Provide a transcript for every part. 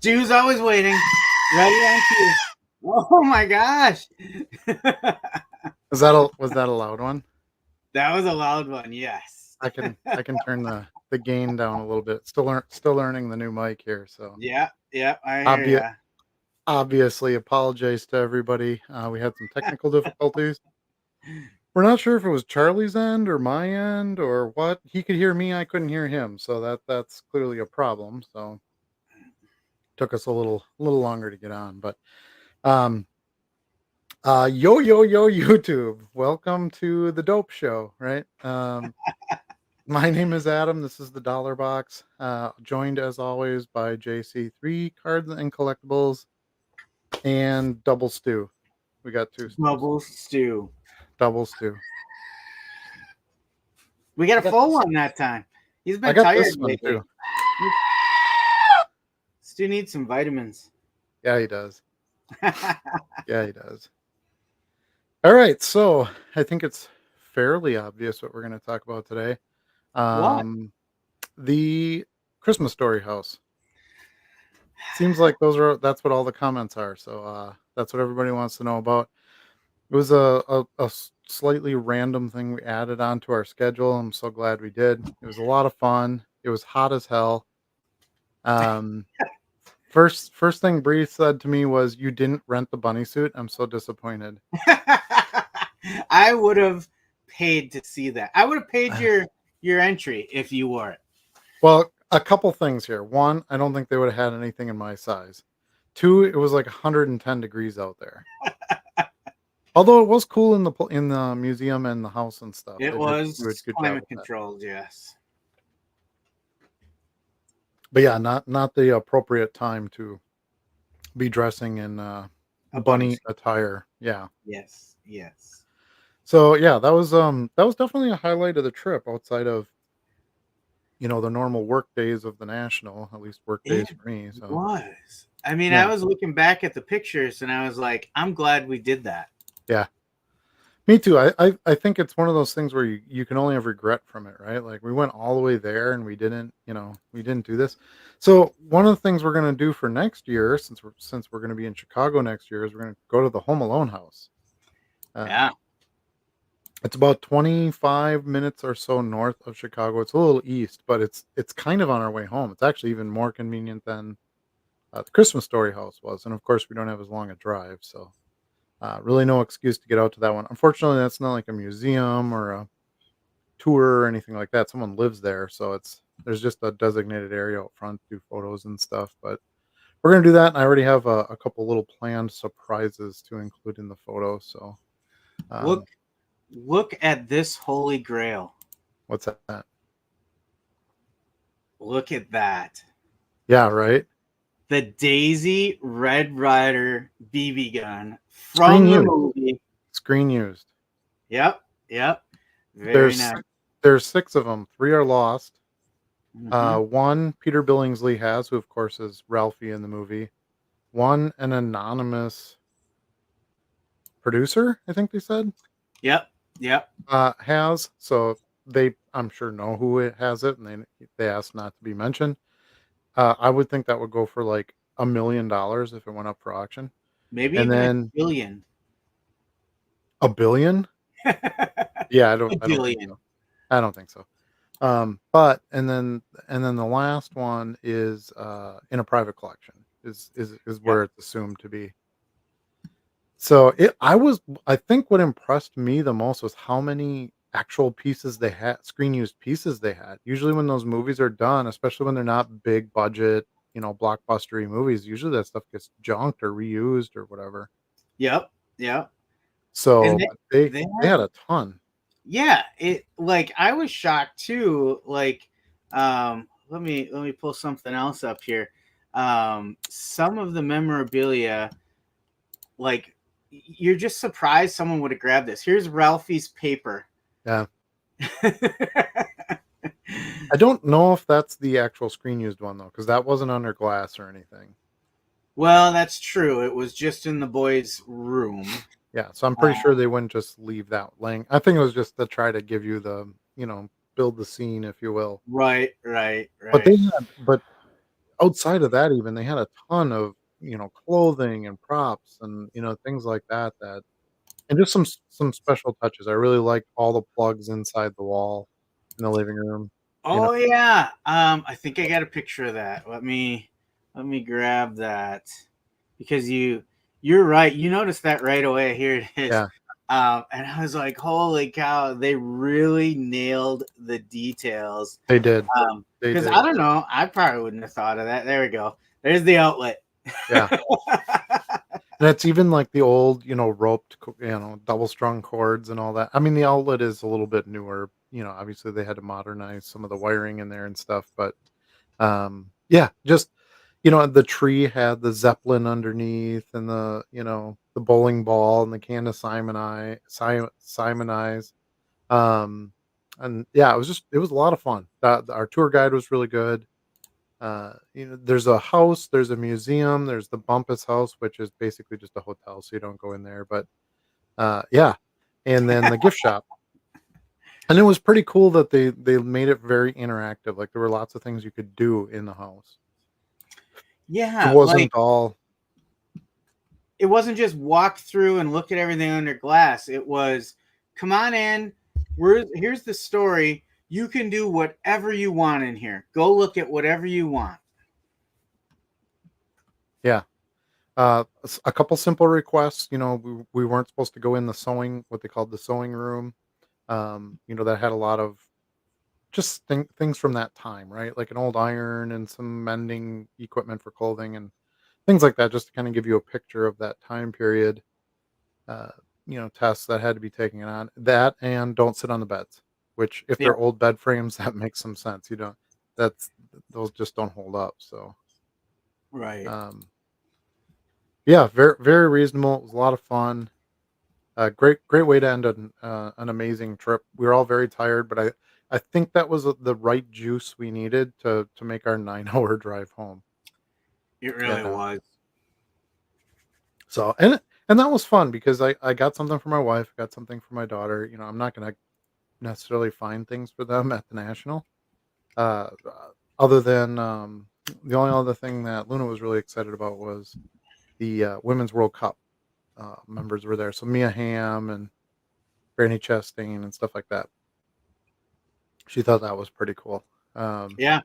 Stu's always waiting. Ready on cue. Oh my gosh. Was that a loud one? That was a loud one, yes. I can turn the gain down a little bit. Still learning the new mic here, so Yeah, I hear ya. obviously apologize to everybody. We had some technical difficulties. We're not sure if it was Charlie's end or my end or what. He could hear me, I couldn't hear him, so that's clearly a problem. So took us a little longer to get on, but um yo YouTube, welcome to the Dope Show, right? My name is Adam. This is the Dollar Box, joined as always by JC3 Cards and Collectibles and Double Stew. We got two stews. Double Stew. Double Stew. We got a full one that time. He's been I got tired this one lately. too. Stu needs some vitamins. Yeah, he does. Yeah, he does. All right, so I think it's fairly obvious what we're going to talk about today. What? The Christmas Story house. Seems like that's what all the comments are. So that's what everybody wants to know about. It was a slightly random thing we added onto our schedule. I'm so glad we did. It was a lot of fun. It was hot as hell. First thing Bree said to me was, "You didn't rent the bunny suit. I'm so disappointed." I would have paid to see that. I would have paid your entry if you wore it. Well, a couple things here. One, I don't think they would have had anything in my size. Two, it was like 110 degrees out there. Although it was cool in the museum and the house and stuff. It was climate controlled, yes. But yeah, not the appropriate time to be dressing in bunny attire. Yeah. Yes. So yeah, that was definitely a highlight of the trip outside of the normal work days of the National, at least work days for me. So it was. I mean, yeah. I was looking back at the pictures and I was like, I'm glad we did that. Yeah. Me too. I think it's one of those things where you can only have regret from it, right? Like we went all the way there and we didn't do this. So one of the things we're going to do for next year, since we're going to be in Chicago next year, is we're going to go to the Home Alone house. Yeah. It's about 25 minutes or so north of Chicago. It's a little east, but it's kind of on our way home. It's actually even more convenient than the Christmas Story house was. And of course, we don't have as long a drive, so really no excuse to get out to that one. Unfortunately, that's not like a museum or a tour or anything like that. Someone lives there, so there's just a designated area out front to do photos and stuff. But we're going to do that, and I already have a couple little planned surprises to include in the photo. So Look at this holy grail. What's that? Look at that. Yeah, right? The Daisy Red Ryder BB gun from the movie. Screen used. Yep. Very nice. There's 6 of them. 3 are lost. Mm-hmm. 1 Peter Billingsley has, who of course is Ralphie in the movie. 1 an anonymous producer, I think they said. Yep. Has, so they, I'm sure, know who it has it, and they asked not to be mentioned. I would think that would go for like $1 million if it went up for auction. Maybe even $1 billion. $1 billion? Yeah, I don't think so. But and then the last one is in a private collection is where it's assumed to be. So I think what impressed me the most was how many actual pieces they had, screen used pieces they had. Usually when those movies are done, especially when they're not big budget, blockbustery movies, usually that stuff gets junked or reused or whatever. Yep. So they had a ton. Yeah, I was shocked too. Like, let me pull something else up here. Some of the memorabilia, like, you're just surprised someone would have grabbed this. Here's Ralphie's paper. Yeah. I don't know if that's the actual screen used one though, because that wasn't under glass or anything. Well, that's true. It was just in the boys' room. Yeah, so I'm pretty sure they wouldn't just leave that laying. I think it was just to try to give you the, build the scene, if you will. Right. But outside of that, even, they had a ton of, clothing and props and, things like that and just some special touches. I really liked all the plugs inside the wall in the living room, you know Oh yeah. I think I got a picture of that. Let me grab that because you're right. You noticed that right away. Here it is. Yeah, And I was like, holy cow, they really nailed the details. they did. They Because did. I don't know, I probably wouldn't have thought of that. There we go. There's the outlet. Yeah. And it's even like the old, roped, double strung cords and all that. I mean, the outlet is a little bit newer. Obviously they had to modernize some of the wiring in there and stuff, but yeah, just the tree had the zeppelin underneath and the bowling ball and the can of Simon eyes. Um, and yeah, it was a lot of fun. Our tour guide was really good. There's a house, there's a museum, there's the Bumpus house, which is basically just a hotel, so you don't go in there. But yeah, and then the gift shop, and it was pretty cool that they made it very interactive. Like there were lots of things you could do in the house. It Yeah, like wasn't all it wasn't just walk through and look at everything under glass. It was come on in. Here's the story. You can do whatever you want in here. Go look at whatever you want. yeah. A couple simple requests. We weren't supposed to go in the sewing, what they called the sewing room. That had a lot of just things from that time, right? Like an old iron and some mending equipment for clothing and things like that, just to kind of give you a picture of that time period. Uh, tests that had to be taken on that, and don't sit on the beds. Which, if Yeah, they're old bed frames, that makes some sense. That's those just don't hold up. So, right. um, yeah, very very reasonable. It was a lot of fun. Great way to end an amazing trip. We were all very tired, but I think that was the right juice we needed to make our 9 hour drive home. It really Yeah. was. So and that was fun because I got something for my wife, got something for my daughter. I'm not gonna necessarily find things for them at the national. Other than the only other thing that Luna was really excited about was the Women's World Cup members were there. So Mia Hamm and Granny Chastain and stuff like that. She thought that was pretty cool. Um, Yeah.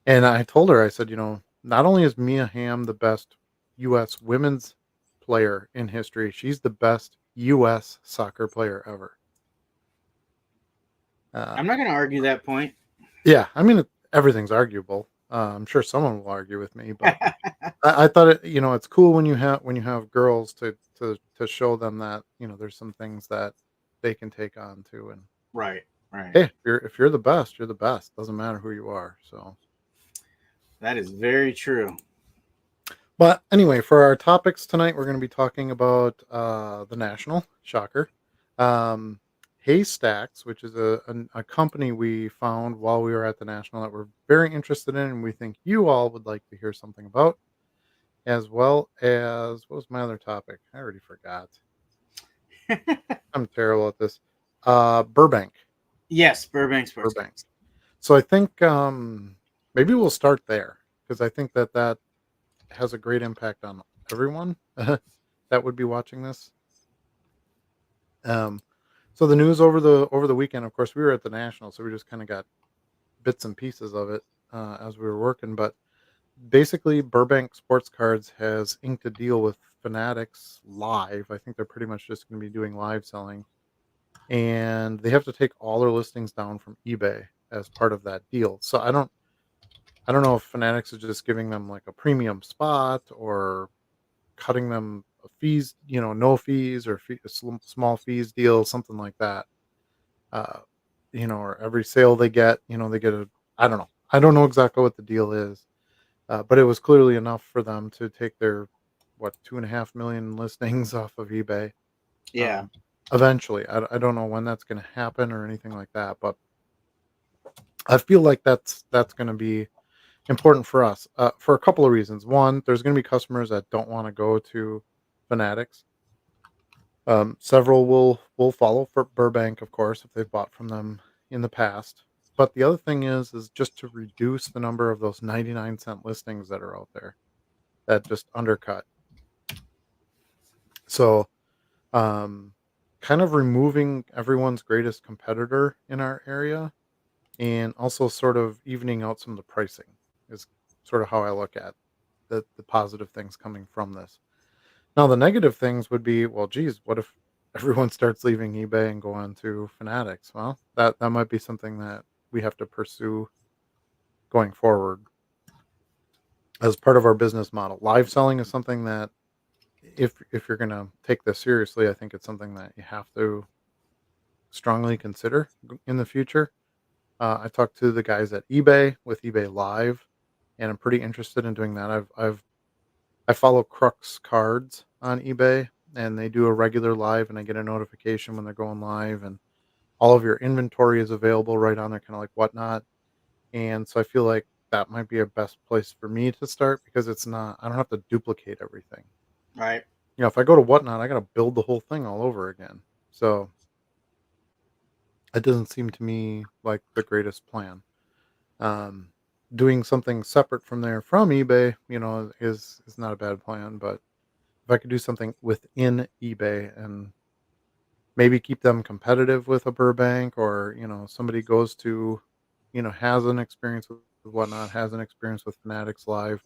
and I told her, I said, not only is Mia Hamm the best U.S. women's player in history, she's the best U.S. soccer player ever. Uh, I'm not going to argue that point. yeah, I mean, everything's arguable. I'm sure someone will argue with me, but I thought it's cool when you have girls to show them that there's some things that they can take on too. And Right. Right. hey, if you're the best, you're the best. Doesn't matter who you are. So. That is very true. But anyway, for our topics tonight, we're going to be talking about the National Shocker, um, Heystacks, which is a company we found while we were at the National that we're very interested in, and we think you all would like to hear something about, as well as what was my other topic? I already forgot. I'm terrible at this. Burbank, Yes, Burbank Sports Burbank. Cards. So I think maybe we'll start there because I think that has a great impact on everyone that would be watching this. Um, so the news over the weekend, of course, we were at the National, so we just kind of got bits and pieces of it as we were working. But basically, Burbank Sports Cards has inked a deal with Fanatics Live. I think they're pretty much just going to be doing live selling, and they have to take all their listings down from eBay as part of that deal. So I don't know if Fanatics is just giving them like a premium spot or cutting them fees, no fees or small fees deal, something like that. Uh, or every sale they get, they get a, I don't know. I don't know exactly what the deal is, but it was clearly enough for them to take their, 2.5 million listings off of eBay. Yeah. Um, eventually, I don't know when that's going to happen or anything like that, but I feel like that's going to be important for us for a couple of reasons. One, there's going to be customers that don't want to go to Fanatics. Several will follow for Burbank, of course, if they've bought from them in the past. But the other thing is just to reduce the number of those 99-cent listings that are out there that just undercut. So, um, kind of removing everyone's greatest competitor in our area, and also sort of evening out some of the pricing is sort of how I look at the positive things coming from this. Now, the negative things would be, well, geez, what if everyone starts leaving eBay and going to Fanatics? Well, that might be something that we have to pursue going forward as part of our business model. Live selling is something that, if you're going to take this seriously, I think it's something that you have to strongly consider in the future. I talked to the guys at eBay with eBay Live, and I'm pretty interested in doing that. I follow Crux Cards on eBay, and they do a regular live, and I get a notification when they're going live, and all of your inventory is available right on there, kind of like Whatnot. And so I feel like that might be a best place for me to start because it's not, I don't have to duplicate everything. Right. If I go to Whatnot, I got to build the whole thing all over again. So it doesn't seem to me like the greatest plan. Um, Doing something separate from there from eBay, is not a bad plan. But if I could do something within eBay and maybe keep them competitive with a Burbank, or somebody goes to, has an experience with Whatnot, has an experience with Fanatics Live,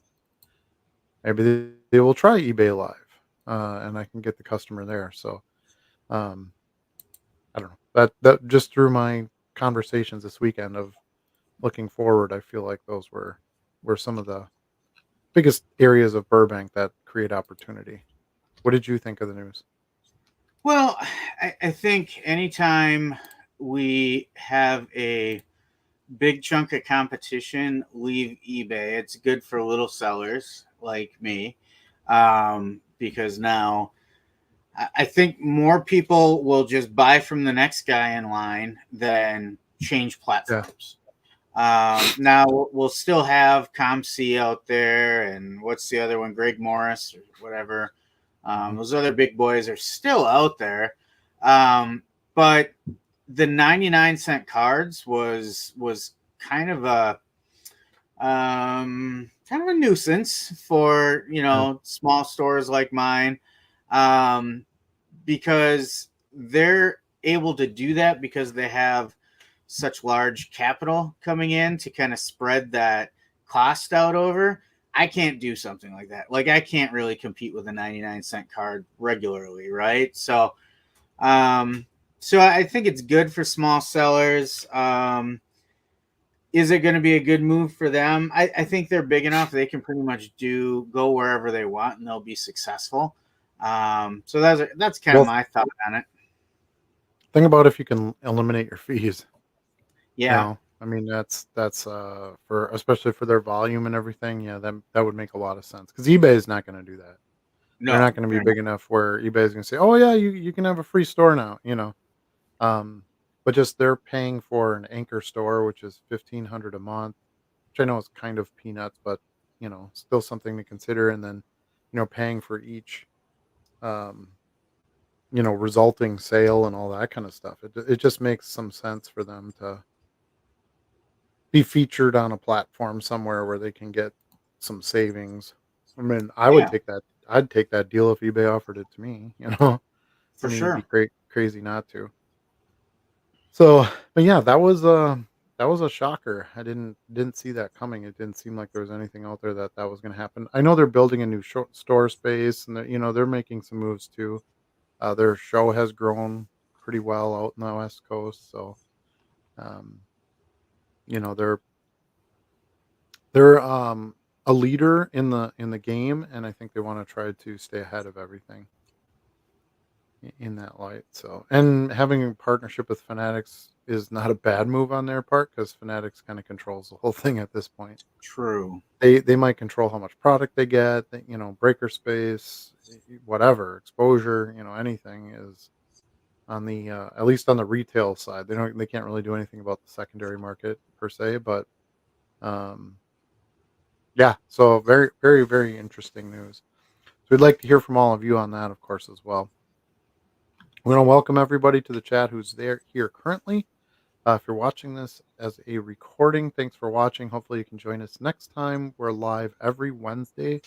maybe they will try eBay Live, and I can get the customer there. So um, I don't know, that just through my conversations this weekend of looking forward, I feel like those were some of the biggest areas of Burbank that create opportunity. What did you think of the news? Well, I think anytime we have a big chunk of competition leave eBay, it's good for little sellers like me, because now I think more people will just buy from the next guy in line than change Yeah. platforms. Now we'll still have ComC out there, and what's the other one? Greg Morris or whatever. Mhm. Those other big boys are still out there, but the 99-cent cards was kind of a nuisance for Yeah. small stores like mine, um, because they're able to do that because they have such large capital coming in to kind of spread that cost out over. I can't do something like that. Like, I can't really compete with a 99-cent card regularly, right? Um, so I think it's good for small sellers. Is it going to be a good move for them? I think they're big enough they can pretty much go wherever they want and they'll be successful. So that's kind of Well, my thought on it. think about if you can eliminate your fees. Yeah. I mean, that's for, especially for their volume and everything. Yeah, that would make a lot of sense because eBay is not going to do that. They're No, not going to be they're big enough where eBay is going to say, "Oh yeah, you can have a free store now." Um, but just they're paying for an anchor store, which is 1,500 a month, which I know is kind of peanuts, but still something to consider. And then, paying for each, um, resulting sale and all that kind of stuff. It just makes some sense for them to be featured on a platform somewhere where they can get some savings. I mean, yeah, I'd take that deal if eBay offered it to me, you know? I for mean, you'd be sure. great crazy not to. So, but yeah, that was a shocker. I didn't see that coming. It didn't seem like there was anything out there that was going to happen. I know they're building a new store space, and they're making some moves too. Their show has grown pretty well out in the West Coast, so um, they're a leader in the game, and I think they want to try to stay ahead of everything in that light. So, and having a partnership with Fanatics is not a bad move on their part because Fanatics kind of controls the whole thing at this point. True. They might control how much product they get, breaker space, whatever exposure, anything is on the at least on the retail side. They can't really do anything about the secondary market per se, but um, yeah. So very very very interesting news. So we'd like to hear from all of you on that, of course, as well. We want to welcome everybody to the chat who's there here currently. If you're watching this as a recording, thanks for watching. Hopefully, you can join us next time. We're live every Wednesday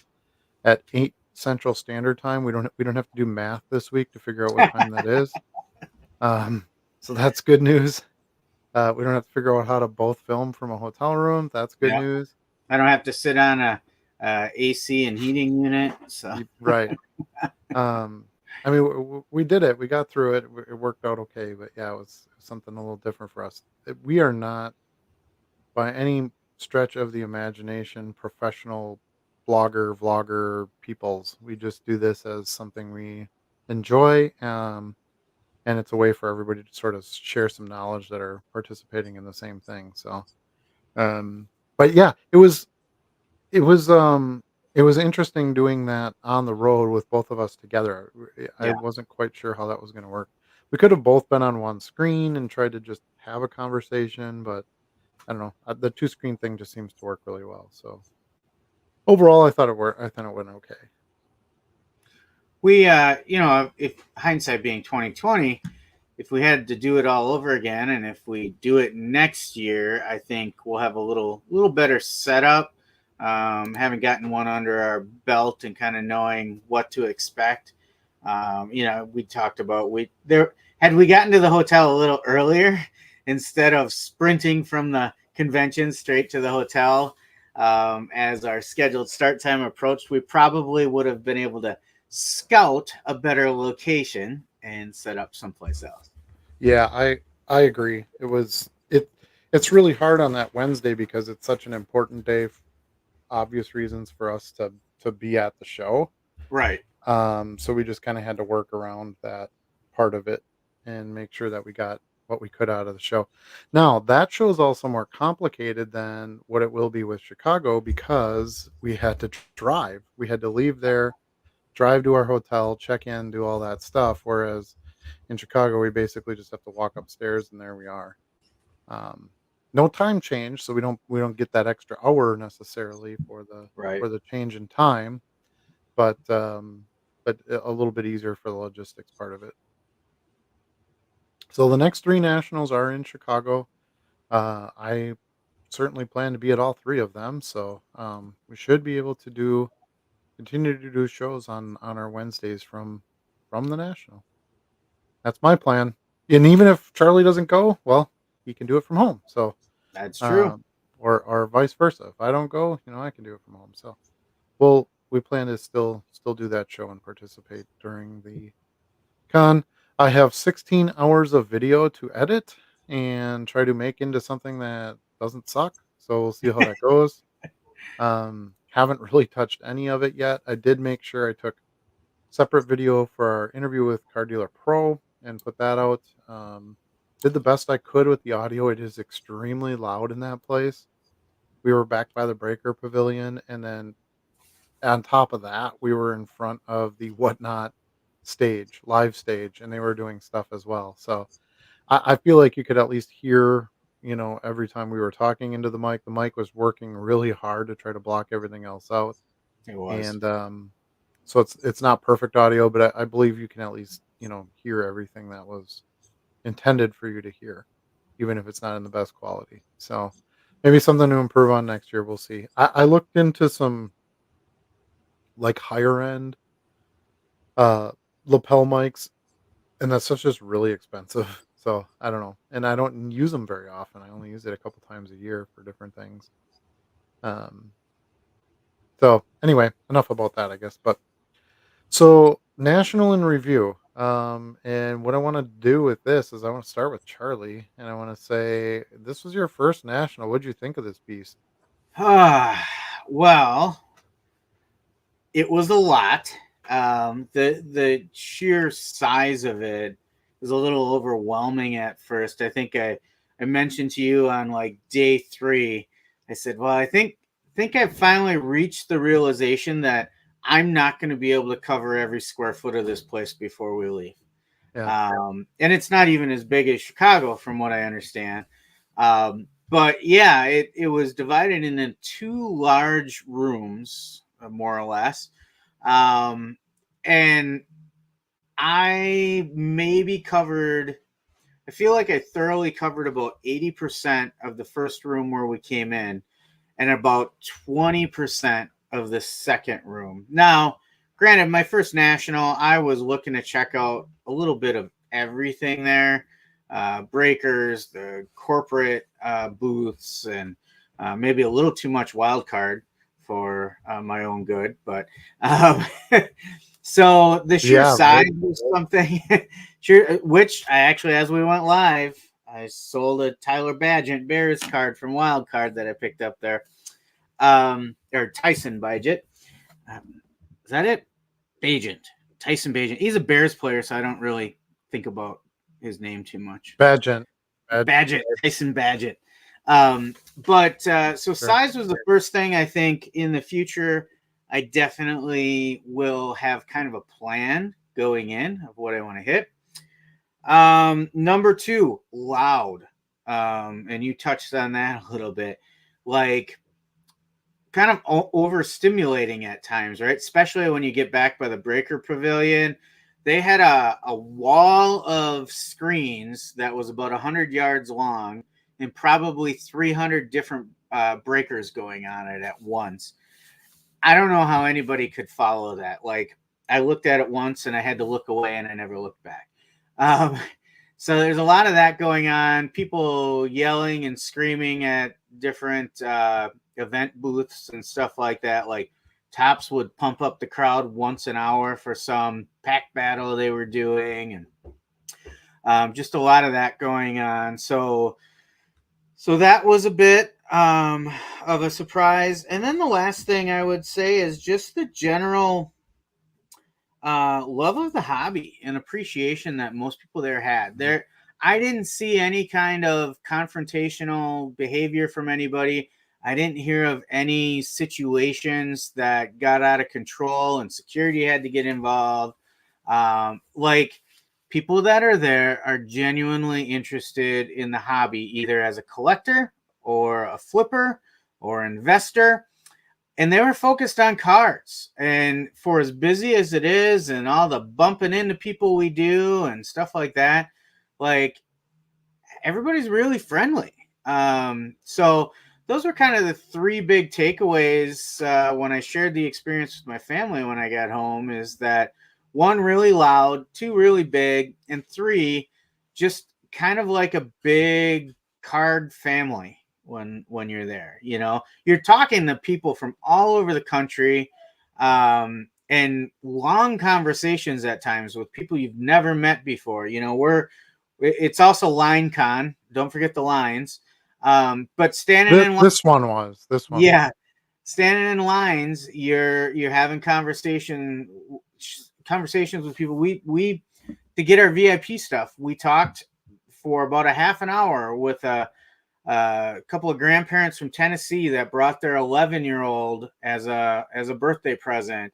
at 8 Central Standard Time. We don't have to do math this week to figure out what time that is. Um, so that's good news. We don't have to figure out how to both film from a hotel room. That's good Yeah. news. I don't have to sit on a AC and heating unit. So Right. Um, I mean, we did it. We got through it. It worked out okay. But yeah, it was something a little different for us. We are not, by any stretch of the imagination, professional blogger, vlogger peoples. We just do this as something we enjoy. And it's a way for everybody to sort of share some knowledge that are participating in the same thing. So, um, but yeah, it was, it was interesting doing that on the road with both of us together. I yeah, wasn't quite sure how that was gonna work. We could have both been on one screen and tried to just have a conversation, but I don't know. The two screen thing just seems to work really well. So overall, I thought it went okay. we if hindsight being 2020, if we had to do it all over again, and if we do it next year, I think we'll have a little better setup. Having gotten one under our belt and kind of knowing what to expect. We talked about we there had we gotten to the hotel a little earlier instead of sprinting from the convention straight to the hotel as our scheduled start time approached, we probably would have been able to scout a better location and set up someplace else. Yeah, I agree. It's really hard on that Wednesday because it's such an important day, obvious reasons for us to be at the show. Right. So we just kind of had to work around that part of it and make sure that we got what we could out of the show. Now, that show is also more complicated than what it will be with Chicago because we had to drive. We had to leave there, drive to our hotel, check in, do all that stuff. Whereas in Chicago, we basically just have to walk upstairs and there we are. Um, no time change, so we don't get that extra hour necessarily Right. for the change in time, but a little bit easier for the logistics part of it. So the next three nationals are in Chicago. I certainly plan to be at all three of them, so we should be able to do continue to do shows on our Wednesdays from the national. That's my plan. And even if Charlie doesn't go, well, he can do it from home. So That's true. um, or vice versa. If I don't go, I can do it from home. So we plan to still do that show and participate during the con. I have 16 hours of video to edit and try to make into something that doesn't suck. So we'll see how that goes. Haven't really touched any of it yet. I did make sure I took separate video for our interview with Car Dealer Pro and put that out. Did the best I could with the audio. It is extremely loud in that place. We were back by the Breaker Pavilion, and then on top of that, we were in front of the Whatnot stage, live stage, and they were doing stuff as well. So I feel like you could at least hear, every time we were talking into the mic was working really hard to try to block everything else out. It was. And so it's not perfect audio, but I believe you can at least, hear everything that was intended for you to hear, even if it's not in the best quality. So maybe something to improve on next year. We'll see. I looked into some like higher end uh lapel mics, and that stuff's just really expensive. So I don't know. And I don't use them very often. I only use it a couple times a year for different things. Um so anyway, enough about that, I guess. But so national in review. And what I want to do with this is I want to start with Charlie and I want to say this was your first national. What'd you think of this beast? Well, it was a lot. The sheer size of it was a little overwhelming at first. I mentioned to you on like day three. I said, "Well, I think I finally reached the realization that I'm not going to be able to cover every square foot of this place before we leave." Yeah. And it's not even as big as Chicago, from what I understand. But yeah, it was divided into two large rooms, more or less. Um, and I maybe covered I feel like I thoroughly covered about 80% of the first room where we came in, and about 20% of the second room. Now, granted, my first national, I was looking to check out a little bit of everything there, breakers, the corporate booths, and maybe a little too much wild card for my own good. But um, so the sheer Yeah, size right. was something, sure, which I actually, as we went live, I sold a Tyler Badgett Bears card from Wild Card that I picked up there, or Tyson Badgett. Is that it? Bagent. Tyson Bagent. He's a Bears player, so I don't really think about his name too much. Badgett. Badgett. Tyson Badgett. But so Sure. size was the first thing I think in the future. I definitely will have kind of a plan going in of what I want to hit. Number two, loud. And you touched on that a little bit. Like, kind of overstimulating at times, right? Especially when you get back by the Breaker Pavilion. They had a wall of screens that was about 100 yards long and probably 300 different breakers going on it at once. I don't know how anybody could follow that. Like, I looked at it once and I had to look away and I never looked back. Um, so there's a lot of that going on. People yelling and screaming at different event booths and stuff like that. Like, Tops would pump up the crowd once an hour for some pack battle they were doing, and just a lot of that going on. So that was a bit of a surprise. And then the last thing I would say is just the general love of the hobby and appreciation that most people there had. I didn't see any kind of confrontational behavior from anybody. I didn't hear of any situations that got out of control and security had to get involved. Like, people that are there are genuinely interested in the hobby, either as a collector or a flipper or investor, and they were focused on cards. And for as busy as it is and all the bumping into people we do and stuff like that, like, everybody's really friendly. So those were kind of the three big takeaways when I shared the experience with my family when I got home, is that one, really loud, two, really big, and three, just kind of like a big card family when you're there. You're talking to people from all over the country, and long conversations at times with people you've never met before. It's also line con. Don't forget the lines. But standing in line, This one was. yeah, standing in lines, you're having conversations with people. We to get our VIP stuff, we talked for about a half an hour with a couple of grandparents from Tennessee that brought their 11-year-old as a birthday present.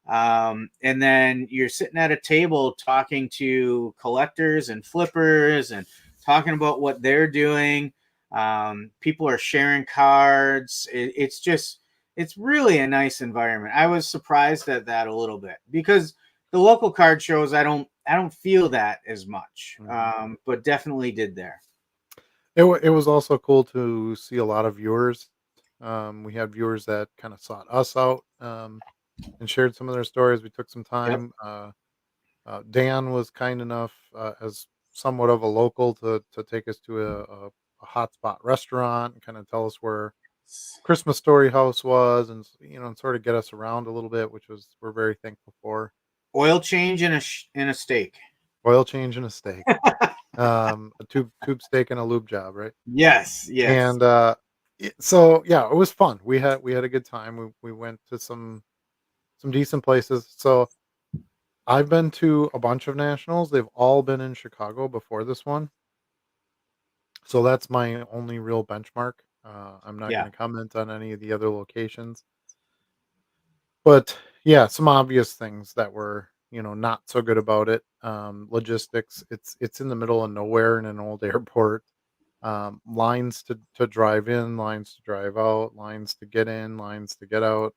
And then you're sitting at a table talking to collectors and flippers and talking about what they're doing. People are sharing cards. It's really a nice environment. I was surprised at that a little bit because the local card shows, I don't feel that as much, but definitely did there. It was also cool to see a lot of viewers. We had viewers that kind of sought us out, and shared some of their stories. We took some Yep. time. Dan was kind enough, as somewhat of a local, to take us to a hotspot restaurant and kind of tell us where Christmas Story House was, and and sort of get us around a little bit, which was we're very thankful for. Oil change in a steak. Oil change and a steak, a tube steak and a lube job, right? Yes, yes. And so yeah, it was fun. We had a good time. We went to some decent places. So I've been to a bunch of nationals. They've all been in Chicago before this one. So that's my only real benchmark. I'm not Yeah. going to comment on any of the other locations. But yeah, some obvious things that were, not so good about it. Logistics. It's in the middle of nowhere in an old airport. Lines to drive in, lines to drive out, lines to get in, lines to get out.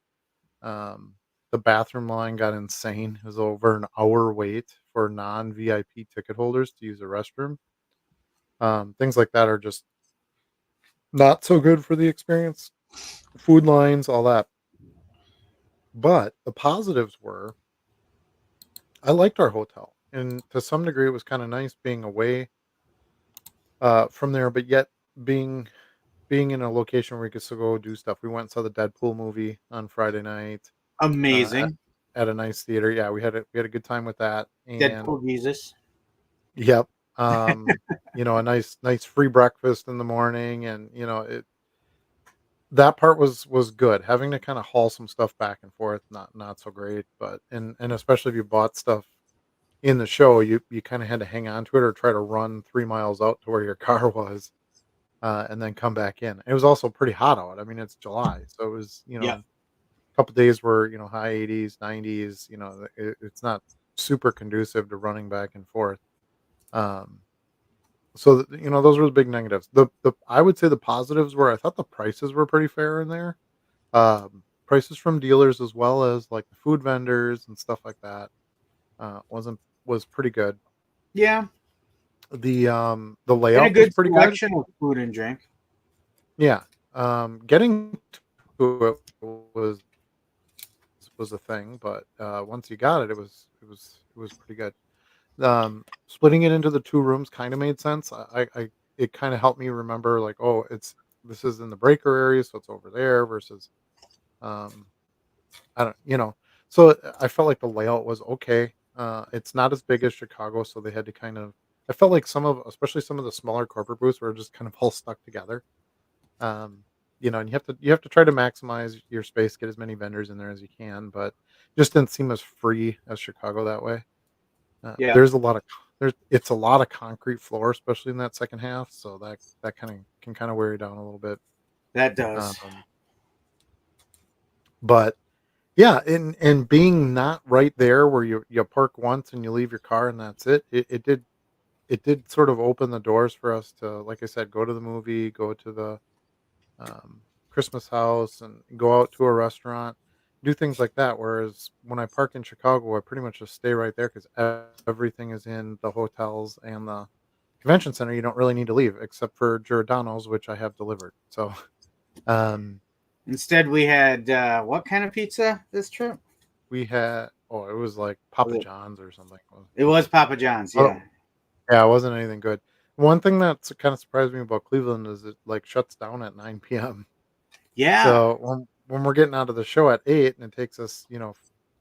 Um, the bathroom line got insane. It was over an hour wait for non VIP ticket holders to use the restroom. Things like that are just not so good for the experience. Food lines, all that. But the positives were I liked our hotel, and to some degree, it was kinda nice being away, from there, but yet being being in a location where we could still go do stuff. We went and saw the Deadpool movie on Friday night, at Amazing. a nice theater. Yeah, we had a good time with that, and Deadpool Jesus. yep, a nice free breakfast in the morning, and, that part was good. Having to kinda haul some stuff back and forth, not so great, but and especially if you bought stuff in the show, you kinda had to hang on to it or try to run 3 miles out to where your car was, and then come back in. It was also pretty hot out. I mean, it's July, so it was, Yep. a couple days were, high 80s, 90s, it's not super conducive to running back and forth. Um, so, those were the big negatives. The I would say the positives were I thought the prices were pretty fair in there. Prices from dealers as well as, like, the food vendors and stuff like that, wasn't was pretty good. Yeah. The And a layout was good pretty good. selection of food and drink. Yeah. Getting to it was a thing, but, once you got it, it was pretty good. Splitting it into the 2 rooms kinda made sense. I it kinda helped me remember, like, "Oh, this is in the breaker area, so it's over there," versus, um, I don't so, I felt like the layout was okay. It's not as big as Chicago, so they had to kind of I felt like especially some of the smaller corporate booths were just kind of all stuck together. Um, and you have to try to maximize your space, get as many vendors in there as you can, but just didn't seem as free as Chicago that way. Yeah, There's a lot of it's a lot of concrete floor, especially in that second half, so that kind of can kind of wear you down a little bit. that does. Um, but yeah, and being not right there where you park once and you leave your car and that's it. It did sort of open the doors for us to, like I said, go to the movie, go to the Christmas house and go out to a restaurant, do things like that. Whereas when I park in Chicago, I pretty much just stay right there because everything is in the hotels and the convention center. You don't really need to leave except for Giordano's, which I have delivered. So um, Instead, we had what kind of pizza this trip? we had, it was like Was Papa it? John's or something. It was Papa John's. Oh, Yeah, yeah, it wasn't anything good. One thing that's kind of surprised me about Cleveland is it like shuts down at 9 p.m. yeah, So when we're getting out of the show at 8 and it takes us,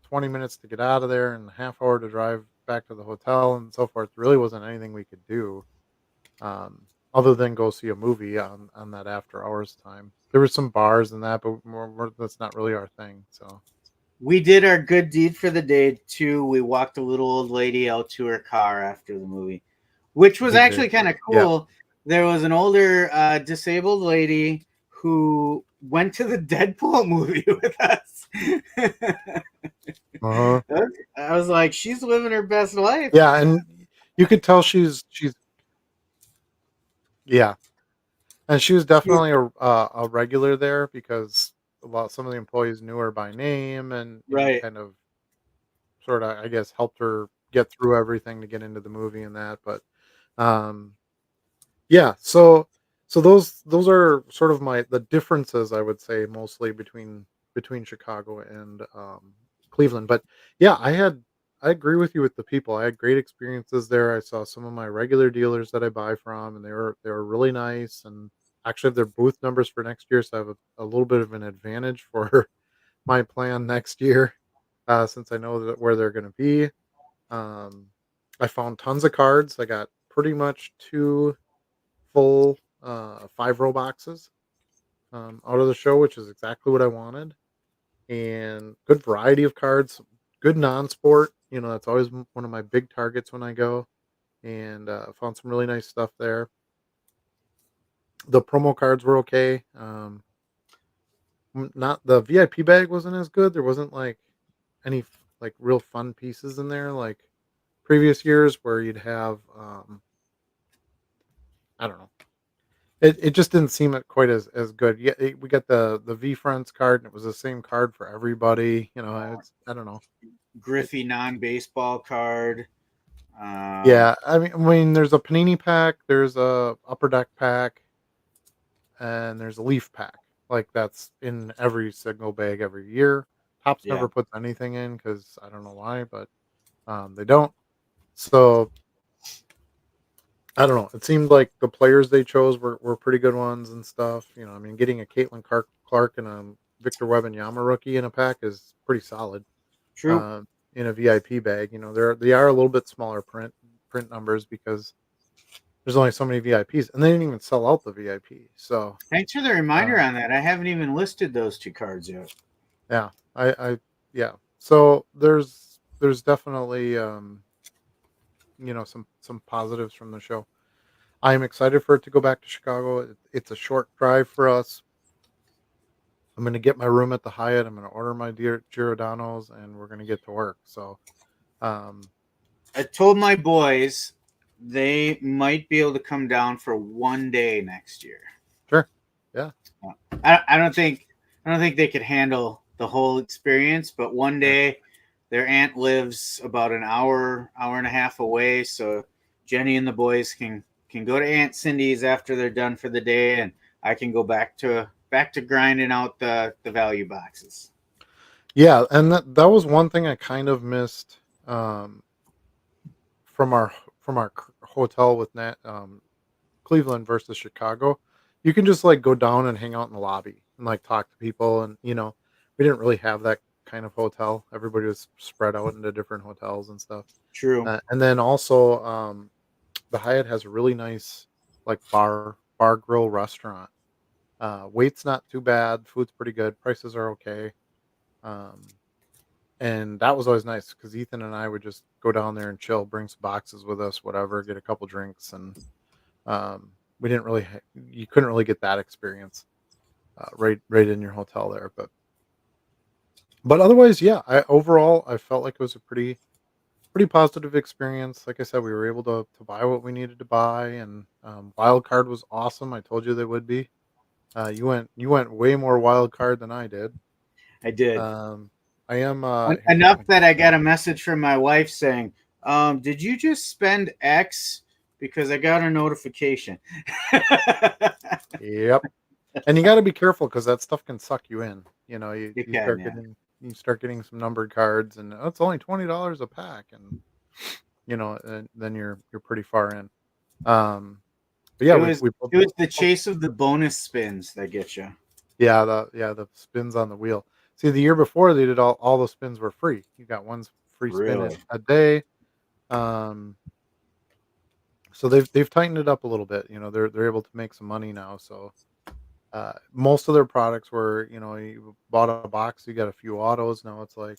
20 minutes to get out of there and a half hour to drive back to the hotel and so forth, really wasn't anything we could do, other than go see a movie on that after hours time. There were some bars and that, but that's not really our thing. So we did our good deed for the day too. We walked a little old lady out to her car after the movie, which was we did, actually kind of yeah. cool. There was an older disabled lady who went to the Deadpool movie with us. Uh-huh. I was like, she's living her best life. Yeah, and you could tell she's yeah, and she was She- definitely a regular there because some of the employees knew her by name and right. kind of sorta, I guess, helped her get through everything to get into the movie and that, but, um, yeah, so those are sort of the differences, I would say, mostly between Chicago and, Cleveland, but, yeah, I agree with you with the people. I had great experiences there. I saw some of my regular dealers that I buy from, and they were really nice, and actually have their booth numbers for next year, so I have a little bit of an advantage for my plan next year, since I know that where they're gonna be. Um, I found tons of cards. I got pretty much 2 full, 5-row boxes, out of the show, which is exactly what I wanted, and good variety of cards, good non-sport, that's always one of my big targets when I go, and, found some really nice stuff there. The promo cards were okay, not the VIP bag wasn't as good, there wasn't, like, any like, real fun pieces in there like previous years where you'd have, I don't know. It just didn't seem quite as good. Yeah, we got the V Friends card, and it was the same card for everybody. It's I don't know. It Griffey non baseball card. Yeah, I mean, there's a panini pack, there's a upper deck pack, and there's a leaf pack. Like that's in every single bag every year. Tops Yeah, never puts anything in because I don't know why, but they don't. So I don't know. It seemed like the players they chose were pretty good ones and stuff. I mean, getting a Clark and a Victor Wembanyama rookie in a pack is pretty solid. true. Um, in a VIP bag, they are a little bit smaller print numbers because there's only so many VIPs, and they didn't even sell out the VIP. So Thanks for the reminder um, on that. I haven't even listed those two cards yet. yeah, I yeah. So there's definitely some positives from the show. I'm excited for it to go back to Chicago. It's a short drive for us. I'm going to get my room at the Hyatt. I'm going to order my Giordano's, and we're going to get to work. So, um, I told my boys they might be able to come down for 1 day next year. sure, yeah, I don't think they could handle the whole experience, but one yeah, day their aunt lives about an hour and a half away, so Jenny and the boys can go to Aunt Cindy's after they're done for the day, and I can go back to grinding out the value boxes. yeah. And that was one thing I kind of missed um, from our hotel with Cleveland versus Chicago. You can just like go down and hang out in the lobby and like talk to people, and we didn't really have that kind of hotel. Everybody was spread out into different hotels and stuff. True. And then also, the Hyatt has a really nice like bar grill restaurant. Wait's not too bad, food's pretty good, prices are okay. Um, and that was always nice because Ethan and I would just go down there and chill, bring some boxes with us, whatever, get a couple drinks, and we didn't really you couldn't really get that experience right in your hotel there. But otherwise, yeah, I felt like it was a pretty positive experience. Like I said, we were able to buy what we needed to buy, and wild card was awesome. I told you they would be. You went way more wild card than I did. I did. Um, I am here. Enough that I got a message from my wife saying, "Did you just spend X?" Because I got a notification. Yep. And you got to be careful because that stuff can suck you in. You You can, start yeah. getting some numbered cards, and it's only $20 a pack, and and then you're pretty far in. Um, but yeah, It we was we both, it was the chase of the bonus spins that get you. yeah, the spins on the wheel. See, the year before they did all the spins were free. You got one free spin Really? a day. Um, so they've tightened it up a little bit. They're able to make some money now. So most of their products were, you bought a box, you got a few autos. Now it's like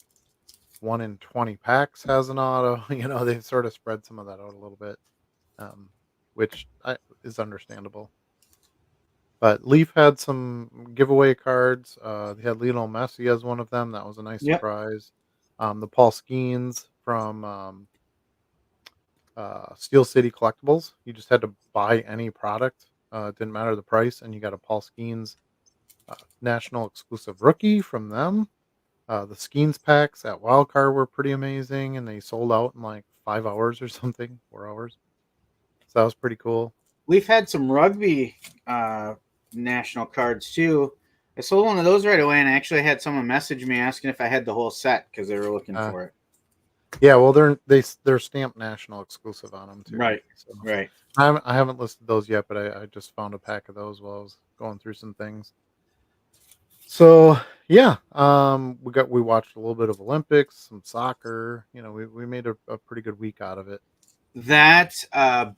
1 in 20 packs has an auto. They've sort of spread some of that out a little bit, um, is understandable. But Leaf had some giveaway cards. They had Lionel Messi as one of them. That was a nice Yep. surprise. The Paul Skeens from Steel City Collectibles. You just had to buy any product. It didn't matter the price, and you got a Paul Skeens national exclusive rookie from them. The Skeens packs at Wildcard were pretty amazing, and they sold out in like 5 hours or something, 4 hours. So that was pretty cool. We've had some rugby uh, national cards too. I sold one of those right away, and I actually had someone message me asking if I had the whole set because they were looking Uh, for it. yeah, well, they're stamped national exclusive on them too. Right. So Right. I haven't listed those yet, but I just found a pack of those while I was going through some things. So yeah, we watched a little bit of Olympics, some soccer. We made a pretty good week out of it. That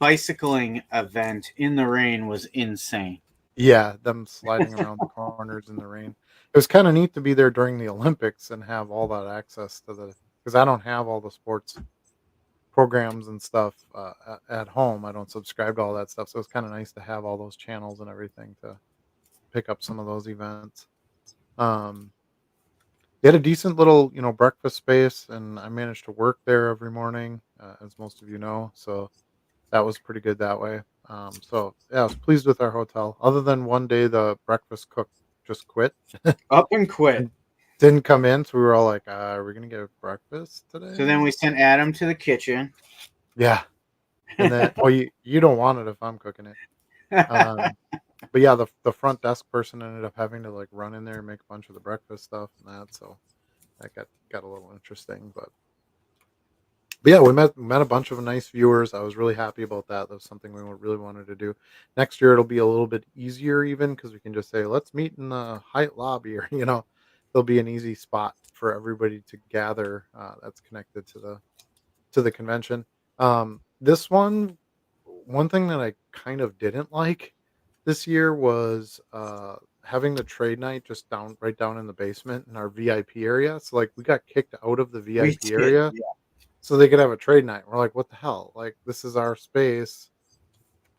bicycling event in the rain was insane. Yeah, them sliding around the corners in the rain. It was kind of neat to be there during the Olympics and have all that access to because I don't have all the sports programs and stuff at home. I don't subscribe to all that stuff, so it's kind of nice to have all those channels and everything to pick up some of those events. Um, they had a decent little, breakfast space, and I managed to work there every morning, as most of you know. So that was pretty good that way. So yeah, I was pleased with our hotel. Other than one day, the breakfast cook just quit Up and quit. and didn't come in, so we were all like, "Are we gonna get breakfast So then today?" we sent Adam to the kitchen. Yeah, and then well, you don't want it if I'm cooking it. Um, but yeah, the front desk person ended up having to, like, run in there and make a bunch of the breakfast stuff and that, so that got a little interesting, but yeah, we met a bunch of nice viewers. I was really happy about that. That was something we really wanted to do. Next year, it'll be a little bit easier even because we can just say, "Let's meet in the Hyatt lobby," or, there'll be an easy spot for everybody to gather, that's connected to the convention. This one thing that I kind of didn't like this year was, having the trade night just right down in the basement in our VIP area. So, like, we got kicked out of the We VIP did, area yeah. so they could have a trade night. We're like, "What the hell? Like, this is our space,"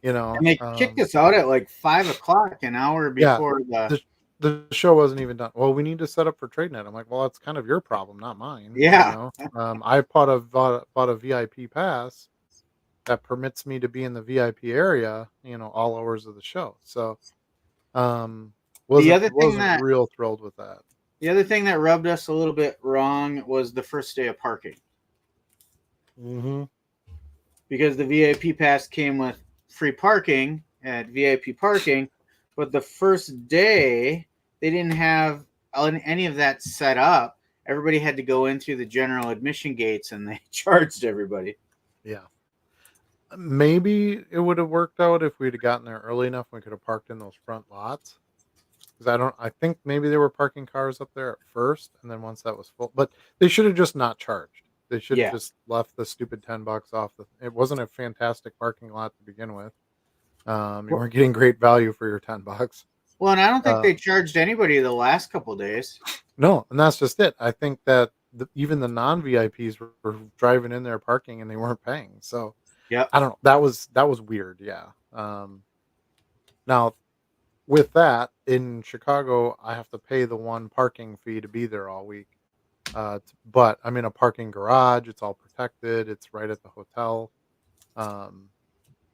And they kicked us out at like 5 o'clock, an hour Yeah, before the. the the show wasn't even done. "Well, we need to set up for trade night." I'm like, "Well, that's kind of your problem, not mine," you Yeah. know? I bought a VIP pass that permits me to be in the VIP area, all hours of the show. So, um, The wasn't other thing wasn't that real thrilled with that. the other thing that rubbed us a little bit wrong was the first day of parking, Mhm. because the VIP pass came with free parking at VIP parking, but the first day they didn't have any of that set up. Everybody had to go in through the general admission gates, and they charged everybody. Yeah. Maybe it would have worked out if we'd have gotten there early enough, we could have parked in those front lots. 'Cause I think maybe they were parking cars up there at first, and then once that was full, but they should have just not charged. They should have Yeah. just left the stupid $10 off it wasn't a fantastic parking lot to begin with. You weren't getting great value for your $10. Well, and I don't think Uh, they charged anybody the last couple days. no, and that's just it. I think that even the non-VIPs were driving in there parking and they weren't paying. So, Yep. I don't know. That was weird, yeah. Now with that, in Chicago, I have to pay the one parking fee to be there all week. But I'm in a parking garage. It's all protected. It's right at the hotel. Um,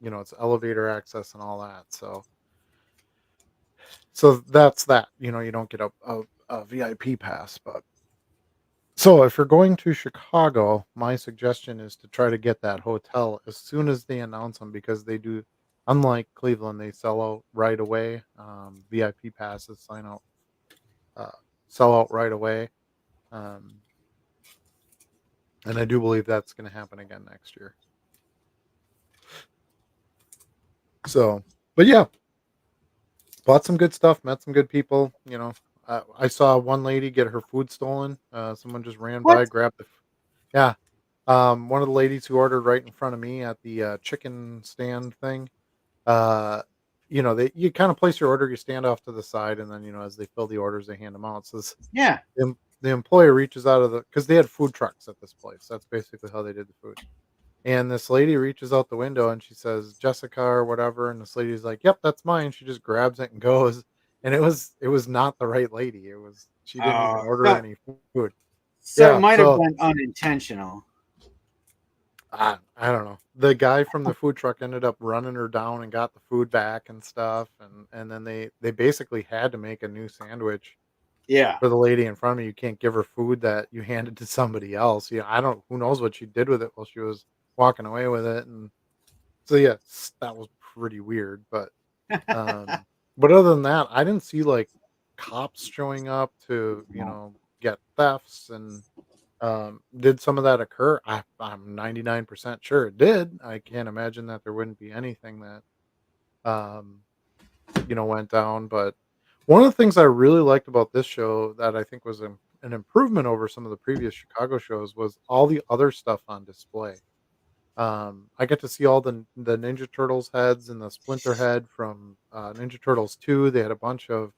it's elevator access and all that. So that's that. You don't get a VIP pass. But so if you're going to Chicago, my suggestion is to try to get that hotel as soon as they announce them because they do. Unlike Cleveland, they sell out right away. VIP passes uh, sell out right away. Um, and I do believe that's going to happen again next year. So, but yeah, bought some good stuff, met some good people. I saw one lady get her food stolen. Someone just ran by, What? grabbed yeah. One of the ladies who ordered right in front of me at the chicken stand thing. Uh, you kind of place your order, you stand off to the side, and then as they fill the orders, they hand them out. So Yeah. the employer reaches out of because they had food trucks at this place. That's basically how they did the food. And this lady reaches out the window and she says, "Jessica," or whatever, and this lady's like, "Yep, that's mine." She just grabs it and goes, and it was not the right lady. She didn't even Oh, order so, any food. so it Yeah, might have so been unintentional. I don't know. The guy from the food truck ended up running her down and got the food back and stuff, and then they basically had to make a new sandwich Yeah. for the lady in front of me. You can't give her food that you handed to somebody else. I don't who knows what she did with it while she was walking away with it, and so, yes, that was pretty weird, um, but other than that, I didn't see, like, cops showing up to, get thefts and, did some of that occur? I'm 99% sure it did. I can't imagine that there wouldn't be anything that, um, went down, but one of the things I really liked about this show that I think was an improvement over some of the previous Chicago shows was all the other stuff on display. I get to see all the Ninja Turtles heads and the Splinter head from Ninja Turtles 2. They had a bunch of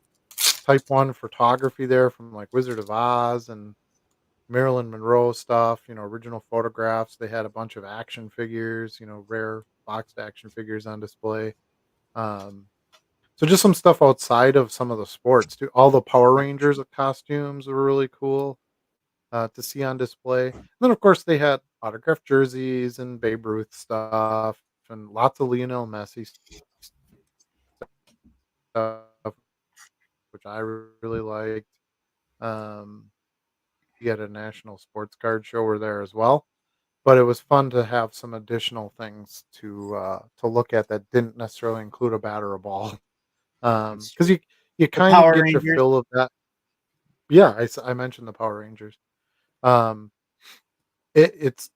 Type 1 photography there from like Wizard of Oz and Marilyn Monroe stuff, original photographs. They had a bunch of action figures, rare boxed action figures on display. Um, so just some stuff outside of some of the sports too. All the Power Rangers costumes were really cool to see on display. And then, of course, they had autographed jerseys and Babe Ruth stuff and lots of Lionel Messi stuff, which I really liked. Um, you had a national sports card show over there as well. but it was fun to have some additional things to look at that didn't necessarily include a bat or a ball. It's Because true. you The kind of Power get your Rangers. fill of that. Yeah, I mentioned the Power Rangers. Um, it's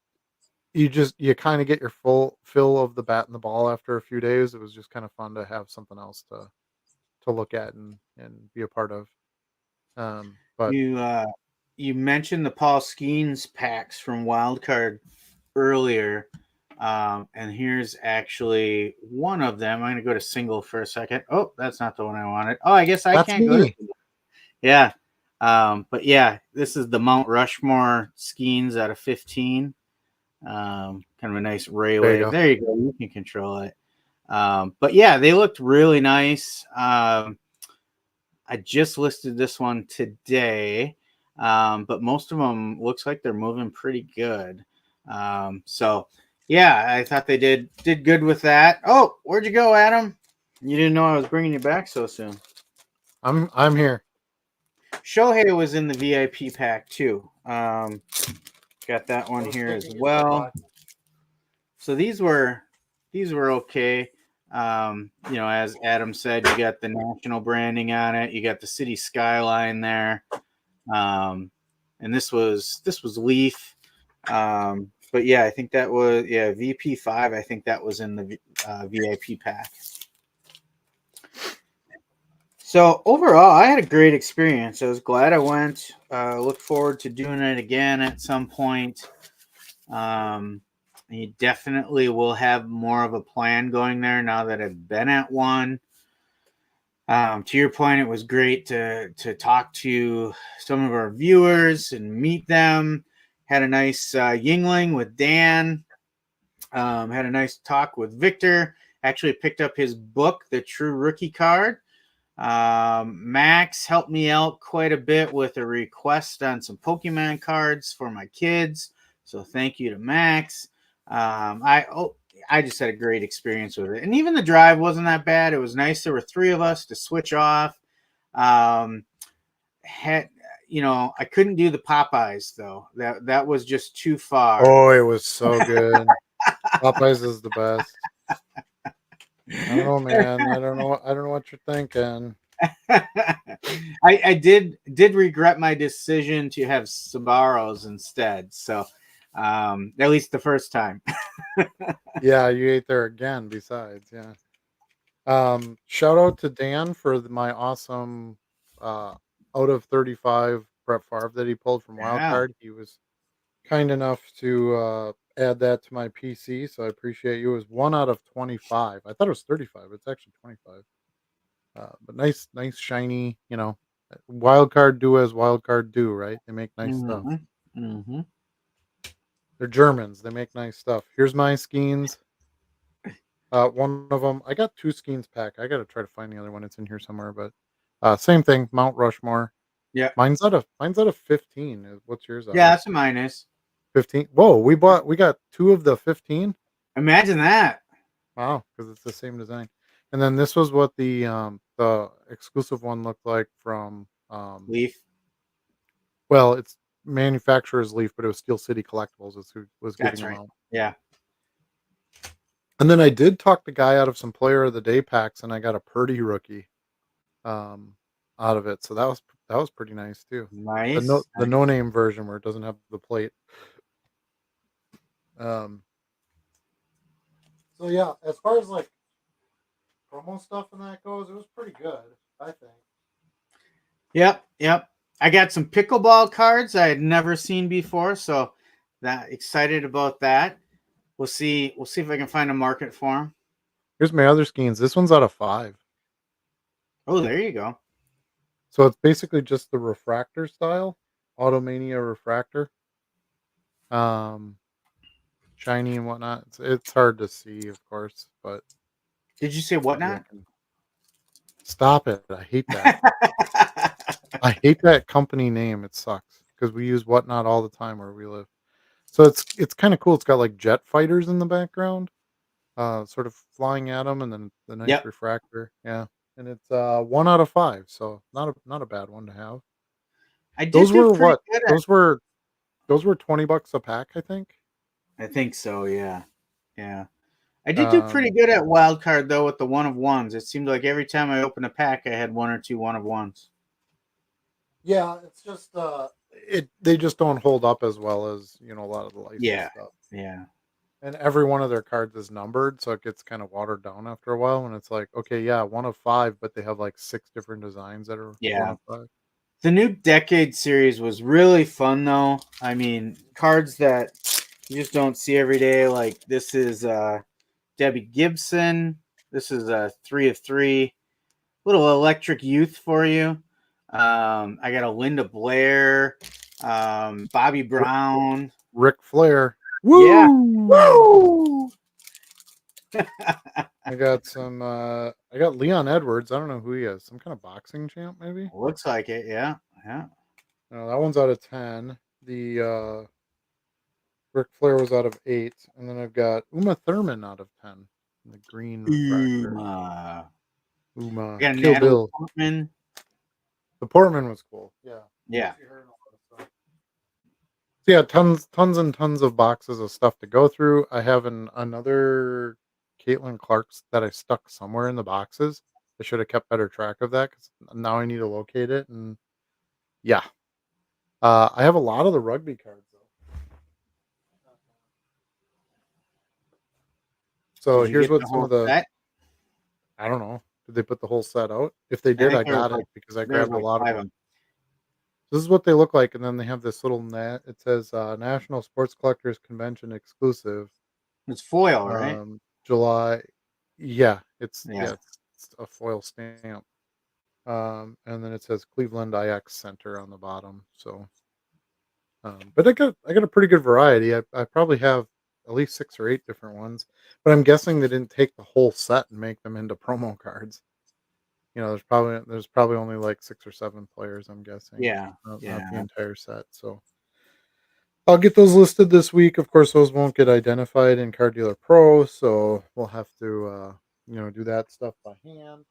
you kind of get your full fill of the bat and the ball after a few days. It was just kind of fun to have something else to look at and be a part of. But You mentioned the Paul Skeens packs from Wildcard earlier. And here's actually one of them. I'm going to go to single for a second. Oh, that's not the one I wanted. Oh, I guess I that's can't go to. me. Yeah. But yeah, this is the Mount Rushmore Skeens out of 15. Kind of a nice ray There you wave. go. There you go. You can control it. But yeah, they looked really nice. I just listed this one today, but most of them looks like they're moving pretty good. So yeah, I thought they did good with that. Oh, where'd you go, Adam? You didn't know I was bringing you back so soon. I'm here. Shohei was in the VIP pack too. Got that I one was here as thinking you said well. bye. So these were okay. As Adam said, you got the national branding on it. You got the city skyline there. And this was Leaf. But yeah, I think that was VP5. I think that was in the VIP pack. So overall, I had a great experience. I was glad I went. Look forward to doing it again at some point. You definitely will have more of a plan going there now that I've been at one. To your point, it was great to talk to some of our viewers and meet them. Had a nice Yingling with Dan. Had a nice talk with Victor. Actually picked up his book, The True Rookie Card. Max helped me out quite a bit with a request on some Pokemon cards for my kids. So thank you to Max. I just had a great experience with it, and even the drive wasn't that bad. It was nice. There were three of us to switch off. Um, had I couldn't do the Popeyes though. That was just too far. Oh, it was so good. Popeyes is the best. I don't know, man. I don't know what you're thinking. I did regret my decision to have Sabaros instead. So at least the first time. Yeah, you ate there again. Besides, yeah. Shout out to Dan for my awesome uh, out of 35 Brett Favre that he pulled from Yeah. Wildcard. He was kind enough to add that to my PC, so I appreciate you. It was 1 out of 25. I thought it was 35. It's actually 25. But nice, shiny. Wildcard do as Wildcard do, right? They make nice stuff. Mm-hmm. Mm-hmm. They're Germans. They make nice stuff. Here's my skeins. One of them, I got two skeins pack. I got to try to find the other one. It's in here somewhere, but same thing. Mount Rushmore. Yeah. Mine's out of 15. What's yours out Yeah, of? that's a minus. 15. Whoa, we got two of the 15. Imagine that. Wow, because it's the same design. And then this was what the exclusive one looked like from Leaf. well, it's manufacturer's Leaf, but it was Steel City Collectibles is who was giving That's them right. out. Yeah. And then I did talk the guy out of some Player of the Day packs, and I got a Purdy rookie um, out of it. So that was pretty nice too. Nice. The no name version where it doesn't have the plate. Um, so yeah, as far as like promo stuff and that goes, it was pretty good, I think. Yep. Yep. I got some pickleball cards I had never seen before, so that excited about that. We'll see. We'll see if I can find a market for them. Here's my other skins. This one's out of 5. Oh, there you go. So it's basically just the refractor style, Automania refractor. Um, Shiny and whatnot. It's hard to see, of course, but Did you say maybe I whatnot? can stop it. I hate that. I hate that company name. It sucks because we use whatnot all the time where we live. So it's kind of cool. It's got like jet fighters in the background, sort of flying at them, and then the nice Yep. refractor. Yeah, and it's 1 out of 5, so not a bad one to have. I did Those do were pretty what? good at. Those were $20 a pack, I think. I think so. Yeah, yeah. I did do pretty Um, good at wild card though with the one of ones. It seemed like every time I opened a pack, I had one or two one of ones. yeah, it's just they just don't hold up as well as a lot of the licensed Yeah, stuff. yeah, And every one of their cards is numbered, so it gets kind of watered down after a while. When it's like, okay, yeah, one of five, but they have like six different designs that are one yeah. of five. The new Decade series was really fun though. I mean, cards that you just don't see every day. Like this is Debbie Gibson. This is a 3 of 3. Little electric youth for you. I got a Linda Blair, Bobby R- Brown. Ric Flair, Yeah. woo! Woo! I got some. I got Leon Edwards. I don't know who he is. Some kind of boxing champ, maybe. Looks like it. Yeah. Yeah. No, that one's out of 10. The Ric Flair was out of 8, and then I've got Uma Thurman out of 10. The green refractor. I Uma got Kill Natalie Bill. Portman. The Portman was cool. Yeah. Yeah. See her in a lot of stuff. So yeah, tons and tons of boxes of stuff to go through. I have another Caitlin Clark's that I stuck somewhere in the boxes. I should have kept better track of that because now I need to locate it. And yeah, I have a lot of the rugby cards though. So Did you here's get the what some of whole the set? I don't know. Did they put the whole set out? If they I did, think I got it because I there was grabbed a like lot of five of them. them. This is what they look like, and then they have this little net. It says National Sports Collectors Convention exclusive, It's foil, right? July. Yeah, Yeah. it's a foil stamp. And then it says Cleveland IX Center on the bottom. So, but I got a pretty good variety. I probably have at least 6 or 8 different ones, but I'm guessing they didn't take the whole set and make them into promo cards. There's probably only like 6 or 7 players. I'm guessing, Yeah. not the Yeah. entire set. So I'll get those listed this week. Of course, those won't get identified in Card Dealer Pro, so we'll have to do that stuff by hand.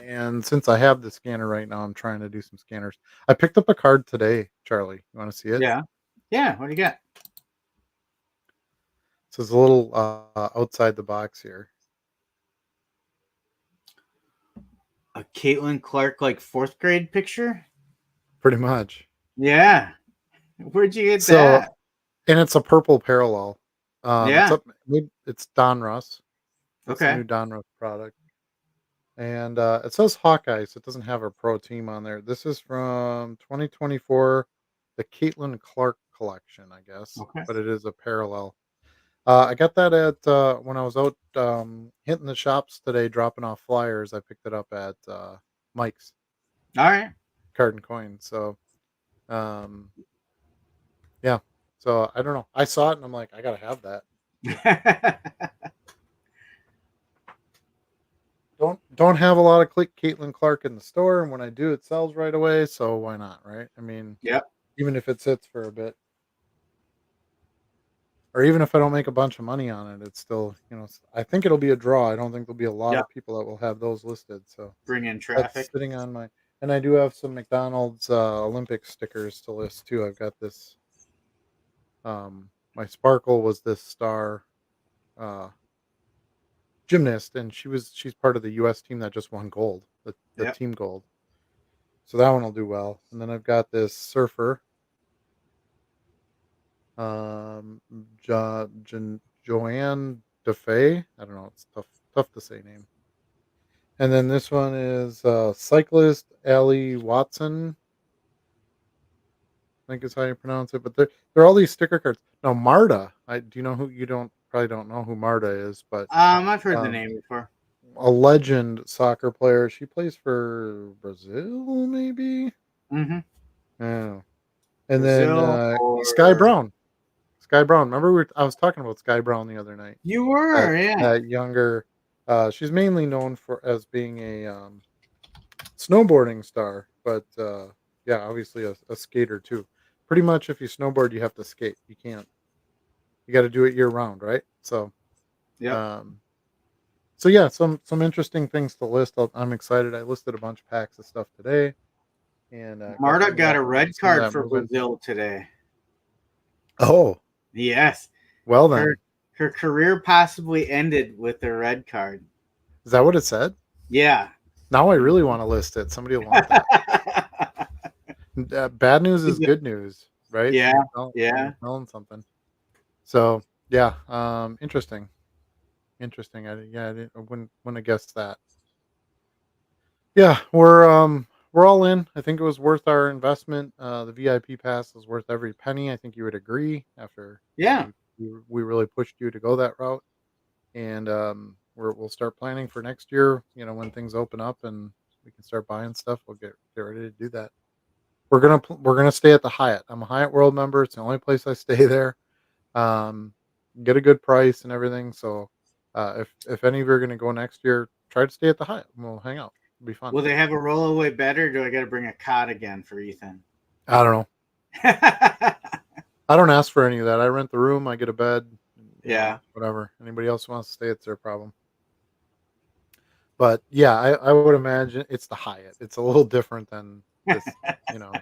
And since I have the scanner right now, I'm trying to do some scanners. I picked up a card today, Charlie. You want to see it? Yeah. Yeah. What do you got? So it's a little outside the box here. A Caitlin Clark like fourth grade picture? Pretty much. Yeah. Where'd you get So, that? and it's a purple parallel. It's Yeah. up. It's Don Russ. It's a Okay. new Don Russ product. And it says Hawkeye, so it doesn't have a pro team on there. This is from 2024, the Caitlin Clark collection, I guess, Okay. but it is a parallel. I got that at when I was out hitting the shops today, dropping off flyers. I picked it up at Mike's All right. Card and Coin. So, um, yeah. So I don't know. I saw it and I'm like, I gotta have that. Don't have a lot of Caitlin Clark in the store, and when I do, it sells right away. So why not, right? I mean, Yep. even if it sits for a bit, or even if I don't make a bunch of money on it, it's still, I think it'll be a draw. I don't think there'll be a lot Yep. of people that will have those listed. So Bring in that's traffic. sitting on my, and I do have some McDonald's Olympic stickers to list too. I've got this. My sparkle was this star uh, gymnast, and she's part of the U.S. team that just won gold, the Yep. team gold. So that one will do well. And then I've got this surfer, um, Joanne DeFay. I don't know. It's tough to say name. And then this one is cyclist Allie Watson. I think is how you pronounce it. But they're all these sticker cards. Now Marta, I do you know who you don't probably don't know who Marta is, but I've heard the um, name before. a legend soccer player. She plays for Brazil, maybe. Mm-hmm. Yeah. And then Brazil Sky or Brown. Sky Brown. Remember I was talking about Sky Brown the other night. you That were, yeah. that younger. She's mainly known for as being a snowboarding star, but yeah, obviously a skater too. Pretty much, if you snowboard, you have to skate. You can't. You got to do it year round, right? So, Yep. um, so yeah, some interesting things to list. I'm excited. I listed a bunch of packs of stuff today, and got Marta got a red some of card that for moving. Brazil today. Oh, Yes. Well Her then, her career possibly ended with the red card. is that what it said? Yeah. Now I really want to list it. Somebody will want that. Bad news is good news, right? Yeah. When Yeah. you're telling something. So yeah, interesting. Interesting. I wouldn't have guessed that. Yeah, we're all in. I think it was worth our investment. The VIP pass is worth every penny. I think you would agree after Yeah. we really pushed you to go that route, and we'll start planning for next year. When things open up and we can start buying stuff, we'll get ready to do that. We're gonna stay at the Hyatt. I'm a Hyatt World member. It's the only place I stay there. Um, get a good price and everything. So if any of you are gonna go next year, try to stay at the Hyatt. We'll hang out. It'll be fun. Will they have a rollaway bed, or do I got to bring a cot again for Ethan? I don't know. I don't ask for any of that. I rent the room. I get a bed. Yeah. Whatever. Anybody else wants to stay, it's their problem. But yeah, I would imagine it's the Hyatt. It's a little different than this. You know,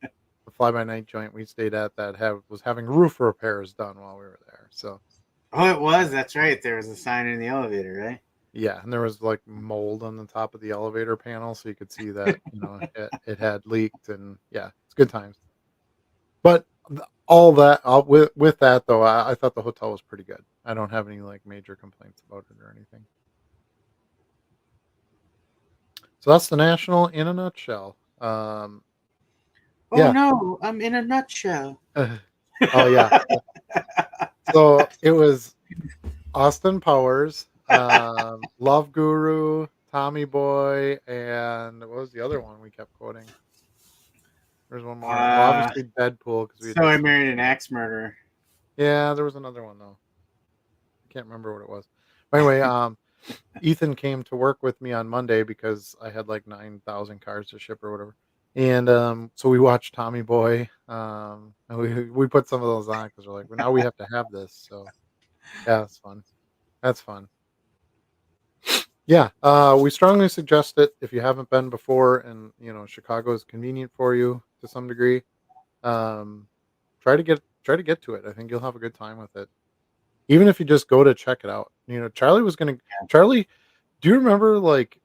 the fly by night joint we stayed at that was having roof repairs done while we were there. So Oh, it was. uh, That's right. There was a sign in the elevator, right? yeah, and there was like mold on the top of the elevator panel, so you could see that it had leaked, and yeah, it's good times. But all that with that though, I thought the hotel was pretty good. I don't have any like major complaints about it or anything. So that's the national in a nutshell. Oh Yeah. no, I'm in a nutshell. Oh yeah. So it was Austin Powers, Love Guru, Tommy Boy, and what was the other one we kept quoting? There's one more. Well, uh, obviously Deadpool because we had so I just seen. married an axe murderer. Yeah, there was another one though. I can't remember what it was. But anyway, Ethan came to work with me on Monday because I had like 9,000 cars to ship or whatever. And so we watched Tommy Boy. And we put some of those on because we're like, well, now we have to have this. So yeah, it's fun. That's fun. Yeah, we strongly suggest it if you haven't been before, and Chicago is convenient for you to some degree. Um, try to get to it. I think you'll have a good time with it, even if you just go to check it out. Charlie. Do you remember like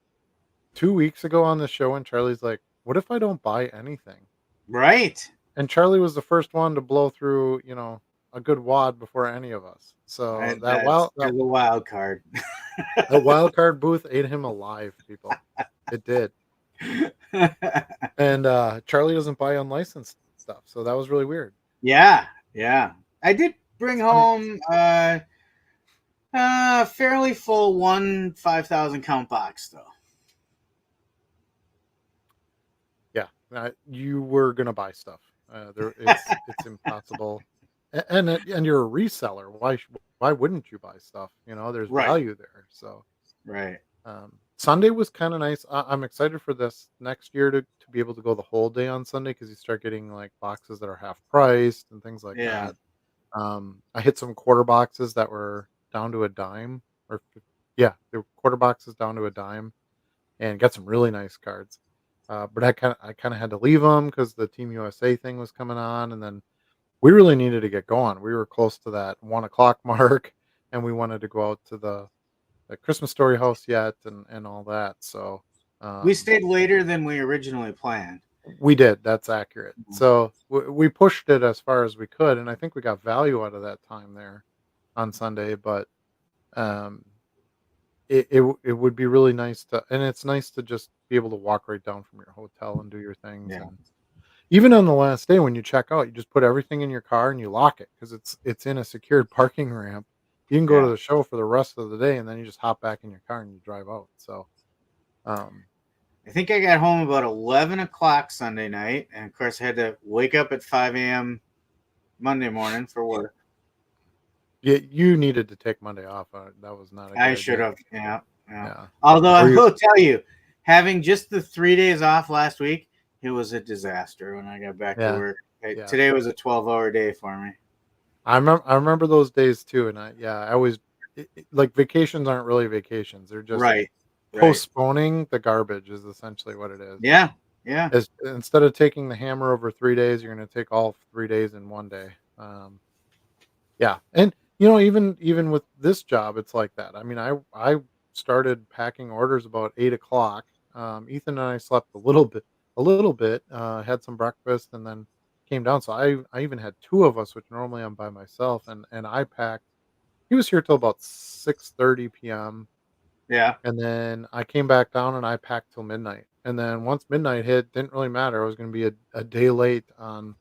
2 weeks ago on the show, and Charlie's like, "What if I don't buy anything?" Right. And Charlie was the first one to blow through, a good wad before any of us. So that That's wild that, you're the wild card. that wild card booth ate him alive, people. It did. And Charlie doesn't buy unlicensed stuff, so that was really weird. Yeah, yeah. I did bring It's funny. home fairly full 5,000 count box though. Yeah, you were gonna buy stuff. It's impossible, and you're a reseller. Why wouldn't you buy stuff? There's Right, value there. So right. Sunday was kind of nice. I'm excited for this next year to be able to go the whole day on Sunday because you start getting like boxes that are half priced and things like Yeah. that. I hit some quarter boxes that were down to a dime, yeah, they were quarter boxes down to a dime, and got some really nice cards. But I kind of had to leave them because the Team USA thing was coming on, and then we really needed to get going. We were close to that 1 o'clock mark, and we wanted to go out to the Christmas Story house yet, and all that. So We um, stayed later than we originally planned. we did. That's accurate. Mhm. So we pushed it as far as we could, and I think we got value out of that time there on Sunday. But um, it would be really nice and it's nice to just be able to walk right down from your hotel and do your things. Yeah, And even on the last day when you check out, you just put everything in your car and you lock it because it's in a secured parking ramp. You can go to yeah. the show for the rest of the day, and then you just hop back in your car and you drive out. So um, I think I got home about 11 o'clock Sunday night. And of course, I had to wake up at 5 a.m. Monday morning for work. you needed to take Monday off. That was not a good I should idea. have. Yeah, yeah. Yeah. Although I Or you will tell you, having just the 3 days off last week, it was a disaster when I got back to Yeah. work. Yeah. Today was a 12-hour day for me. I remember those days too, and I always like vacations aren't really vacations. They're just Right, right. postponing the garbage is essentially what it is. Yeah, yeah. As instead of taking the hammer over 3 days, you're going to take all 3 days in one day. Yeah, and, you know, even with this job, it's like that. I mean, I started packing orders about 8 o'clock. Ethan and I slept a little bit, had some breakfast, and then came down, so I even had 2 of us, which normally I'm by myself, and I packed. He was here till about 6:30 PM, Yeah, and then I came back down and I packed till midnight, and then once midnight hit, didn't really matter. I was gonna be a day late on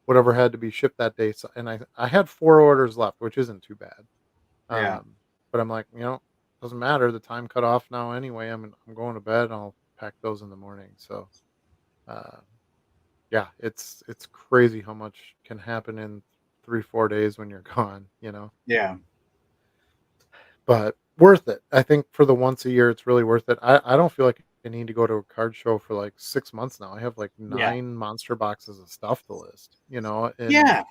whatever had to be shipped that day, so and I had 4 orders left, which isn't too bad. yeah, But I'm like, doesn't matter. The time cut off now anyway. I'm going to bed. I'll pack those in the morning. So, uh, yeah, it's crazy how much can happen in 3 4 days when you're gone. yeah, But worth it. I think for the once a year, it's really worth it. I don't feel like I need to go to a card show for like 6 months now. I have like yeah, 9 monster boxes of stuff to list. And yeah.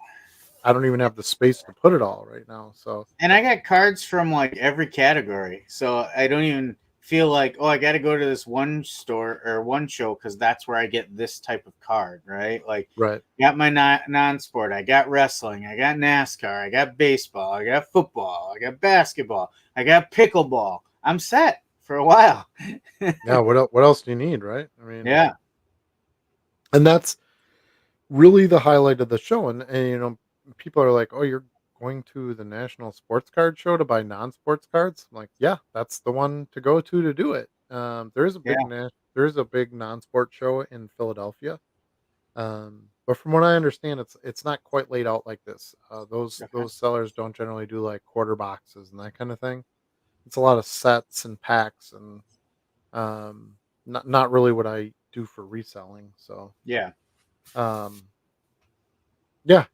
I don't even have the space to put it all right now. So And I got cards from like every category, so I don't even feel like, oh, I got to go to this one store or one show because that's where I get this type of card, right? Like, right. got my non-sport, I got wrestling, I got NASCAR, I got baseball, I got football, I got basketball, I got pickleball. I'm set for a while. Yeah. What else do you need, right? I mean, Yeah, and that's really the highlight of the show. And people are like, "Oh, you're going to the National Sports Card Show to buy non-sports cards?" I'm like, "Yeah, that's the one to go to do it." yeah, There's a big non-sport show in Philadelphia. But from what I understand, it's not quite laid out like this. okay, Those sellers don't generally do like quarter boxes and that kind of thing. It's a lot of sets and packs, and not really what I do for reselling. So yeah, um, yeah,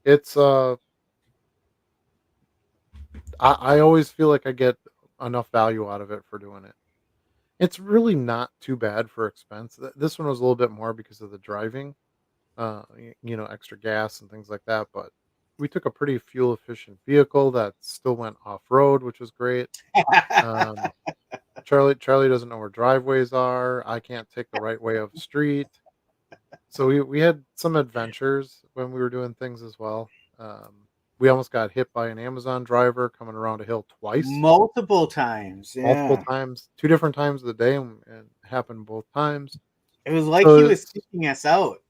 I always feel like I get enough value out of it for doing it. It's really not too bad for expense. This one was a little bit more because of the driving, extra gas and things like that. But we took a pretty fuel efficient vehicle that still went off road, which was great. Um, Charlie doesn't know where driveways are. I can't take the right way of street. So we had some adventures when we were doing things as well. We almost got hit by an Amazon driver coming around a hill twice, multiple times. multiple Yeah, times, 2 different times of the day, and it happened both times. it was like he So was seeking us out.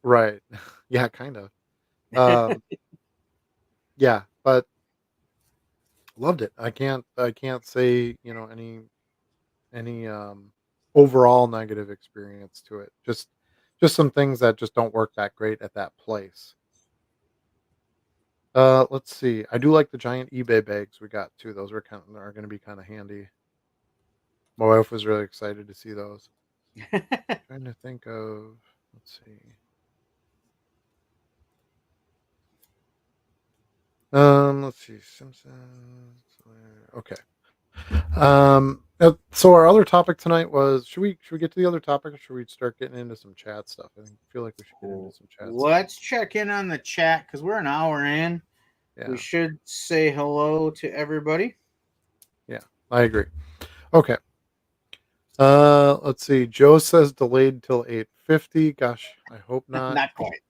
right. Yeah, kind of. Um, yeah, but loved it. I can't say, any overall negative experience to it. Just some things that just don't work that great at that place. Let's see. I do like the giant eBay bags we got too. Those are going to be kind of handy. My wife was really excited to see those. Trying to think of. Let's see. Let's see. Simpsons. Okay. So our other topic tonight was should we get to the other topic, or should we start getting into some chat stuff? Feel like we should get into some chat stuff. Let's check in on the chat because we're an hour in. We Yeah. should say hello to everybody. Yeah. I agree. Okay. Let's see. Joe says delayed till 8:50. Gosh, I hope not. Not quite.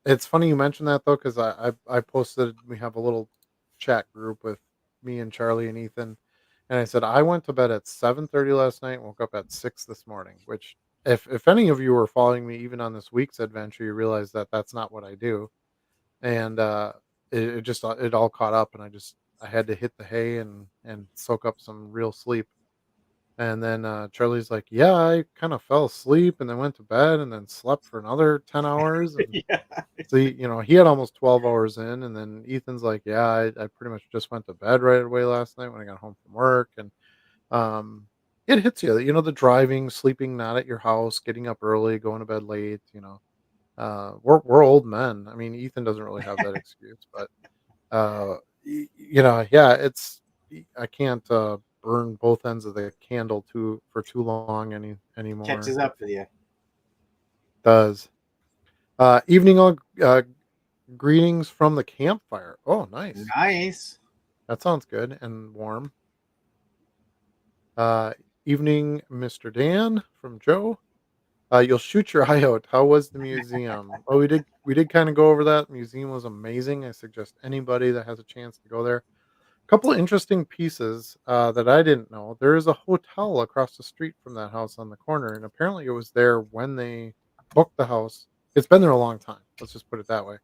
It's funny you mentioned that though, because I posted we have a little chat group with me and Charlie and Ethan, and I said I went to bed at 7:30 last night and woke up at 6 this morning. Which, if any of you were following me even on this week's adventure, you realize that that's not what I do, and it just it all caught up, and I had to hit the hay and soak up some real sleep. And then, Charlie's like, "Yeah, I kinda fell asleep and then went to bed and then slept for another 10 hours," and Yeah. so, he had almost 12 hours in, and then Ethan's like, "Yeah, I pretty much just went to bed right away last night when I got home from work," and, um, it hits you, the driving, sleeping not at your house, getting up early, going to bed late. We're old men. I mean, Ethan doesn't really have that excuse, but yeah, I can't burn both ends of the candle too for too long anymore. Catches up with you. Does evening all greetings from the campfire. Oh, nice. Nice. That sounds good and warm. Uh, evening, Mr. Dan from Joe. You'll shoot your eye out. How was the museum? Oh, we did kind of go over that. Museum was amazing. I suggest anybody that has a chance to go there. Couple of interesting pieces that I didn't know. There is a hotel across the street from that house on the corner, and apparently it was there when they booked the house. It's been there a long time. Let's just put it that way.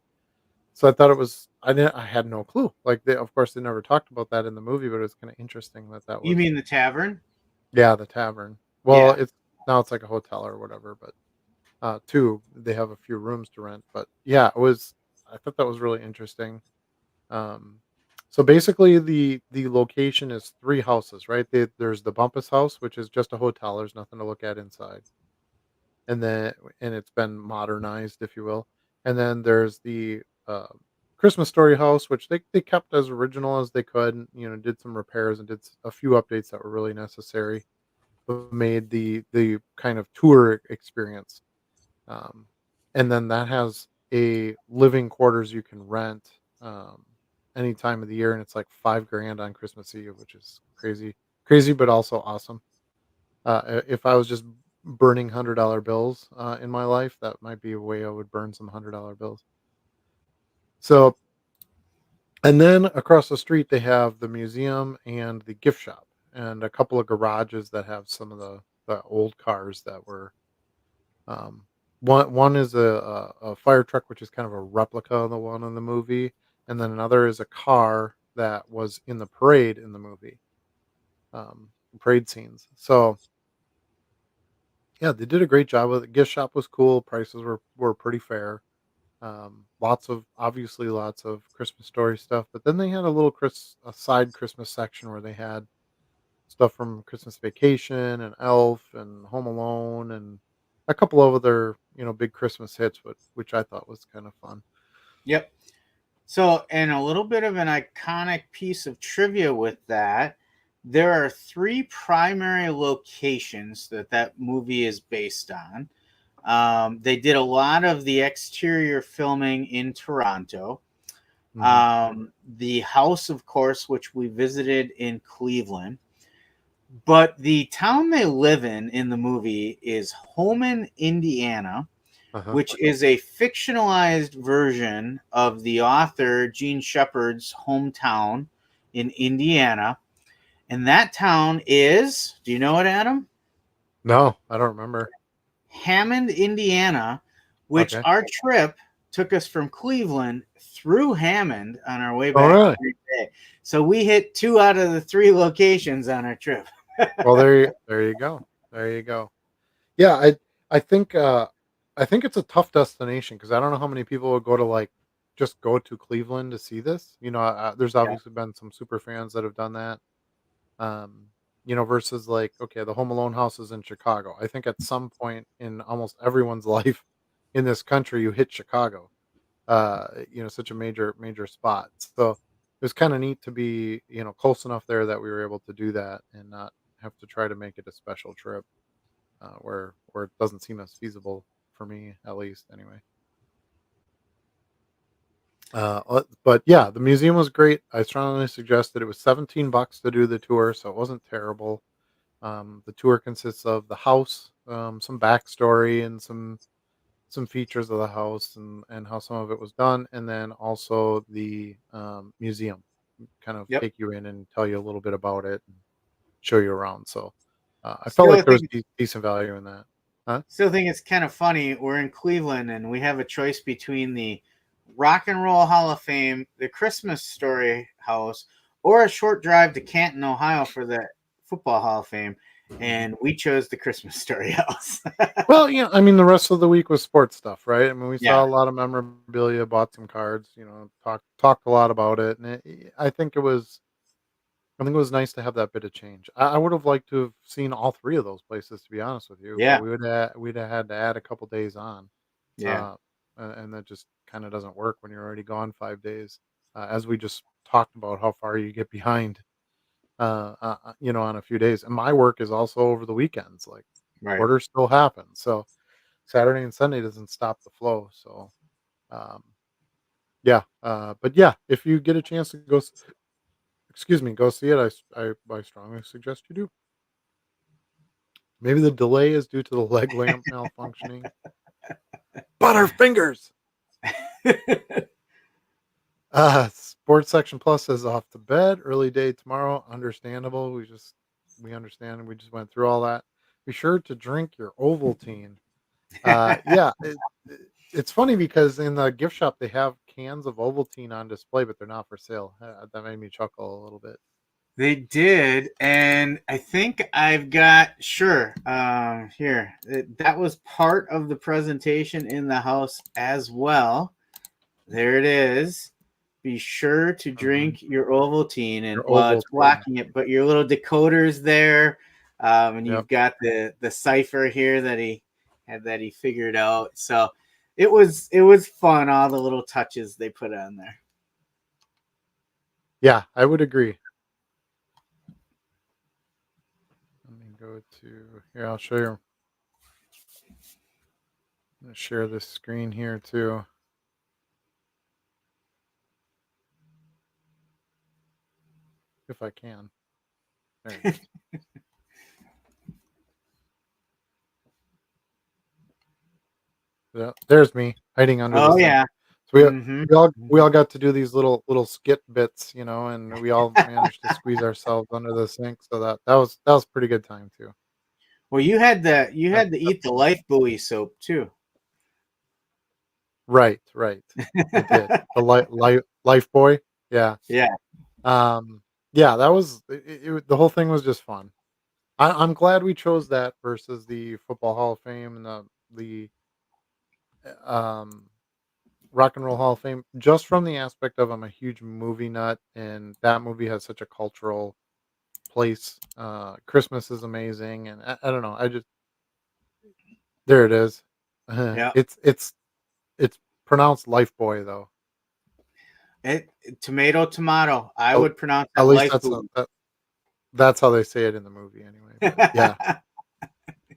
So I thought it was. I had no clue. Like of course, they never talked about that in the movie, but it was kind of interesting that that You was. mean the tavern? Yeah, the tavern. Well, Yeah. it's now it's like a hotel or whatever, but too they have a few rooms to rent. But yeah, it was. I thought that was really interesting. Um, so basically, the location is three houses, right? There's the Bumpus house, which is just a hotel. There's nothing to look at inside, and then it's been modernized, if you will. And then there's the Christmas Story house, which they kept as original as they could. And, did some repairs and did a few updates that were really necessary, but made the kind of tour experience. Um, and then that has a living quarters you can rent any time of the year, and it's like 5 grand on Christmas Eve, which is crazy, crazy, but also awesome. If I was just burning $100 bills in my life, that might be a way I would burn some $100 bills. So, and then across the street they have the museum and the gift shop, and a couple of garages that have some of the old cars that were. Um, one is a fire truck, which is kind of a replica of the one in the movie, and then another is a car that was in the parade in the movie, parade scenes. So yeah, they did a great job with it. Gift shop was cool. Prices were pretty fair. Lots of Christmas Story stuff, but then they had a side Christmas section where they had stuff from Christmas Vacation and Elf and Home Alone and a couple of other, big Christmas hits, which I thought was kind of fun. Yep. So, and a little bit of an iconic piece of trivia with that, there are three primary locations that movie is based on. They did a lot of the exterior filming in Toronto. Hmm. The house, of course, which we visited in Cleveland. But the town they live in the movie is Holman, Indiana, Uh-huh. which is a fictionalized version of the author Gene Shepard's hometown in Indiana. And that town is, do you know it, Adam? No, I don't remember. Hammond, Indiana, which Okay. our trip took us from Cleveland through Hammond on our way Oh, back really? the same day. So we hit two out of the three locations on our trip. Well, there you go. There you go. Yeah, I think it's a tough destination because I don't know how many people would go to like just go to Cleveland to see this. There's Yeah. obviously been some super fans that have done that. Um, versus like, okay, the Home Alone house is in Chicago. I think at some point in almost everyone's life in this country, you hit Chicago. Such a major spot. So it was kind of neat to be, close enough there that we were able to do that and not have to try to make it a special trip where it doesn't seem as feasible for me, at least anyway. But yeah, the museum was great. I strongly suggest that it was $17 to do the tour, so it wasn't terrible. The tour consists of the house, some backstory, and some features of the house and how some of it was done, and then also the museum. Kind of Yep. take you in and tell you a little bit about it and show you around. So I felt Still like there was think decent value in that. Huh? Still think it's kind of funny. We're in Cleveland and we have a choice between the Rock and Roll Hall of Fame, the Christmas Story House, or a short drive to Canton, Ohio for the Football Hall of Fame. Mhm. And we chose the Christmas Story House. Well, yeah, I mean, the rest of the week was sports stuff, right? I mean, we Yeah, saw a lot of memorabilia, bought some cards, talked a lot about it, and I think it was nice to have that bit of change. I would have liked to have seen all three of those places, to be honest with you, but yeah, we'd have had to add a couple days on, yeah, uh, and that just kind of doesn't work when you're already gone 5 days. As we just talked about, how far you get behind, on a few days, and my work is also over the weekends. Like right. orders still happen, so Saturday and Sunday doesn't stop the flow. So, um, yeah, but yeah, if you get a chance to go see it, I strongly suggest you do. Maybe the delay is due to the leg lamp malfunctioning. Butterfingers! Sports section plus says off to bed. Early day tomorrow. Understandable. We understand. We just went through all that. Be sure to drink your Ovaltine. Yeah, it's funny because in the gift shop they have cans of Ovaltine on display, but they're not for sale. That made me chuckle a little bit. They did, and I think I've got sure here that was part of the presentation in the house as well. There it is. Be sure to Mhm. drink your Ovaltine, and Your well, it's Ovaltine. blocking it, but your little decoder's there, and Yep. you've got the cipher here that he figured out. So it was fun. All the little touches they put on there. Yeah, I would agree. Let me go to here. I'll show you. I'm gonna share this screen here too, if I can. There it is. Yeah, there's me hiding under the Oh sink. yeah. So Mm-hmm. we all got to do these little skit bits, and we all managed to squeeze ourselves under the sink. So that was pretty good time too. Well, you That, had to that- eat the life buoy soap too. right, right. I did the life boy. Yeah, Yeah. um, yeah. That was the whole thing was just fun. I'm glad we chose that versus the Football Hall of Fame and the um Rock and Roll Hall of Fame, just from the aspect of I'm a huge movie nut, and that movie has such a cultural place. Christmas is amazing, and I don't know. I just there it is. Yeah. It's pronounced Life Boy though. It tomato tomato. I At, would pronounce at that least life buoy. that's how they say it in the movie anyway. But yeah,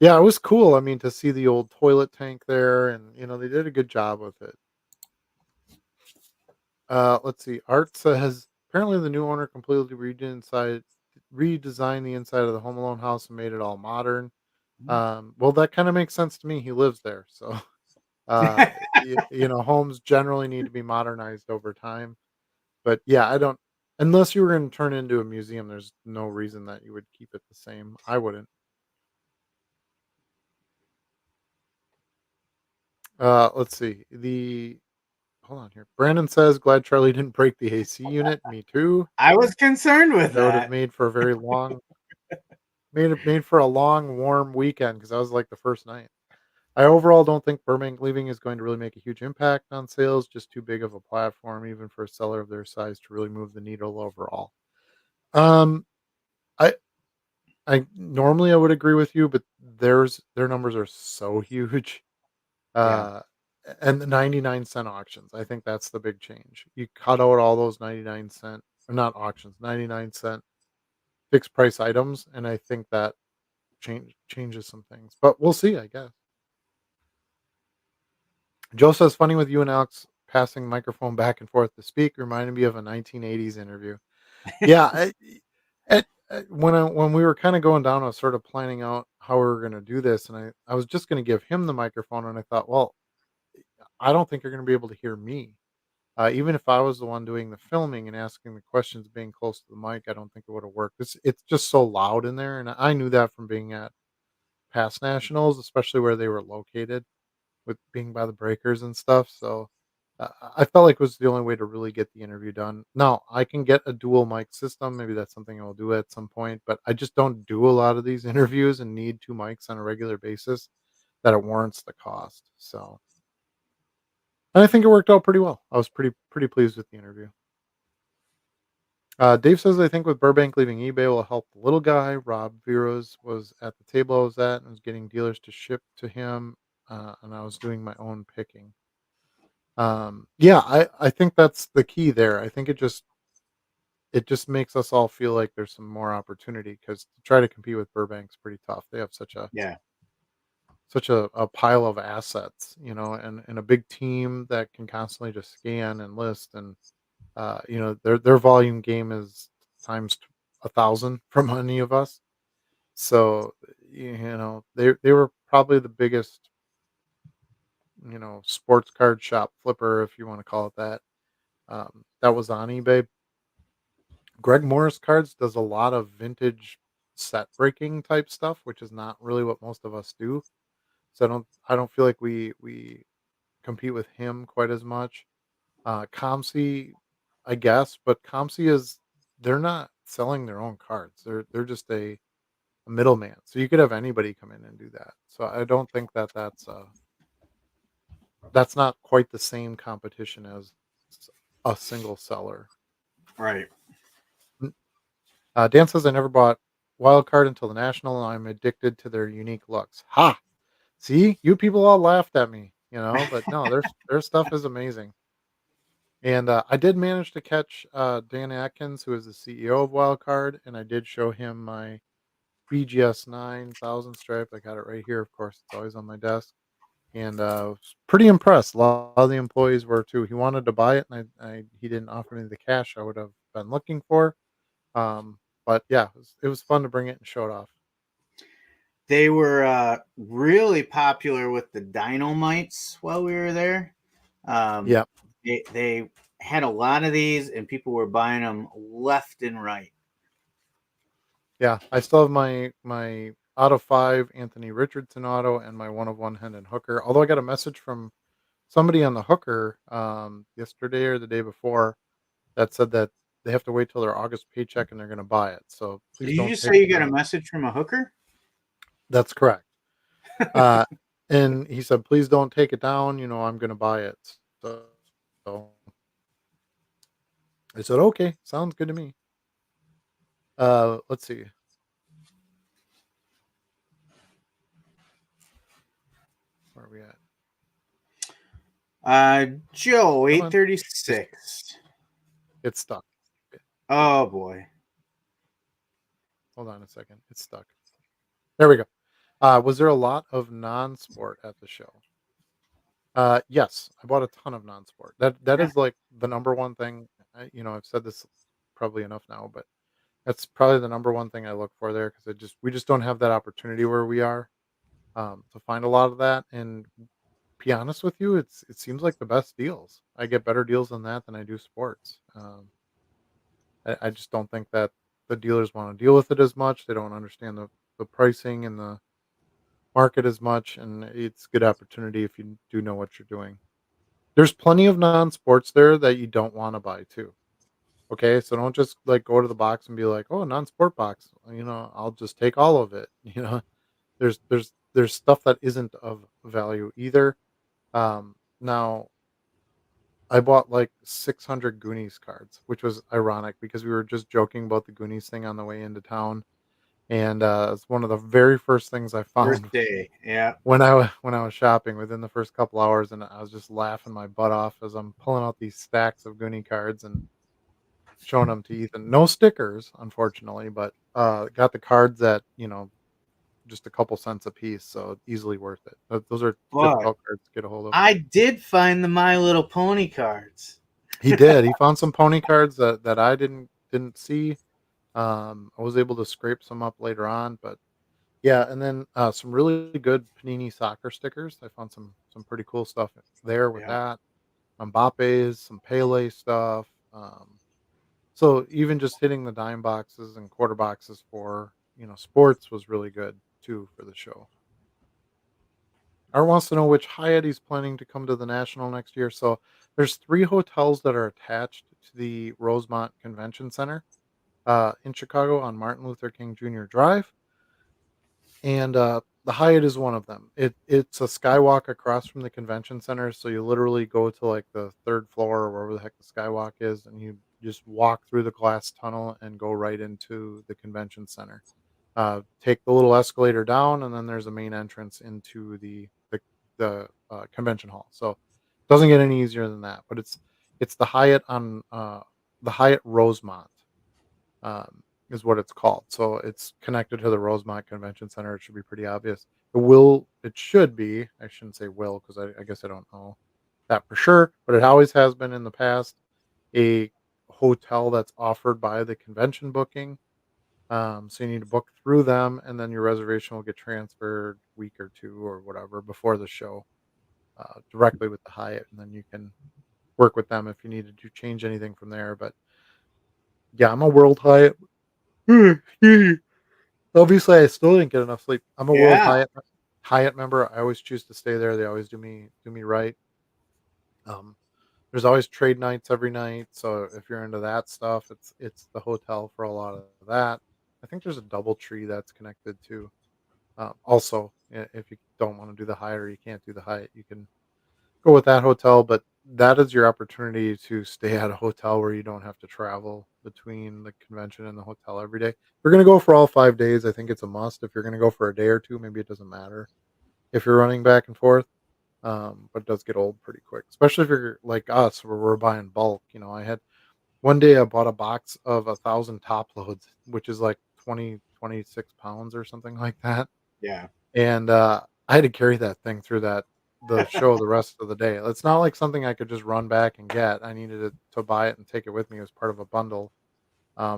yeah, it was cool. I mean, to see the old toilet tank there, and they did a good job with it. Let's see. Art says apparently the new owner completely redesigned the inside of the Home Alone house and made it all modern. Well, that kind of makes sense to me. He lives there, so uh, homes generally need to be modernized over time. But yeah, I don't. Unless you were going to turn it into a museum, there's no reason that you would keep it the same. I wouldn't. Let's see. The hold on here. Brandon says, "Glad Charlie didn't break the AC unit." Me too. I was concerned with That would have that. made for a very long made for a long, warm weekend because that was like the first night. I overall don't think Burbank leaving is going to really make a huge impact on sales. Just too big of a platform, even for a seller of their size, to really move the needle overall. Um, I I normally I would agree with you, but their numbers are so huge. Yeah. Uh, and the 99-cent auctions, I think that's the big change. You cut out all those 99-cent, or not auctions, 99-cent fixed price items, and I think that changes some things. But we'll see, I guess. Joe says, "Funny with you and Alex passing microphone back and forth to speak reminded me of a 1980s interview." Yeah, when we were kind of going down, I was sort of planning out how we were going to do this, and I was just going to give him the microphone, and I thought, well, I don't think you're going to be able to hear me. Even if I was the one doing the filming and asking the questions, being close to the mic, I don't think it would have worked. It's just so loud in there, and I knew that from being at past nationals, especially where they were located, with being by the breakers and stuff. So I felt like it was the only way to really get the interview done. Now I can get a dual mic system. Maybe that's something I'll do at some point, but I just don't do a lot of these interviews and need two mics on a regular basis that it warrants the cost. So, and I think it worked out pretty well. I was pretty pleased with the interview. Dave says, "I think with Burbank leaving eBay will help the little guy. Rob Viros was at the table I was at and was getting dealers to ship to him, and I was doing my own picking." Yeah, I think that's the key there. I think it just makes us all feel like there's some more opportunity because to try to compete with Burbank's pretty tough. They have Yeah. such a pile of assets, and a big team that can constantly just scan and list, and their volume game is times 1,000 from any of us. So they were probably the biggest, sports card shop flipper, if you want to call it that. That was on eBay. Greg Morris Cards does a lot of vintage set breaking type stuff, which is not really what most of us do. So I don't feel like we compete with him quite as much. Comsi, I guess, but Comsi is they're not selling their own cards. They're just a middleman. So you could have anybody come in and do that. So I don't think that's not quite the same competition as a single seller. Right. Dan says I never bought Wild Card until the National, and I'm addicted to their unique looks. Ha! See, you people all laughed at me, but no, their stuff is amazing. And I did manage to catch Dan Atkins, who is the CEO of Wild Card, and I did show him my BGS 9000 stripe. I got it right here, of course. It's always on my desk, and was pretty impressed. A lot of the employees were too. He wanted to buy it, and he didn't offer me the cash I would have been looking for. But yeah, it was fun to bring it and show it off. They were really popular with the dynamites while we were there. Um, Yeah, they had a lot of these, and people were buying them left and right. yeah. I still have my out of five Anthony Richardson auto and my one of one Hendon Hooker. Although I got a message from somebody on the Hooker yesterday or the day before that said that they have to wait till their August paycheck and they're going to buy it. So Did please you don't just take say you it got a down. message from a hooker? That's correct. Uh, and he said, please don't take it down. I'm going to buy it. So I said, okay, sounds good to me. Let's see. Where are we at? Joe, Come eight on. thirty Just six. it's stuck. Oh boy. Hold on a second. It's stuck. There we go. Was there a lot of non-sport at the show? Yes, I bought a ton of non-sport. That Yeah. is like the number one thing. I've said this probably enough now, but that's probably the number one thing I look for there because we just don't have that opportunity where we are to find a lot of that. And be honest with you, it seems like the best deals. I get better deals on that than I do sports. I just don't think that the dealers want to deal with it as much. They don't understand the pricing and the market as much, and it's a good opportunity if you do know what you're doing. There's plenty of non-sports there that you don't want to buy too. Okay, so don't just like go to the box and be like, "Oh, non-sport box." I'll just take all of it. There's stuff that isn't of value either. Now I bought like 600 Goonies cards, which was ironic because we were just joking about the Goonies thing on the way into town, and it's one of the very first things I First found day. Yeah. when I was shopping within the first couple hours, and I was just laughing my butt off as I'm pulling out these stacks of Goonie cards and showing them to Ethan. No stickers, unfortunately, but got the cards at just a couple cents a piece, so easily worth it. Those are But difficult cards to get a hold of. I did find the My Little Pony cards. He did. He found some pony cards that I didn't see. I was able to scrape some up later on, but yeah, and then some really good Panini soccer stickers. I found some pretty cool stuff there with Yeah. that. Mbappe's, some Pele stuff. So even just hitting the dime boxes and quarter boxes for sports was really good too for the show. Art wants to know which Hyatt he's planning to come to the National next year. So there's three hotels that are attached to the Rosemont Convention Center in Chicago on Martin Luther King Jr. Drive, and the Hyatt is one of them. It's a skywalk across from the convention center, so you literally go to like the third floor or wherever the heck the skywalk is, and you just walk through the glass tunnel and go right into the convention center. Take the little escalator down, and then there's a main entrance into the convention hall. So it doesn't get any easier than that. But it's the Hyatt Rosemont is what it's called. So it's connected to the Rosemont Convention Center. It should be pretty obvious. It should be. I shouldn't say will because I guess I don't know that for sure, but it always has been in the past a hotel that's offered by the convention booking So you need to book through them, and then your reservation will get transferred a week or two or whatever before the show, directly with the Hyatt, and then you can work with them if you needed to change anything from there. But yeah, I'm a World Hyatt. Obviously, I still didn't get enough sleep. I'm a World Yeah. Hyatt member. I always choose to stay there. They always do me right. Um, there's always trade nights every night, so if you're into that stuff, it's the hotel for a lot of that. I think there's a DoubleTree that's connected to. Also, if you don't want to do the Hyatt or you can't do the Hyatt, you can go with that hotel. But that is your opportunity to stay at a hotel where you don't have to travel between the convention and the hotel every day. If you're going to go for all 5 days, I think it's a must. If you're going to go for a day or two, maybe it doesn't matter if you're running back and forth. But it does get old pretty quick, especially if you're like us, where we're buying bulk. I had one day I bought a box of 1,000 top loads, which is like 26 pounds or something like that. Yeah. And I had to carry that thing through the show the rest of the day. It's not like something I could just run back and get. I needed to buy it and take it with me as part of a bundle. I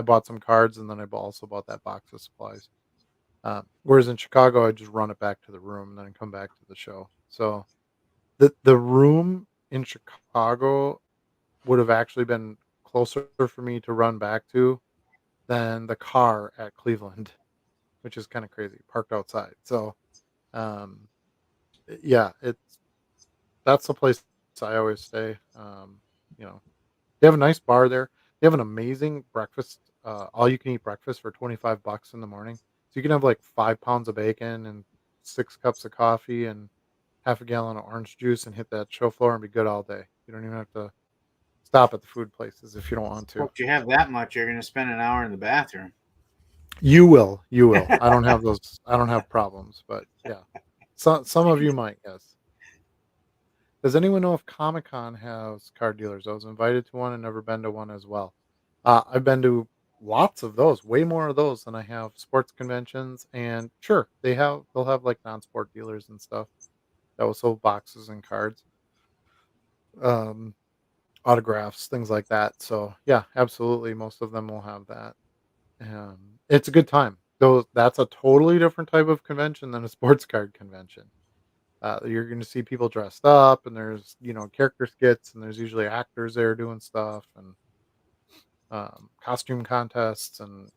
bought some cards, and then I also bought that box of supplies. Whereas in Chicago, I just run it back to the room and then come back to the show. So the room in Chicago would have actually been closer for me to run back to than the car at Cleveland, which is kind of crazy, parked outside. So, um, yeah, that's the place I always stay. You know, they have a nice bar there. They have an amazing breakfast, all you can eat breakfast for $25 in the morning. So you can have like 5 pounds of bacon and 6 cups of coffee and half a gallon of orange juice and hit that show floor and be good all day. You don't even have to stop at the food places if you don't want Well, to. if you have that much, you're going to spend an hour in the bathroom. You will, you will. I don't have those. I don't have problems, but yeah, some of you might. Yes. Does anyone know if Comic Con has car dealers? I was invited to one and never been to one as well. I've been to lots of those, way more of those than I have sports conventions. And sure, they'll have like non-sport dealers and stuff that will sell boxes and cards, um, autographs, things like that. So yeah, absolutely, most of them will have that. It's a good time. Though that's a totally different type of convention than a sports card convention. You're going to see people dressed up, and there's character skits, and there's usually actors there doing stuff, and costume contests, and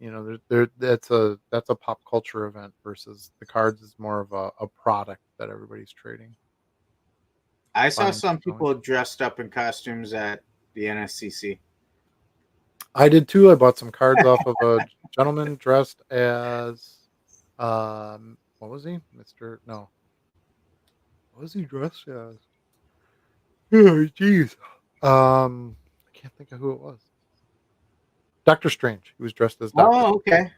that's a pop culture event versus the cards is more of a product that everybody's trading, I saw buying, some selling. people dressed up in costumes at the NSCC. I did too. I bought some cards off of a gentleman dressed as what was he, Mister? No, what was he dressed as? Oh, jeez. I can't think of who it was. Doctor Strange. He was dressed as Doctor Oh, Strange. okay.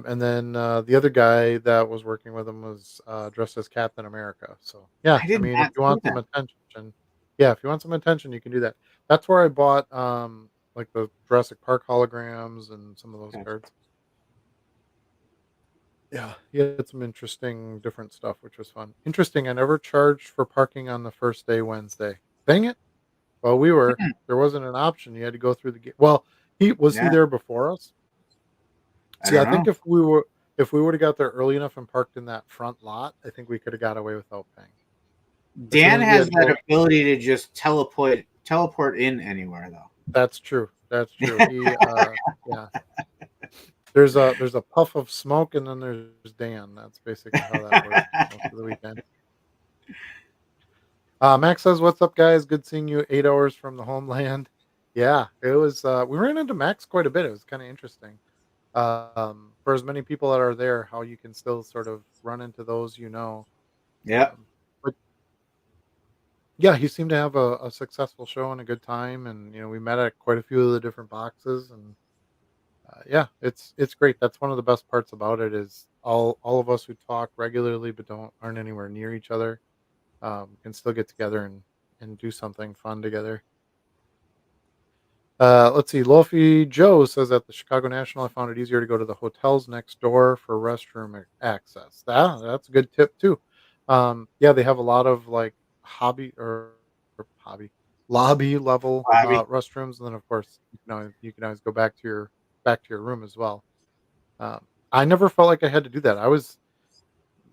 And then the other guy that was working with him was dressed as Captain America. So yeah, I I did mean, if not you see want some that. attention, yeah, if you want some attention, you can do that. That's where I bought like the Jurassic Park holograms and some of those Okay. cards. Yeah, he had some interesting different stuff, which was fun. Interesting. I never charged for parking on the first day Wednesday. Dang it. Well, Hmm. there wasn't an option. You had to go through the gate. Well, he Yeah, there before us? I See, I don't think know. if we would have got there early enough and parked in that front lot, I think we could have got away without paying. As soon Dan as we has had to that go, ability to just teleport in anywhere, though. that's true. That's true. Yeah. There's a puff of smoke and then there's Dan. That's basically how that works most of the weekend. Max says, "What's up, guys? Good seeing you. 8 hours from the homeland." Yeah, it was. We ran into Max quite a bit. It was kind of interesting. For as many people that are there, how you can still sort of run into those. Yep. But yeah, he seemed to have a successful show and a good time, and we met at quite a few of the different boxes, and yeah, it's great. That's one of the best parts about it is all of us who talk regularly but aren't anywhere near each other can still get together and do something fun together. Let's see. Lofi Joe says at the Chicago National, I found it easier to go to the hotels next door for restroom access. That's a good tip too. Yeah, they have a lot of like hobby or hobby lobby level Bobby. restrooms, and then of course you can always go back to your back to your room as well. I never felt like I had to do that.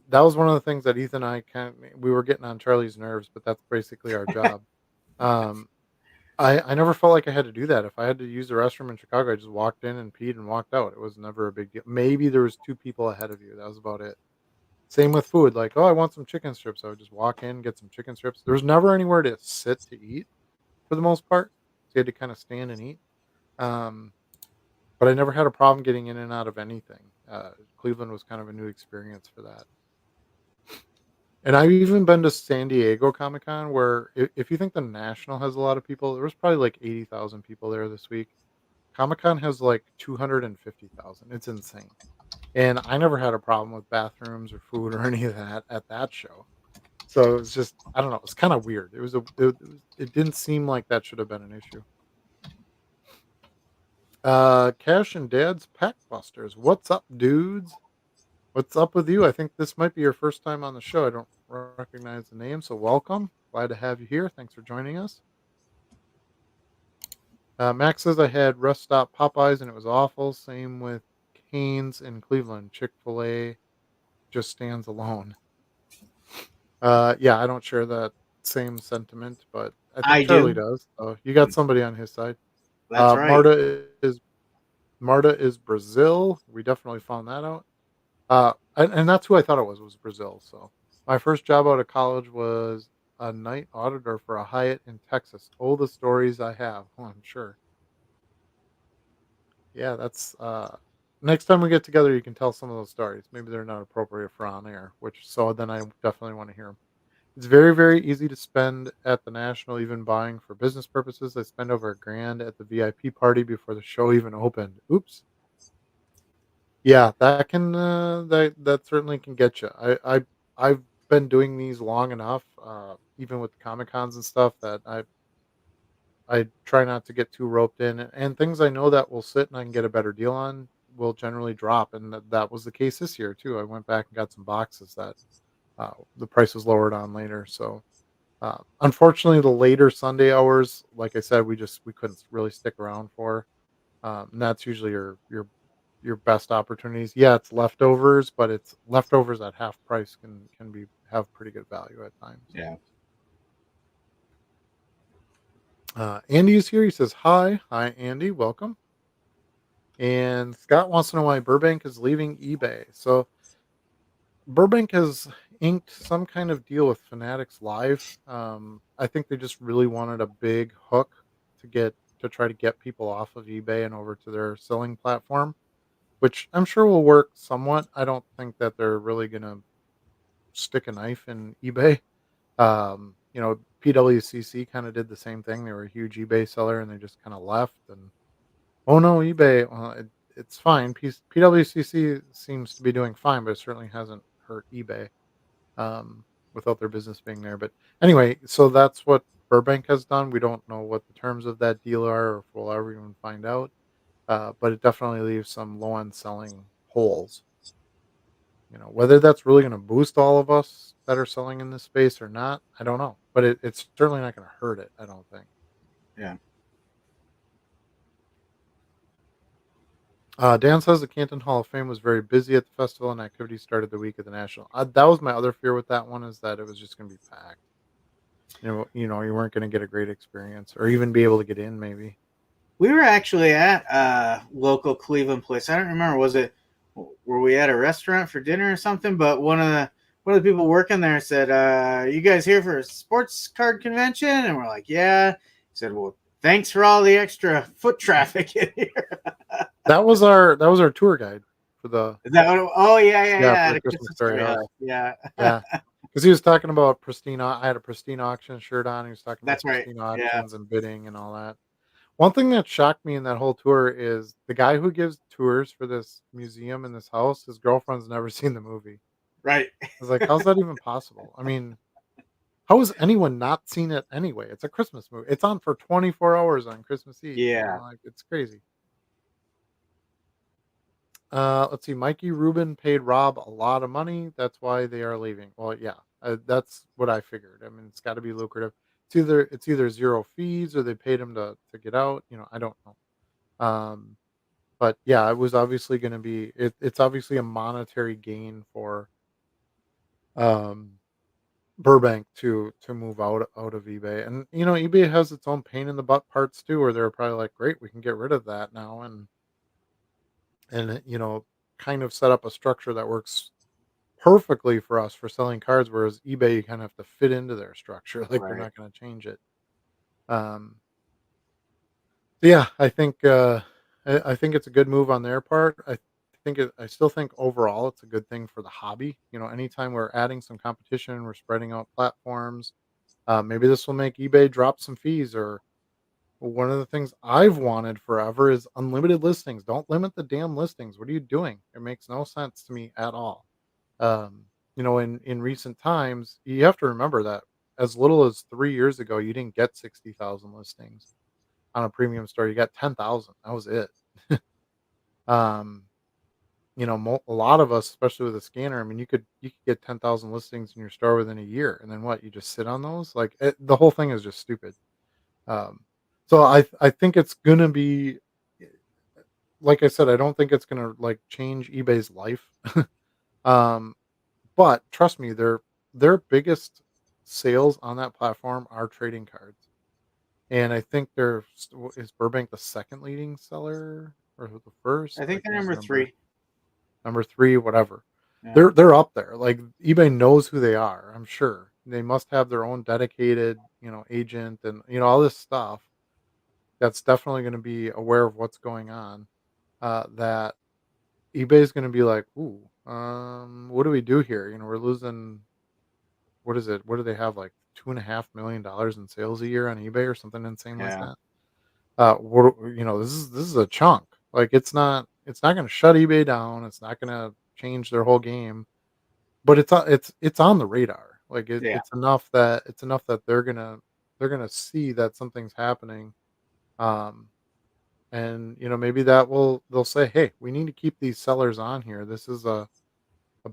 That was one of the things that Ethan and I we were getting on Charlie's nerves, but that's basically our job. Um, I never felt like I had to do that. If I had to use the restroom in Chicago, I just walked in and peed and walked out. It was never a big deal. Maybe there was 2 people ahead of you. That was about it. Same with food. Like, oh, I want some chicken strips. I would just walk in, get some chicken strips. There was never anywhere to sit to eat for the most part. So you had to kind of stand and eat. Um, but I never had a problem getting in and out of anything. Cleveland was kind of a new experience for that. And I've even been to San Diego Comic Con, where if you think the National has a lot of people, there was probably like 80,000 people there this week. Comic Con has like 250,000. It's insane. And I never had a problem with bathrooms or food or any of that at that show. So it was just, I don't know, it's kind of weird. It didn't seem like that should have been an issue. Cash and Dad's Pack Busters. What's up, dudes? What's up with you? I think this might be your first time on the show. I don't recognize the name, so welcome. Glad to have you here. Thanks for joining us. Max says I had Rest Stop Popeyes and it was awful. Same with Cane's in Cleveland. Chick-fil-A just stands alone. Yeah, I don't share that same sentiment, but I think I Charlie do. does. So you got somebody on his side. That's right. Marta is Brazil. We definitely found that out. And that's who I thought it was Brazil. So my first job out of college was a night auditor for a Hyatt in Texas. Oh, the stories I have. Oh, I'm sure. Yeah, that's next time we get together, you can tell some of those stories. Maybe they're not appropriate for on air, which so then I definitely want to hear them. It's very, very easy to spend at the National, even buying for business purposes. I spent over $1,000 at the VIP party before the show even opened. Oops. Yeah, that can that certainly can get you. I've been doing these long enough, even with the Comic Cons and stuff, that I try not to get too roped in, and things I know that will sit and I can get a better deal on will generally drop, and that was the case this year too. I went back and got some boxes that the price was lowered on later. So unfortunately, the later Sunday hours, like I said, we couldn't really stick around for. And that's usually your best opportunities. Yeah, it's leftovers, but it's leftovers at half price can be have pretty good value at times. Yeah. Andy is here. He says hi, Andy, welcome. And Scott wants to know why Burbank is leaving eBay. So Burbank has inked some kind of deal with Fanatics Live. I think they just really wanted a big hook to try to get people off of eBay and over to their selling platform, which I'm sure will work somewhat. I don't think that they're really going to stick a knife in eBay. PWCC kind of did the same thing. They were a huge eBay seller and they just kind of left. And oh no, eBay, well, it's fine. PWCC seems to be doing fine, but it certainly hasn't hurt eBay without their business being there. But anyway, so that's what Burbank has done. We don't know what the terms of that deal are or if we'll ever even find out. But it definitely leaves some low end selling holes. Whether that's really going to boost all of us that are selling in this space or not, I don't know. But it's certainly not going to hurt it, I don't think. Yeah. Dan says the Canton Hall of Fame was very busy at the festival and activities started the week of the National. That was my other fear with that one, is that it was just going to be packed. You weren't going to get a great experience or even be able to get in maybe. We were actually at a local Cleveland place. I don't remember. Were we at a restaurant for dinner or something? But one of the people working there said, "You guys here for a sports card convention?" And we're like, "Yeah." He said, "Well, thanks for all the extra foot traffic in here." That was our tour guide for the Is that what? Oh yeah, yeah. for the The Christmas Christmas Story Story House. House. Yeah, Yeah. Because he was talking about pristine. I had a pristine auction shirt on. He was talking about that's right. pristine Yeah, auctions and bidding and all that. One thing that shocked me in that whole tour is the guy who gives tours for this museum and this house, his girlfriend's never seen the movie. right. I was like, how's that even possible? I mean, how has anyone not seen it anyway? It's a Christmas movie. It's on for 24 hours on Christmas Eve. Yeah, Like it's crazy. Let's see. Mikey Rubin paid Rob a lot of money. That's why they are leaving. Well, yeah, that's what I figured. I mean, it's got to be lucrative. It's either zero fees or they paid him to get out. I don't know. But yeah, it was obviously going to be it's obviously a monetary gain for um Burbank to move out of eBay. And eBay has its own pain in the butt parts too, where they're probably like, great, we can get rid of that now, and kind of set up a structure that works perfectly for us for selling cards, whereas eBay, you kind of have to fit into their structure. Like they're Right. not going to change it. Um, so yeah, I think it's a good move on their part. I still think overall it's a good thing for the hobby. Anytime we're adding some competition, we're spreading out platforms. Maybe this will make eBay drop some fees. Or one of the things I've wanted forever is unlimited listings. Don't limit the damn listings. What are you doing? It makes no sense to me at all. Um, in recent times, you have to remember that as little as 3 years ago, you didn't get 60,000 listings on a premium store. You got 10,000. That was it. Um, a lot of us, especially with a scanner, I mean, you could get 10,000 listings in your store within a year, and then what? You just sit on those? Like the whole thing is just stupid. Um, so I think it's gonna be, like I said, I don't think it's gonna like change eBay's life. um, but trust me, their biggest sales on that platform are trading cards, and I think is Burbank the second leading seller or the first? I I think they're can't number remember. 3. Number 3, whatever. Yeah. They're up there. Like eBay knows who they are. I'm sure they must have their own dedicated agent and all this stuff that's definitely going to be aware of what's going on. That eBay is going to be like, ooh, what do we do here? We're losing. What is it? What do they have, like $2.5 million in sales a year on eBay or something insane like Yeah. that? This is a chunk. Like it's not going to shut eBay down. It's not going to change their whole game, but it's on the radar. Like Yeah. it's enough that they're gonna see that something's happening. Um, and maybe they'll say, hey, we need to keep these sellers on here. This is a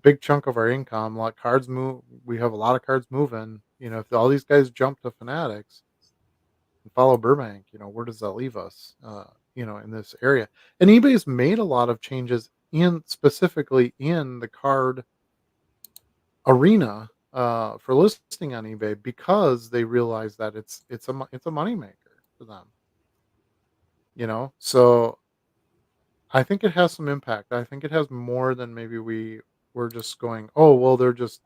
big chunk of our income. Like cards move, we have a lot of cards moving. If all these guys jump to Fanatics and follow Burbank, where does that leave us? In this area. And eBay's made a lot of changes in specifically in the card arena for listing on eBay because they realize that it's a moneymaker for them. So I think it has some impact. I think it has more than maybe we're just going, oh well, they're just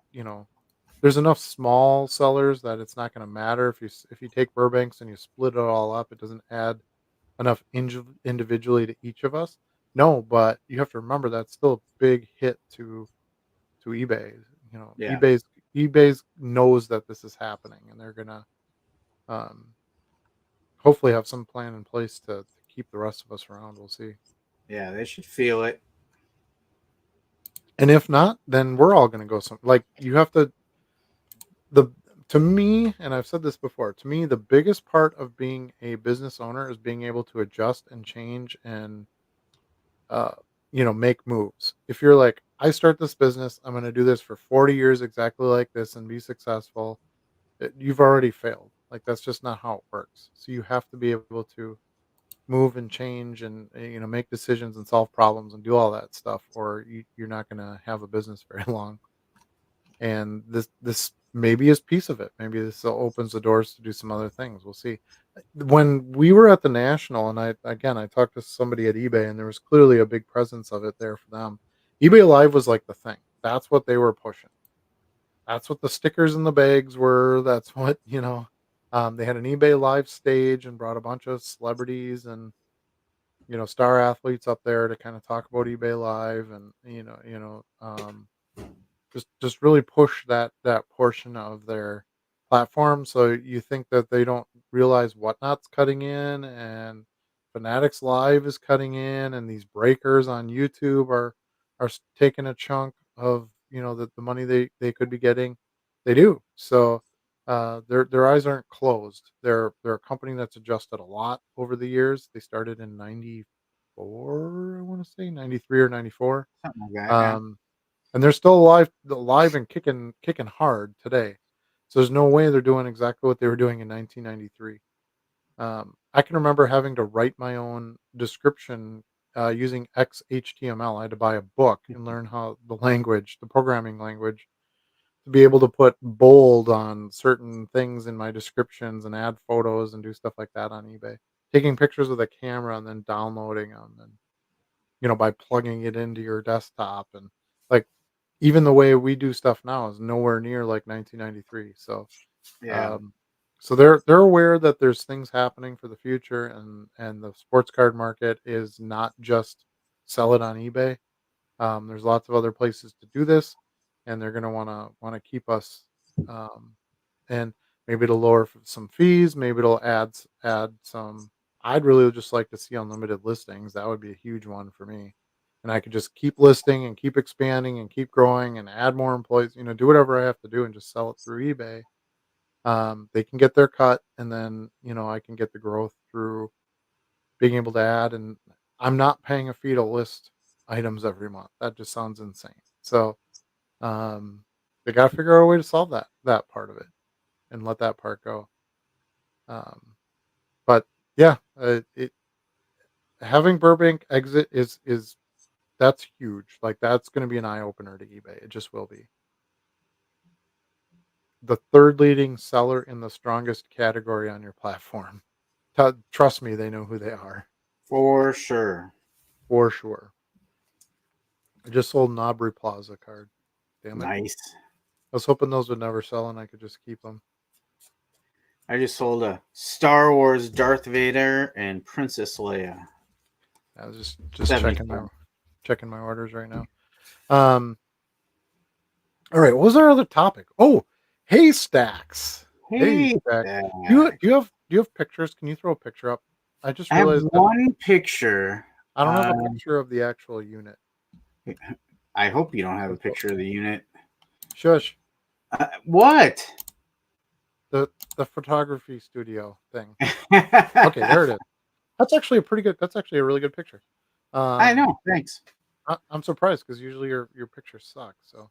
there's enough small sellers that it's not going to matter if you take Burbanks and you split it all up. It doesn't add enough individually to each of us. No, but you have to remember that's still a big hit to eBay. You know, Yeah. eBay's knows that this is happening, and they're gonna um, hopefully have some plan in place to keep the rest of us around. We'll see. Yeah. They should feel it. And if not, then we're all gonna go some. Like you have the to me, and I've said this before. To me, the biggest part of being a business owner is being able to adjust and change and uh, make moves. If you're like, I start this business, I'm going to do this for 40 years exactly like this and be successful, you've already failed. Like that's just not how it works. So you have to be able to move and change and make decisions and solve problems and do all that stuff, or you're not going to have a business very long. And this maybe is piece of it. Maybe this opens the doors to do some other things. We'll see. When we were at the national, and I talked to somebody at eBay, and there was clearly a big presence of it there for them. eBay Live was like the thing. That's what they were pushing. That's what the stickers and the bags were. That's what They had an eBay Live stage and brought a bunch of celebrities and star athletes up there to kind of talk about eBay Live, and just really push that portion of their platform. So you think that they don't realize Whatnot's cutting in, and Fanatics Live is cutting in, and these breakers on YouTube are taking a chunk of the money they could be getting. They do. So their eyes aren't closed. They're a company that's adjusted a lot over the years. They started in '94, I want to say '93 or '94. Something like that. Yeah. Um, and they're still alive and kicking hard today. So there's no way they're doing exactly what they were doing in 1993. I can remember having to write my own description using XHTML. I had to buy a book and learn how the language, the programming language, to be able to put bold on certain things in my descriptions and add photos and do stuff like that on eBay. Taking pictures with a camera and then downloading them, and by plugging it into your desktop, and like even the way we do stuff now is nowhere near like 1993. So Yeah. um, they're aware that there's things happening for the future, and the sports card market is not just sell it on eBay. There's lots of other places to do this, and they're gonna wanna keep us, um, and maybe it'll lower some fees. Maybe it'll add some. I'd really just like to see unlimited listings. That would be a huge one for me, and I could just keep listing and keep expanding and keep growing and add more employees. Do whatever I have to do and just sell it through eBay. They can get their cut, and then I can get the growth through being able to add. And I'm not paying a fee to list items every month. That just sounds insane. So um, they got to figure out a way to solve that part of it and let that part go. Um, but yeah, it having Burbank exit is that's huge. Like that's going to be an eye opener to eBay. It just will be. The third leading seller in the strongest category on your platform. Trust me, they know who they are For sure. for sure. I just sold an Aubrey Plaza card. Damn it! Nice. I was hoping those would never sell and I could just keep them. I just sold a Star Wars Darth Vader and Princess Leia. I was just $74. checking my orders right now. Um, all right. What was our other topic? Oh, Heystacks. Hey, Haystack. Dad. Do you have pictures? Can you throw a picture up? I just I have realized that one picture. I don't have a picture of the actual unit. I hope you don't have a Let's go. picture of the unit. Shush. What? The photography studio thing. Okay, there it is. That's actually a pretty good. That's actually a really good picture. I Um, know. Thanks. I'm surprised because usually your pictures suck. So,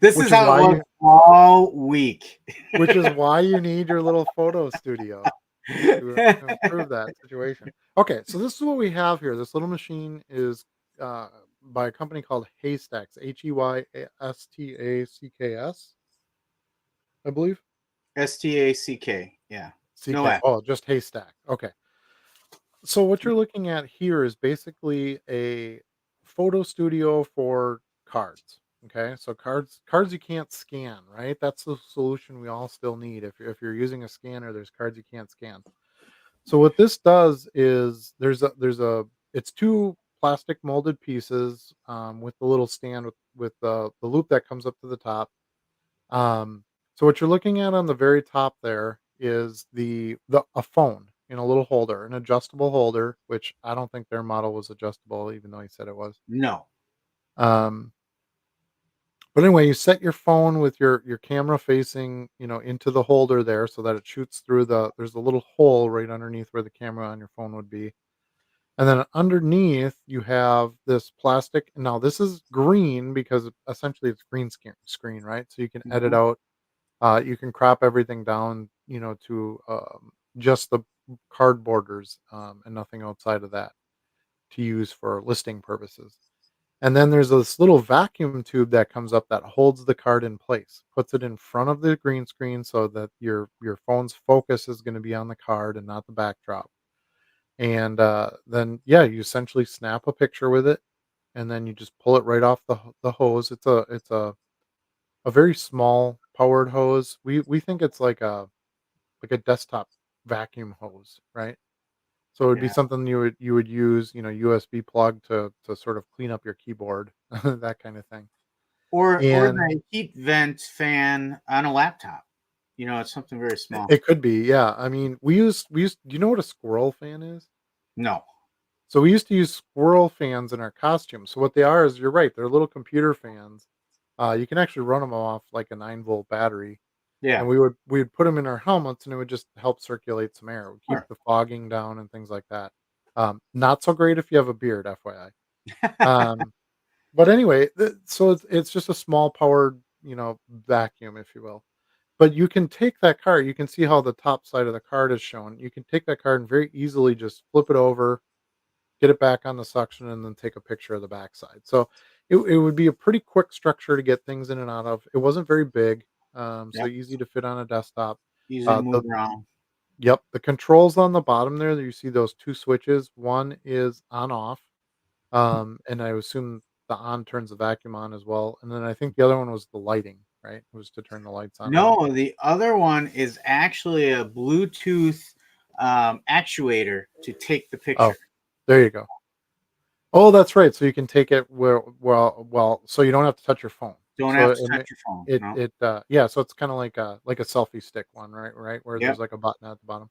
This which is is how why it was all week. which is why you need your little photo studio to improve that situation. Okay, so this is what we have here. This little machine is by a company called Heystacks, Heystacks, I believe. Stack. Yeah. No CK. F. Oh, just Haystack. Okay. So what you're looking at here is basically a photo studio for cards. Okay, so cards you can't scan, right? That's the solution we all still need. If you're using a scanner, there's cards you can't scan. So what this does is there's a it's two plastic molded pieces with the little stand with the loop that comes up to the top. Um, so what you're looking at on the very top there is the a phone in a little holder, an adjustable holder, which I don't think their model was adjustable, even though he said it was. No. Um, but anyway, you set your phone with your camera facing, into the holder there, so that it shoots through there's a little hole right underneath where the camera on your phone would be. And then underneath, you have this plastic. Now, this is green because essentially it's green screen, right? So you can edit Mhm. out, you can crop everything down, to just the card borders and nothing outside of that to use for listing purposes. And then there's this little vacuum tube that comes up that holds the card in place, puts it in front of the green screen so that your phone's focus is going to be on the card and not the backdrop. And then yeah, you essentially snap a picture with it, and then you just pull it right off the hose. It's a very small powered hose. We think it's like a desktop vacuum hose, right? So it would be Yeah. something you would use, USB plug to sort of clean up your keyboard, that kind of thing. Or And the heat vent fan on a laptop. It's something very small. it could be, yeah. I mean, we used. Do you know what a squirrel fan is? No. So we used to use squirrel fans in our costumes. So what they are is, you're right, they're little computer fans. You can actually run them off like a 9-volt battery, and Yeah. we would put them in our helmets, and it would just help circulate some air. It would keep Sure. the fogging down and things like that. Not so great if you have a beard, FYI. Um, but anyway, so it's just a small powered, vacuum, if you will. But you can take that card. You can see how the top side of the card is shown. You can take that card and very easily just flip it over, get it back on the suction, and then take a picture of the backside. So it would be a pretty quick structure to get things in and out of. It wasn't very big, so Yep. easy to fit on a desktop. Easy to The move around. Yep, the controls on the bottom there, you see those 2 switches. One is on off, and I assume the on turns the vacuum on as well, and then I think the other one was the lighting, right? It was to turn the lights on and off. No, the other one is actually a Bluetooth actuator to take the Oh, picture. there you go. Oh, that's right, so you can take it where well, so you don't have to touch your phone. Don't So have to touch your phone. No. yeah, so it's kinda like a selfie stick one, right? Where Yep. there's, like, a button at the bottom.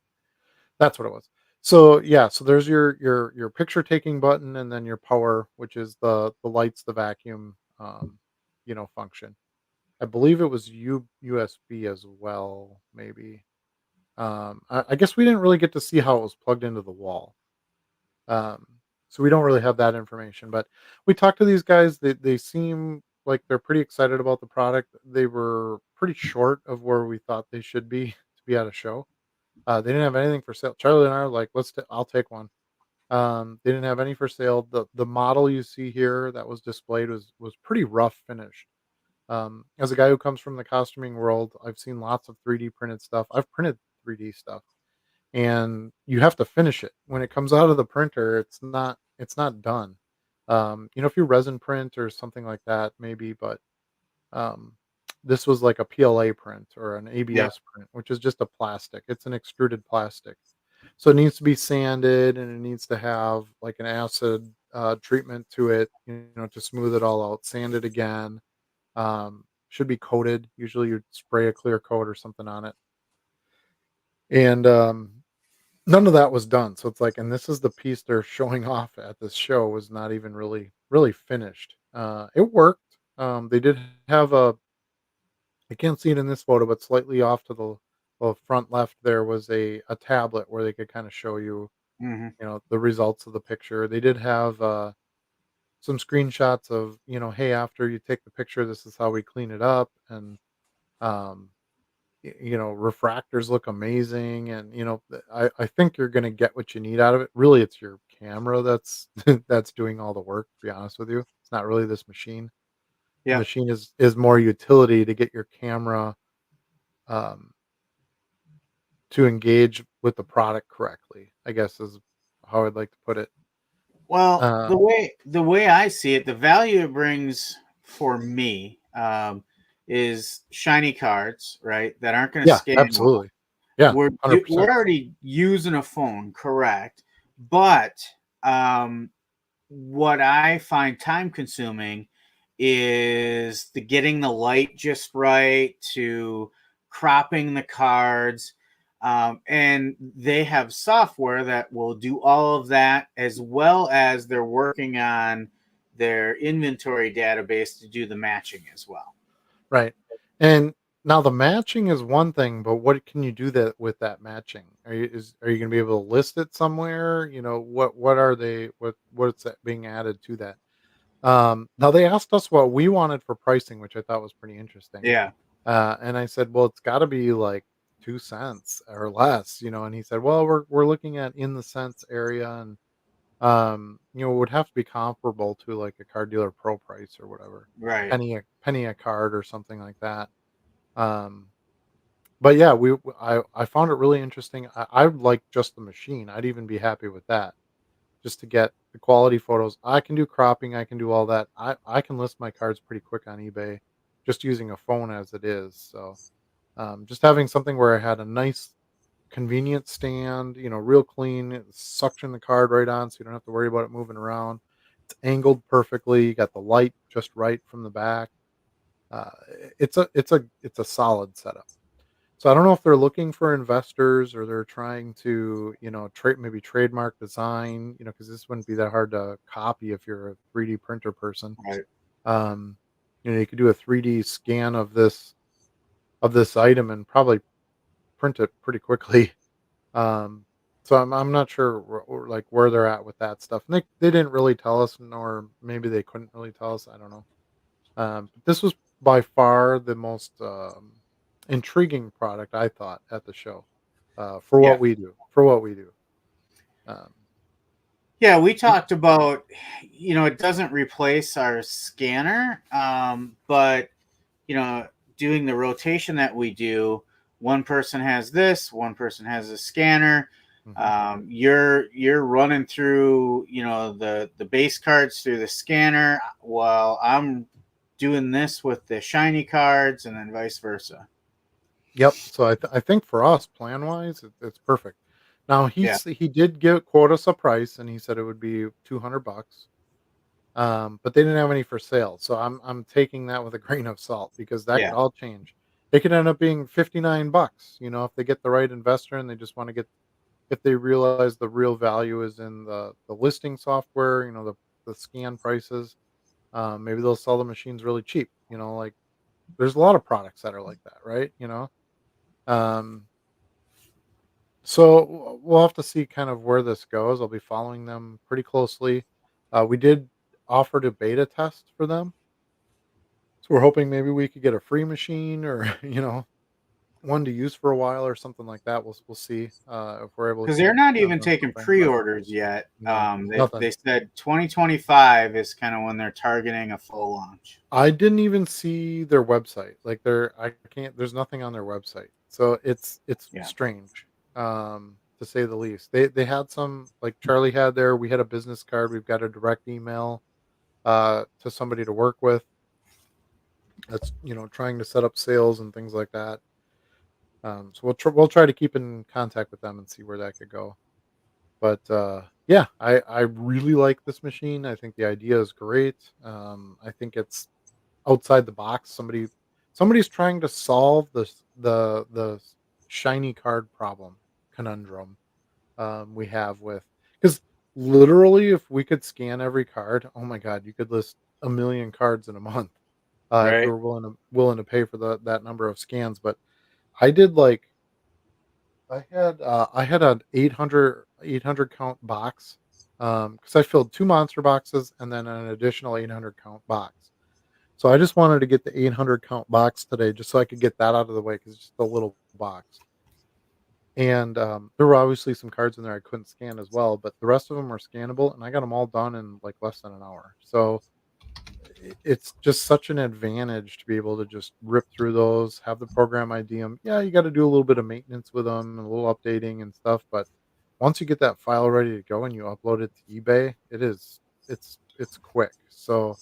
That's what it was. So, yeah, so there's your picture taking button, and then your power, which is the lights, the vacuum, function. I believe it was USB as well, maybe. I guess we didn't really get to see how it was plugged into the wall. Um, so we don't really have that information, but we talked to these guys. They seem like they're pretty excited about the product. They were pretty short of where we thought they should be to be at a show. They didn't have anything for sale. Charlie and I are like, I'll take one. They didn't have any for sale. The model you see here that was displayed was pretty rough finished. As a guy who comes from the costuming world, I've seen lots of 3D printed stuff. I've printed 3D stuff, and you have to finish it. When it comes out of the printer, it's not done. If you resin print or something like that, maybe, but um, this was like a PLA print or an Yep. ABS print, which is just a plastic. It's an extruded plastic. So it needs to be sanded, and it needs to have like an acid treatment to it, to smooth it all out. Sand it again. Should be coated. Usually you'd spray a clear coat or something on it. And none of that was done. So it's like, and this is the piece they're showing off at this show was not even really finished. It worked. They did have I can't see it in this photo, but slightly off to the front left, there was a tablet where they could kind of show you, Hmm. the results of the picture. They did have some screenshots of, hey, after you take the picture, this is how we clean it up, and um, refractors look amazing, and I think you're going to get what you need out of it. Really, it's your camera that's that's doing all the work. To be honest with you, it's not really this machine. The Yep. machine is more utility to get your camera um, to engage with the product correctly, I guess is how I'd like to put it. Well, Uh, the way I see it, the value it brings for me is shiny cards, right? That aren't going to yeah, scan off. absolutely. Yeah, We're 100%. already using a phone, correct? But um, what I find time consuming is the getting the light just right, to cropping the cards. And they have software that will do all of that, as well as they're working on their inventory database to do the matching as well. Right. And now the matching is one thing, but what can you do that with that matching? Are you going to be able to list it somewhere? What are they what's that being added to that? Now they asked us what we wanted for pricing, which I thought was pretty interesting. Yeah. And I said, well, it's got to be like 2 cents or less, and he said, well, we're looking at in the cents area, and it would have to be comparable to like a car dealer pro price or whatever, Right. penny a card or something like that. Um, but yeah, I found it really interesting. I like just the machine. I'd even be happy with that, just to get the quality photos. I can do cropping. I can do all that. I can list my cards pretty quick on eBay, just using a phone as it is. So just having something where I had a nice convenient stand, real clean, suction the card right on, so you don't have to worry about it moving around. It's angled perfectly. You got the light just right from the back. Uh, it's a solid setup. So I don't know if they're looking for investors, or they're trying to, trade maybe trademark design, because this wouldn't be that hard to copy if you're a 3D printer person. Right. Um, you could do a 3D scan of this item and probably print it pretty quickly. Um, so I'm not sure like where they're at with that stuff. And they didn't really tell us, nor maybe they couldn't really tell us. I don't know. But this was by far the most intriguing product I thought at the show, for Yeah. what we do. For what we do. Um, Yeah, we talked about, it doesn't replace our scanner, but doing the rotation that we do, one person has this, one person has a scanner. Hmm. You're running through, the base cards through the scanner while I'm doing this with the shiny cards, and then vice versa. Yep. So I think for us, plan wise, it's perfect. Now Yeah, he did quote us a price, and he said it would be $200. But they didn't have any for sale, so I'm taking that with a grain of salt because that could yeah, all change. It could end up being $59, if they get the right investor and they just want to get if they realize the real value is in the listing software, the scan prices. Maybe they'll sell the machines really cheap. Like there's a lot of products that are like that, right? Um, so we'll have to see kind of where this goes. I'll be following them pretty closely. We did offer to beta test for them. So we're hoping maybe we could get a free machine or, one to use for a while or something like that. We'll see if we're able to because keep they're not on even the taking program. But pre-orders yet. no, They nothing. they said 2025 is kind of when they're targeting a full launch. I didn't even see their website. Like I can't. There's nothing on their website, so it's Yeah. strange, to say the least. They had some like Charlie had there. We had a business card. We've got a direct email to somebody to work with. That's trying to set up sales and things like that. So we'll try to keep in contact with them and see where that could go. But yeah, I really like this machine. I think the idea is great. I think it's outside the box. Somebody's trying to solve the shiny card problem conundrum we have with because literally if we could scan every card, oh my god, you could list a million cards in a month if you Right. were willing to pay for that number of scans. But I did like I had an 800 count box, because I filled 2 monster boxes and then an additional 800 count box. So I just wanted to get the 800 count box today just so I could get that out of the way because it's just a little box. And, there were obviously some cards in there I couldn't scan as well, but the rest of them were scannable, and I got them all done in, like, less than an hour. So it's just such an advantage to be able to just rip through those, have the program ID them. Yeah, you gotta do a little bit of maintenance with them and a little updating and stuff, but once you get that file ready to go and you upload it to eBay, it's quick. So,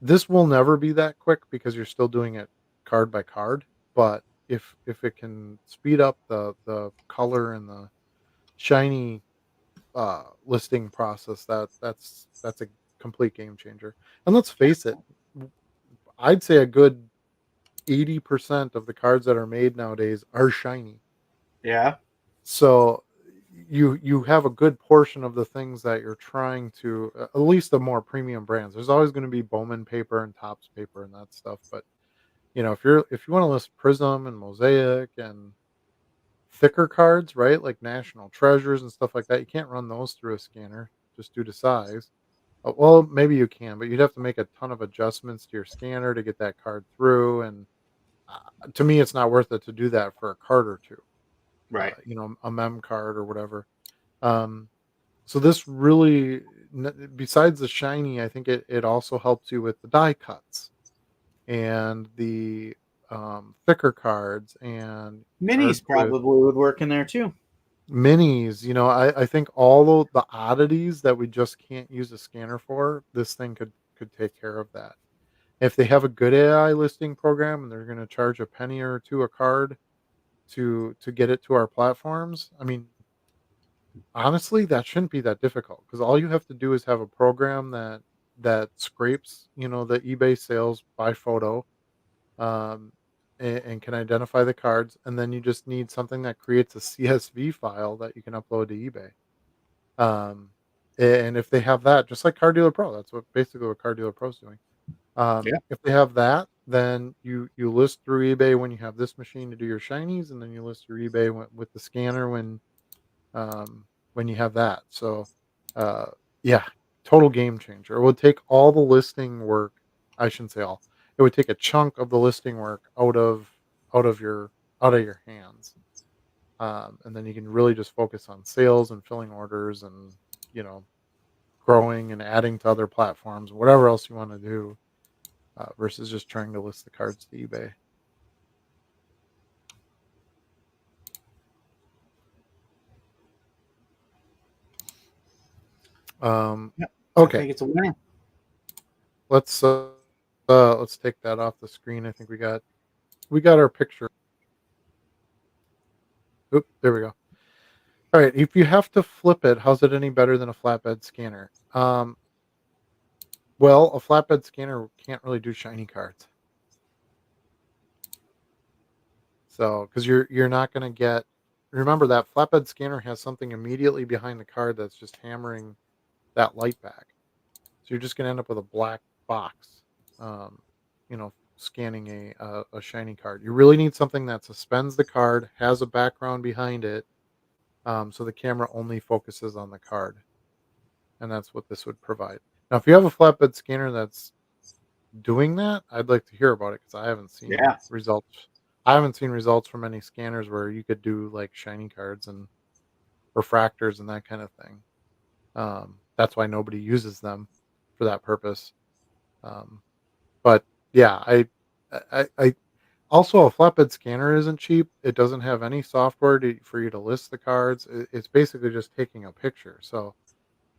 this will never be that quick because you're still doing it card by card, but if it can speed up the color and the shiny, listing process, that's a complete game changer. And let's face it, I'd say a good 80% of the cards that are made nowadays are shiny. Yeah. So you have a good portion of the things that you're trying to at least the more premium brands. There's always going to be Bowman paper and Topps paper and that stuff, but if you want to list Prism and Mosaic and thicker cards, right? Like National Treasures and stuff like that, you can't run those through a scanner just due to size. Well, maybe you can, but you'd have to make a ton of adjustments to your scanner to get that card through. And to me, it's not worth it to do that for a card or two, Right. a mem card or whatever. Um, so this really, besides the shiny, I think it also helps you with the die cuts and the thicker cards and cards Minis with probably would work in there too. minis. I think all of the oddities that we just can't use a scanner for, this thing could take care of that. If they have a good AI listing program and they're going to charge a penny or two a card to get it to our platforms, I mean, honestly, that shouldn't be that difficult because all you have to do is have a program that scrapes, the eBay sales by photo, um, and can identify the cards, and then you just need something that creates a CSV file that you can upload to eBay. Um, and if they have that, just like Car Dealer Pro, that's what Car Dealer Pro is doing. Yeah. If they have that, then you list through eBay when you have this machine to do your shinies, and then you list through eBay with the scanner when you have that. So, uh, yeah, total game changer. It would take all the listing work. I shouldn't say all. It would take a chunk of the listing work out of your out of your hands, and then you can really just focus on sales and filling orders and you know growing and adding to other platforms, whatever else you want to do, versus just trying to list the cards to eBay. Um, Yep. I okay, think it's a winner. let's let's take that off the screen. I think we got our picture. Oop, there we go. All right, if you have to flip it, how's it any better than a flatbed scanner? Well, a flatbed scanner can't really do shiny cards. So, because you're not going to get, remember that flatbed scanner has something immediately behind the card that's just hammering that light back. So you're just going to end up with a black box, um, scanning a shiny card. You really need something that suspends the card, has a background behind it, so the camera only focuses on the card, and that's what this would provide. Now, if you have a flatbed scanner that's doing that, I'd like to hear about it because I haven't seen Yeah. results. I haven't seen results from any scanners where you could do like shiny cards and refractors and that kind of thing. That's why nobody uses them for that purpose. Um, but yeah, I also a flatbed scanner isn't cheap. It doesn't have any software for you to list the cards. It's basically just taking a picture. So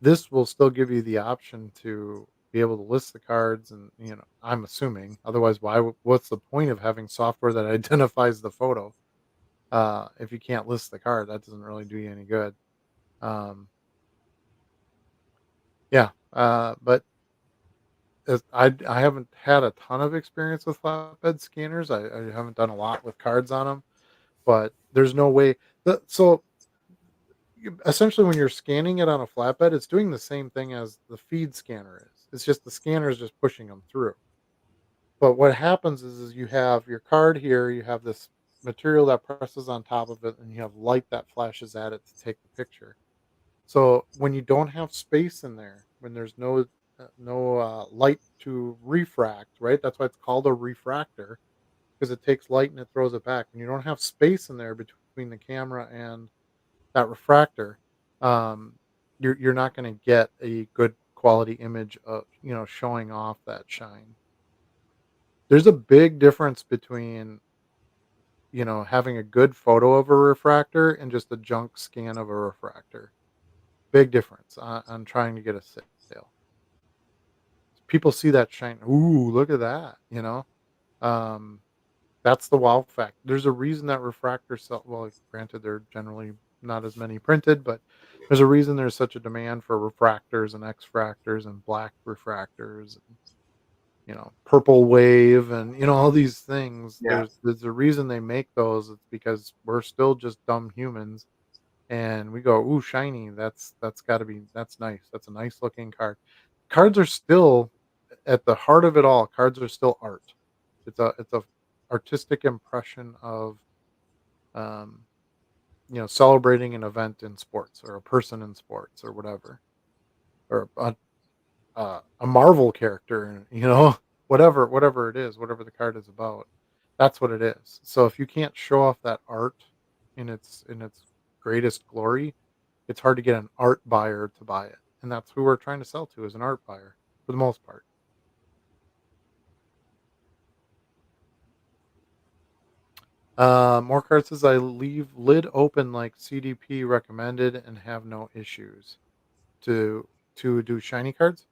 this will still give you the option to be able to list the cards and, I'm assuming, otherwise what's the point of having software that identifies the photo? If you can't list the card, that doesn't really do you any good. Um, yeah, but I haven't had a ton of experience with flatbed scanners. I haven't done a lot with cards on them, but there's no way so essentially when you're scanning it on a flatbed, it's doing the same thing as the feed scanner is. It's just the scanner is just pushing them through. But what happens is you have your card here, you have this material that presses on top of it, and you have light that flashes at it to take the picture. So when you don't have space in there, when there's no light to refract, right? That's why it's called a refractor because it takes light and it throws it back. When you don't have space in there between the camera and that refractor, um, you're not going to get a good quality image of showing off that shine. There's a big difference between having a good photo of a refractor and just a junk scan of a refractor. Big difference on trying to get a sale. People see that shine. Ooh, look at that! Um, that's the wow factor. There's a reason that refractors sell. Well, granted, they're generally not as many printed, but there's a reason there's such a demand for refractors and X-fractors and black refractors and purple wave and all these things. Yeah. There's a reason they make those. It's because we're still just dumb humans, and we go, "Ooh, shiny! That's got to be that's nice. That's a nice looking card." Cards are still at the heart of it all. Cards are still art. It's a artistic impression of um, celebrating an event in sports or a person in sports or whatever, or a Marvel character, whatever it is, whatever the card is about. That's what it is. So if you can't show off that art in its greatest glory, it's hard to get an art buyer to buy it. And that's who we're trying to sell to, is an art buyer for the most part. More cards says I leave lid open like CDP recommended and have no issues. To to do shiny cards.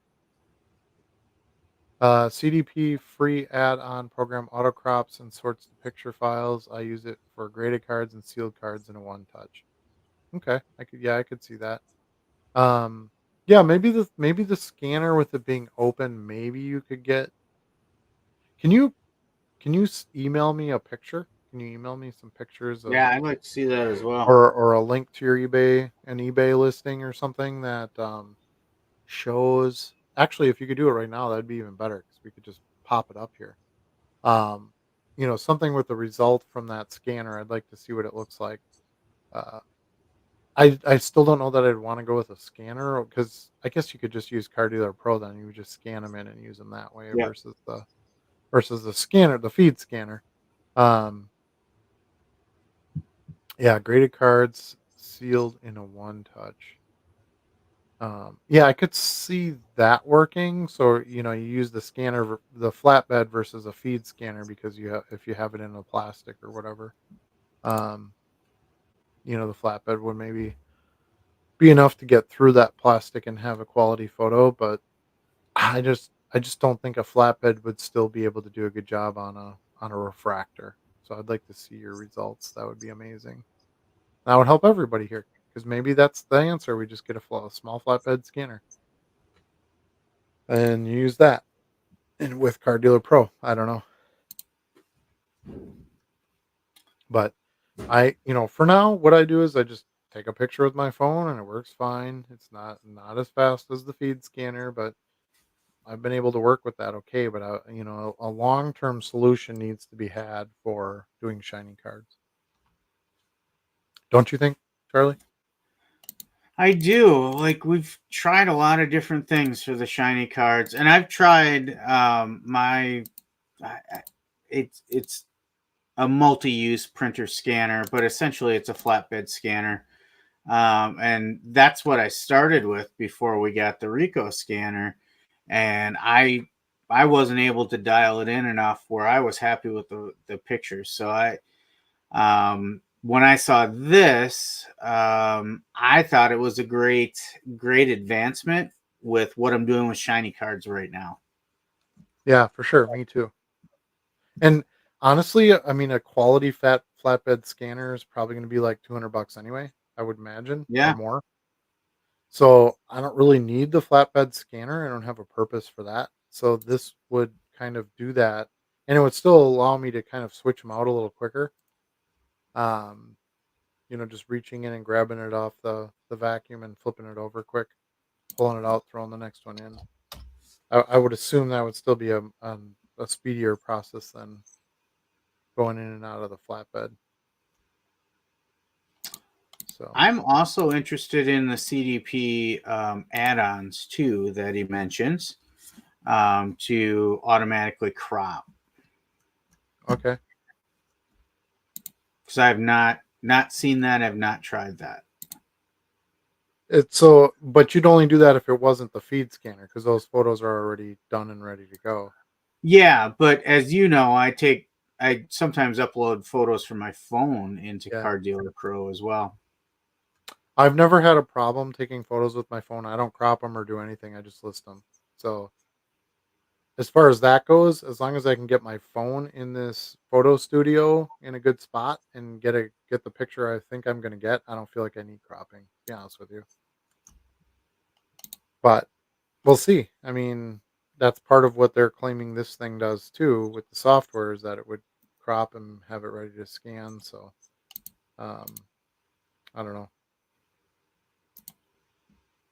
CDP free add-on program autocrops and sorts the picture files. I use it for graded cards and sealed cards in a one touch. Okay, I could see that. Um, yeah, maybe the scanner with it being open, maybe you could get. Can you email me a picture? Can you email me some pictures of, Yeah, I'd like to see that as well. or a link to your eBay listing or something that shows. Actually, if you could do it right now, that'd be even better because we could just pop it up here. Um, something with the result from that scanner. I'd like to see what it looks like. Uh, I still don't know that I'd want to go with a scanner because I guess you could just use Card Dealer Pro. Then you would just scan them in and use them that way Yeah. versus the scanner, the feed scanner. Um, yeah, graded cards sealed in a one touch. Yeah, I could see that working. So, you use the the flatbed versus a feed scanner because if you have it in a plastic or whatever, um, the flatbed would maybe be enough to get through that plastic and have a quality photo. But I just don't think a flatbed would still be able to do a good job on a refractor. So I'd like to see your results. That would be amazing. That would help everybody here because maybe that's the answer. We just get a small flatbed scanner and use that. And with Car Dealer Pro, I don't know, but for now, what I do is I just take a picture with my phone and it works fine. It's not as fast as the feed scanner, but I've been able to work with that okay. But a long term solution needs to be had for doing shiny cards. Don't you think, Charlie? I do. Like we've tried a lot of different things for the shiny cards, and I've tried it's a multi-use printer scanner, but essentially it's a flatbed scanner. And that's what I started with before we got the Ricoh scanner, and I wasn't able to dial it in enough where I was happy with the pictures. So when I saw this, I thought it was a great advancement with what I'm doing with shiny cards right now. Yeah, for sure. Me too. And honestly, I mean, a quality flatbed scanner is probably going to be like $200 anyway. I would imagine, or Yeah, more. So I don't really need the flatbed scanner. I don't have a purpose for that. So this would kind of do that, and it would still allow me to kind of switch them out a little quicker. Um, just reaching in and grabbing it off the vacuum and flipping it over quick, pulling it out, throwing the next one in. I would assume that would still be a speedier process than going in and out of the flatbed. So I'm also interested in the CDP add-ons too that he mentions to automatically crop okay. because I've not seen that. I've not tried that. But you'd only do that if it wasn't the feed scanner because those photos are already done and ready to go. Yeah, but as you know, I sometimes upload photos from my phone into Yeah. Car Dealer Pro as well. I've never had a problem taking photos with my phone. I don't crop them or do anything. I just list them. So as far as that goes, as long as I can get my phone in this photo studio in a good spot and get the picture I think I'm going to get, I don't feel like I need cropping. To be honest with you, but we'll see. I mean, that's part of what they're claiming this thing does too with the software is that it would crop and have it ready to scan. So um, I don't know.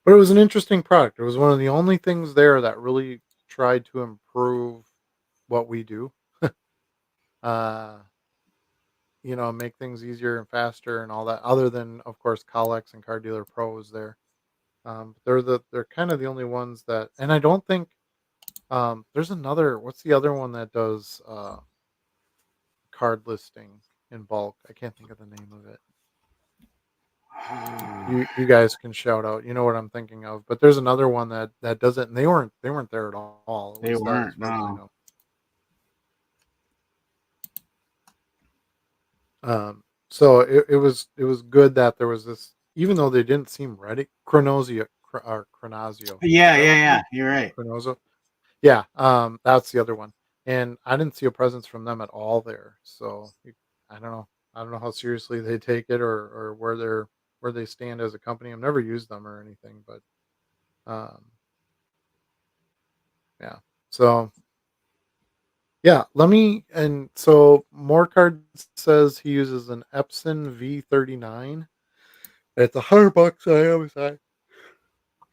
But it was an interesting product. It was one of the only things there that really tried to improve what we do. Uh, make things easier and faster and all that. Other than, of course, Colex and Car Dealer Pro was there. They're kind of the only ones that, and I don't think there's another. What's the other one that does card listing in bulk? I can't think of the name of it. You guys can shout out. You know what I'm thinking of. But there's another one that does it, and they weren't there at all. At They least as weren't, far as I no. know. So it was good that there was this, even though they didn't seem ready. Chronozio. Is Yeah, that yeah, what it yeah. is? You're right. Chronozo? Yeah, that's the other one. And I didn't see a presence from them at all there. So I don't know. I don't know how seriously they take it or where they stand as a company. I've never used them or anything, but um, yeah. So yeah, so Morecard says he uses an Epson V39. It's $100.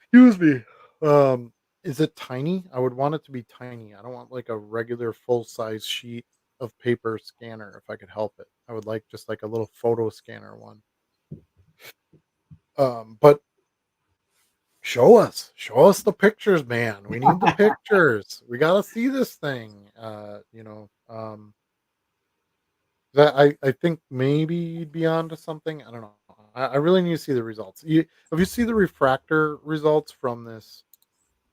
Excuse me. Um, is it tiny? I would want it to be tiny. I don't want like a regular full size sheet of paper scanner if I could help it. I would like just like a little photo scanner one. But show us the pictures, man. We need the pictures. We gotta see this thing. That I think maybe you'd be onto something. I don't know. I really need to see the results. If you see the refractor results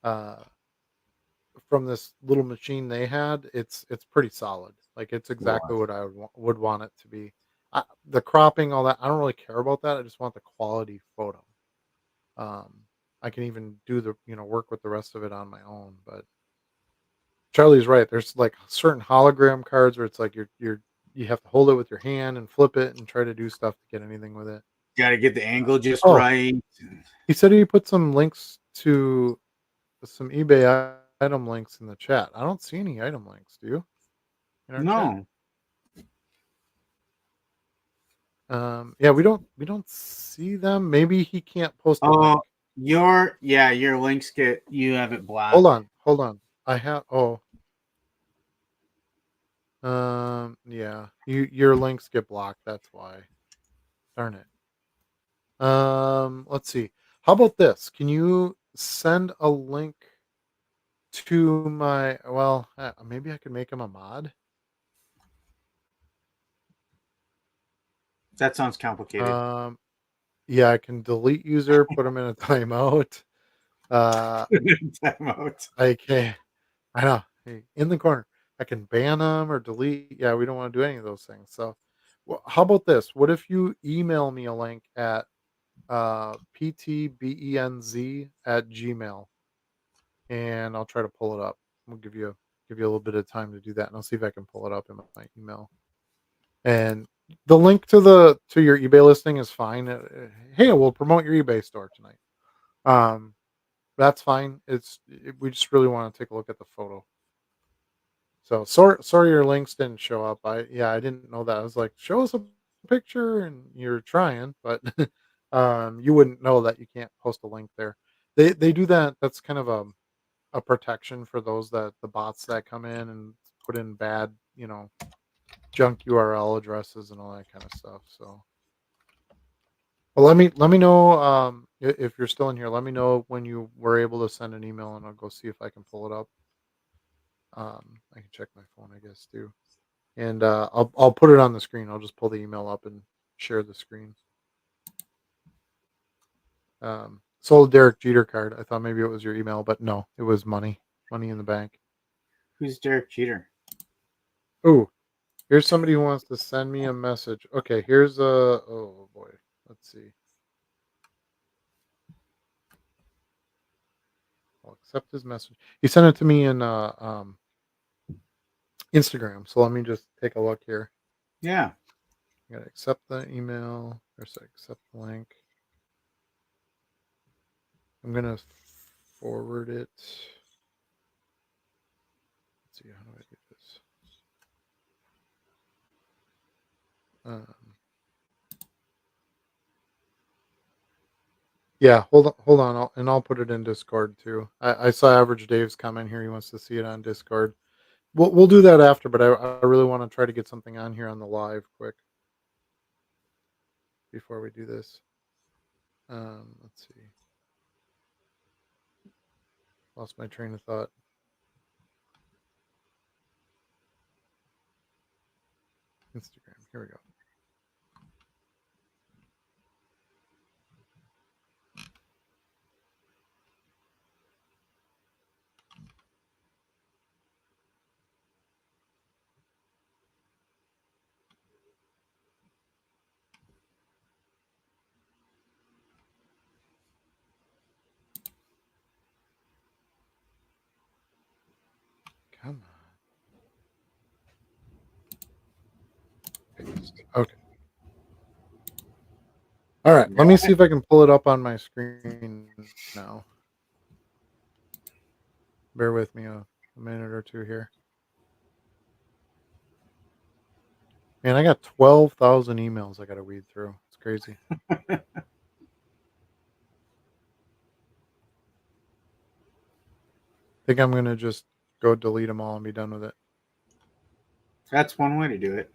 uh, from this little machine they had, it's pretty solid. Like it's exactly Wow. what I would want it to be. The cropping, all that, I don't really care about that. I just want the quality photo. Um, I can even do the work with the rest of it on my own. But Charlie's right. There's like certain hologram cards where it's like you have to hold it with your hand and flip it and try to do stuff to get anything with it. Got to get the angle just Oh, right. he said he put some links to some eBay item links in the chat. I don't see any item links. Do you in our chat? No. Yeah, we don't see them. Maybe he can't post a link. Oh, your links get you have it Hold blocked. on, hold on. I have yeah. Your links get blocked. That's why. Darn it. Let's see. How about this? Can you send a link to my maybe I could make him a mod. That sounds complicated. Um, yeah, I can delete user, put him in a timeout. Uh, Timeout. I can I know. Hey, in the corner. I can ban them or delete. Yeah, we don't want to do any of those things. So, how about this? What if you email me a link at ptbenz at gmail, and I'll try to pull it up. We'll give you a little bit of time to do that, and I'll see if I can pull it up in my email. And the link to your eBay listing is fine. Hey, we'll promote your eBay store tonight. Um, that's fine. We just really want to take a look at the photo. So sorry your links didn't show up. I didn't know that. I was like, show us a picture, and you're trying, but you wouldn't know that you can't post a link there. They do that. That's kind of a protection for those that the bots that come in and put in bad, junk URL addresses and all that kind of stuff. So, well, let me know if you're still in here. Let me know when you were able to send an email, and I'll go see if I can pull it up. I can check my phone, I guess, too. And I'll put it on the screen. I'll just pull the email up and share the screen. Sold Derek Jeter card. I thought maybe it was your email, but no, it was money in the bank. Who's Derek Jeter? Oh, here's somebody who wants to send me a message. Okay, here's oh boy, let's see. I'll accept his message. He sent it to me in Instagram. So let me just take a look here. Yeah. I gotta accept the email. Or sorry, accept the link. I'm gonna forward it. Let's see, how do I do this? Um, yeah, hold on, I'll put it in Discord too. I saw Average Dave's comment here. He wants to see it on Discord. We'll do that after, but I really want to try to get something on here on the live quick before we do this. Let's see. Lost my train of thought. Instagram. Here we go. Come on. Paste. Okay. All right. Let me see if I can pull it up on my screen now. Bear with me a minute or two here. Man, I got 12,000 emails I got to weed through. It's crazy. Think I'm going to just go delete them all and be done with it. That's one way to do it.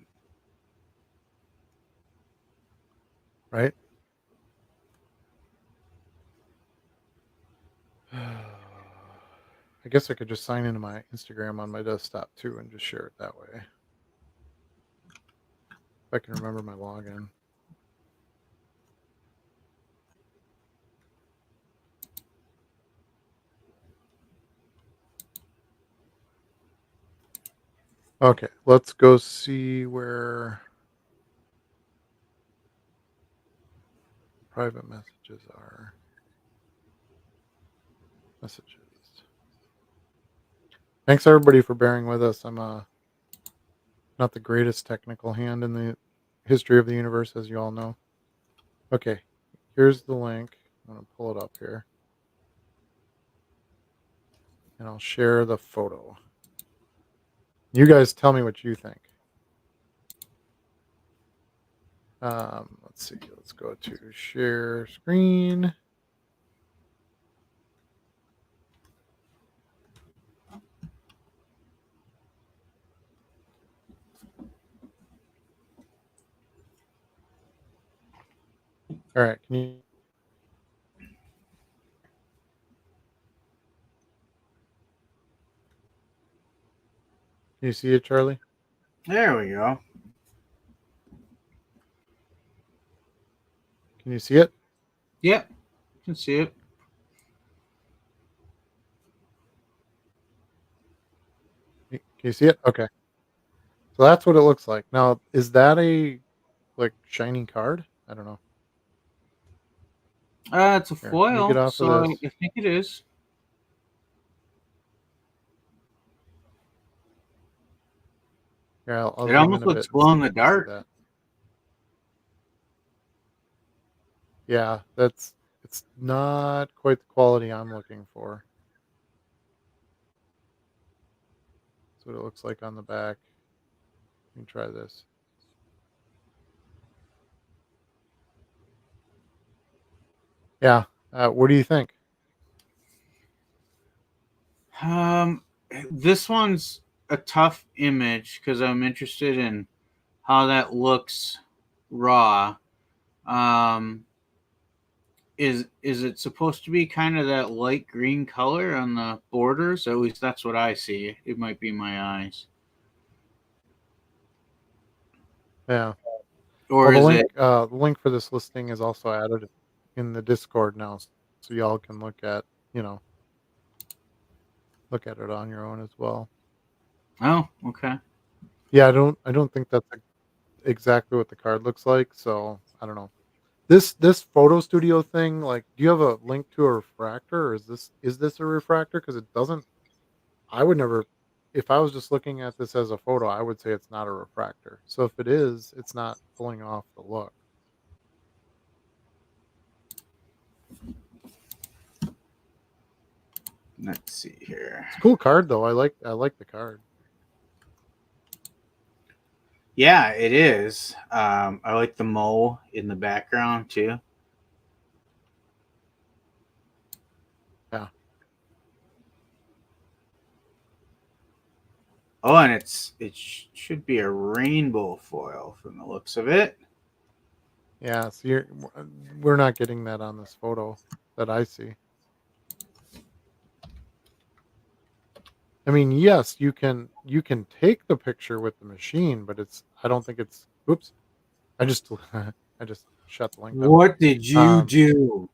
Right? I guess I could just sign into my Instagram on my desktop too and just share it that way. If I can remember my login. Okay, let's go see where private messages are. Messages. Thanks everybody for bearing with us. I'm not the greatest technical hand in the history of the universe, as you all know. Okay, here's the link. I'm gonna pull it up here, and I'll share the photo. You guys tell me what you think. Let's see. Let's go to share screen. All right. Can you see it, Charlie? There we go. Can you see it? Yep, you can see it. Can you see it? Okay. So that's what it looks like. Now, is that a like shiny card? I don't know. It's a Here, let me get foil, off of so this. I think it is. Here, I'll It zoom in almost a looks bit and glow see in if the you can see dark. that. Yeah, it's not quite the quality I'm looking for. That's what it looks like on the back. Let me try this. Yeah. What do you think? Um, this one's a tough image because I'm interested in how that looks raw. Um, is it supposed to be kind of that light green color on the borders? At least that's what I see. It might be my eyes, Yeah. or Well, is it? the link for this listing is also added in the Discord now, so y'all can you know, look at it on your own as well. Oh, okay. Yeah, I don't think that's exactly what the card looks like, so I don't know. This photo studio thing, like, do you have a link to a refractor, or is this a refractor? Because it doesn't. I would never. If I was just looking at this as a photo, I would say it's not a refractor. So if it is, it's not pulling off the look. Let's see here. It's a cool card though. I like the card. Yeah, it is. I like the mole in the background too. Yeah. Oh, and should be a rainbow foil from the looks of it. Yeah, so we're not getting that on this photo that I see. I mean, yes, you can take the picture with the machine, but I don't think it's oops. I just I just shut the link down. What did you Um do?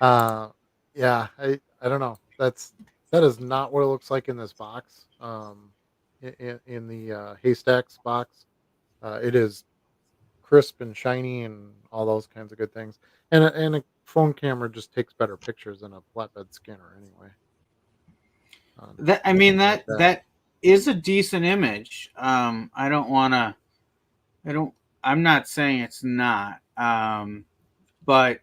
uh yeah, I don't know. That is not what it looks like in this box. In the Heystacks box. It is crisp and shiny and all those kinds of good things. And a phone camera just takes better pictures than a flatbed scanner anyway. That I mean Something like that. that is a decent image. I don't want to. I don't. I'm not saying it's not. But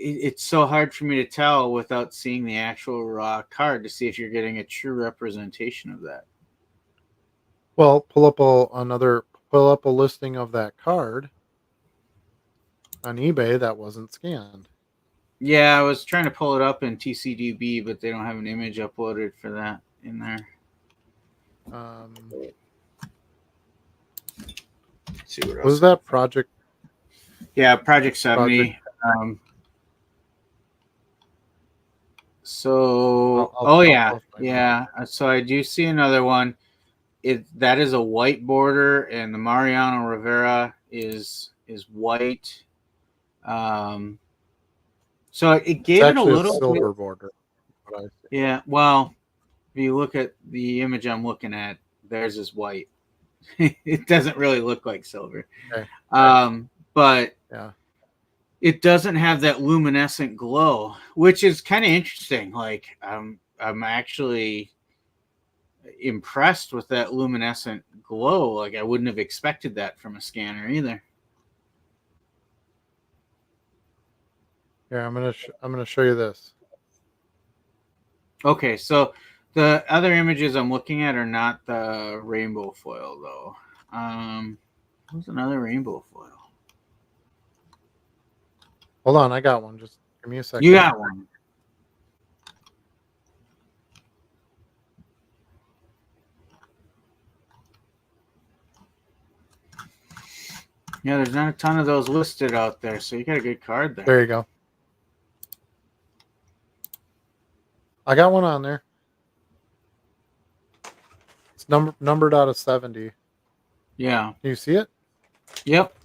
it's so hard for me to tell without seeing the actual raw card to see if you're getting a true representation of that. Well, pull up a listing of that card on eBay that wasn't scanned. Yeah, I was trying to pull it up in TCDB, but they don't have an image uploaded for that in there. Um, Let's see what was else. that project Yeah, Project project? 70. Um, so, I'll oh I'll, yeah, I'll find it. yeah. So I do see another one. That is a white border, and the Mariano Rivera is white. Um, so it It's gave it a actually a little bit. silver border. What I see. Yeah, well, if you look at the image I'm looking at, theirs is white. It doesn't really look like silver. Okay. But Yeah. it doesn't have that luminescent glow, which is kind of interesting. Like I'm actually impressed with that luminescent glow. Like I wouldn't have expected that from a scanner either. Yeah. I'm gonna show you this. Okay, so the other images I'm looking at are not the rainbow foil though. What's another rainbow foil? Hold on, I got one. Just give me a You second. got one. Yeah, there's not a ton of those listed out there, so you got a good card there. There you go. I got one on there. It's numbered out of 70. Yeah. Can you see it? Yep.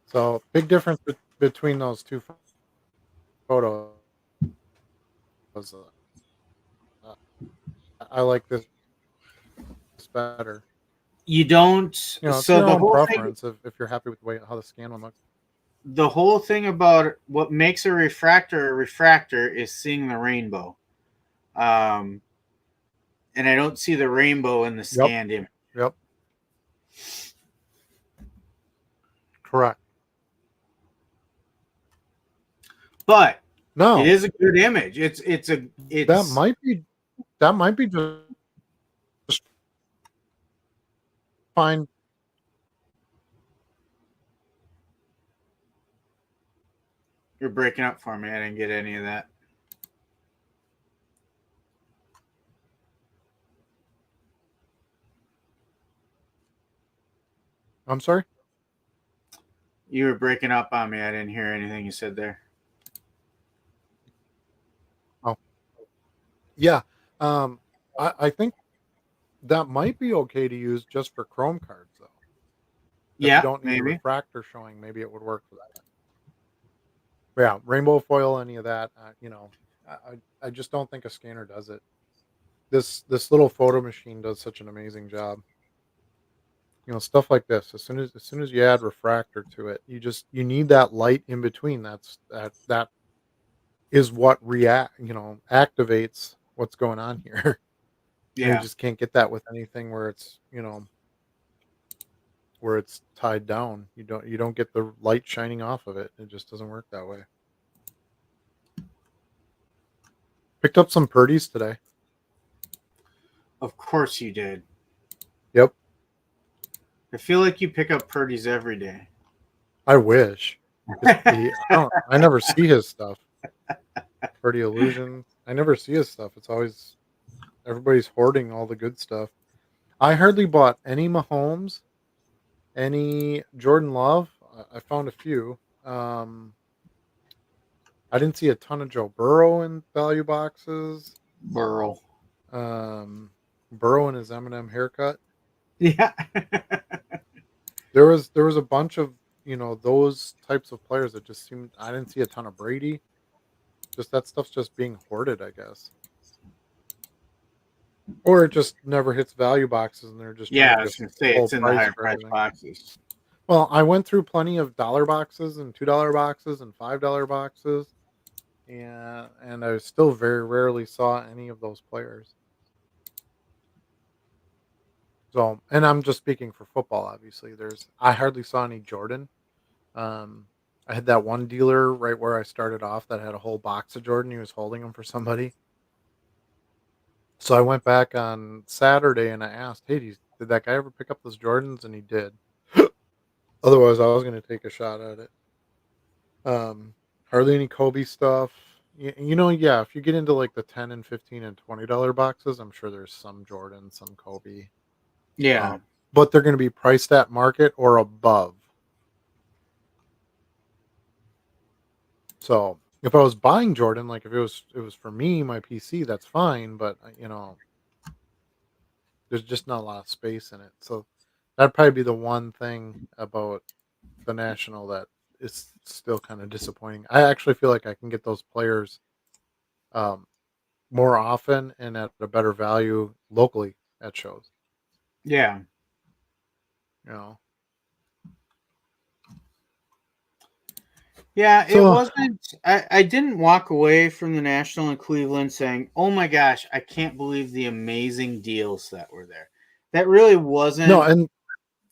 So big difference between those two photos. Uh, I like this better. You don't. It's So your own preference if you're happy with the way how the scan one looks. the whole thing about what makes a refractor is seeing the rainbow. Um, and I don't see the rainbow in the Yep. scanned image. Yep. Correct. But No, it is a good image. It's that might be just fine. You're breaking up for me. I didn't get any of that. I'm sorry. You were breaking up on me. I didn't hear anything you said there. Oh, yeah. I think that might be okay to use just for Chrome cards though. If you Yeah, don't need the maybe. refractor showing, maybe it would work for that. But yeah, rainbow foil, any of that, I just don't think a scanner does it. This little photo machine does such an amazing job. Stuff like this. As soon as you add refractor to it, you need that light in between. That is what activates what's going on here. And you Yeah. just can't get that with anything where it's tied down. You don't get the light shining off of it. It just doesn't work that way. Picked up some Purdy's today. Of course you did. Yep. I feel like you pick up Purdy's every day. I wish. I never see his stuff. Purdy Illusion. I never see his stuff. It's always everybody's hoarding all the good stuff. I hardly bought any Mahomes, any Jordan Love. I found a few. I didn't see a ton of Joe Burrow in value boxes. Burrow. Burrow and his Eminem haircut. Yeah. There was a bunch of those types of players that just seemed. I didn't see a ton of Brady. Just that stuff's just being hoarded, I guess. Or it just never hits value boxes, and they're just Yeah, trying I to was get gonna say full it's in the price higher for price everything. boxes. Well, I went through plenty of dollar boxes and $2 boxes and $5 boxes, and I still very rarely saw any of those players. So, and I'm just speaking for football. Obviously, I hardly saw any Jordan. Um, I had that one dealer right where I started off that had a whole box of Jordan. He was holding them for somebody. So I went back on Saturday and I asked, "Hey, did that guy ever pick up those Jordans?" And he did. Otherwise, I was going to take a shot at it. Hardly any Kobe stuff. Yeah. If you get into like the 10 and 15 and $20 boxes, I'm sure there's some Jordan, some Kobe. Yeah. But they're going to be priced at market or above. So if I was buying Jordan, like if it was for me, my PC, that's fine. But there's just not a lot of space in it. So that'd probably be the one thing about the National that is still kind of disappointing. I actually feel like I can get those players more often and at a better value locally at shows. Yeah. You know, Yeah, it so wasn't. I didn't walk away from the National in Cleveland saying, "Oh my gosh, I can't believe the amazing deals that were there." That really no, wasn't and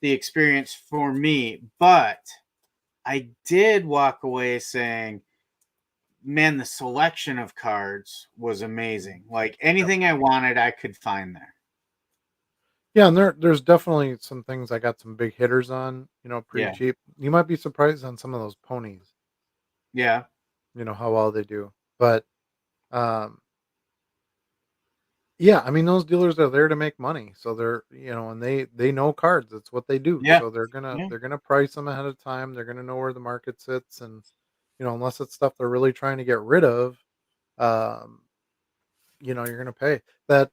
the experience for me, but I did walk away saying, "Man, the selection of cards was amazing. Like yep. anything I wanted, I could find there." Yeah, and there's definitely some things I got some big hitters on. You know, pretty Yeah, cheap. You might be surprised on some of those ponies. yeah, You know how well they do, but um, yeah, I mean, those dealers are there to make money, so they're and they know cards. It's what they do. yeah, So they're gonna yeah. they're gonna price them ahead of time. They're gonna know where the market sits, and unless it's stuff they're really trying to get rid of, um, you're gonna pay that.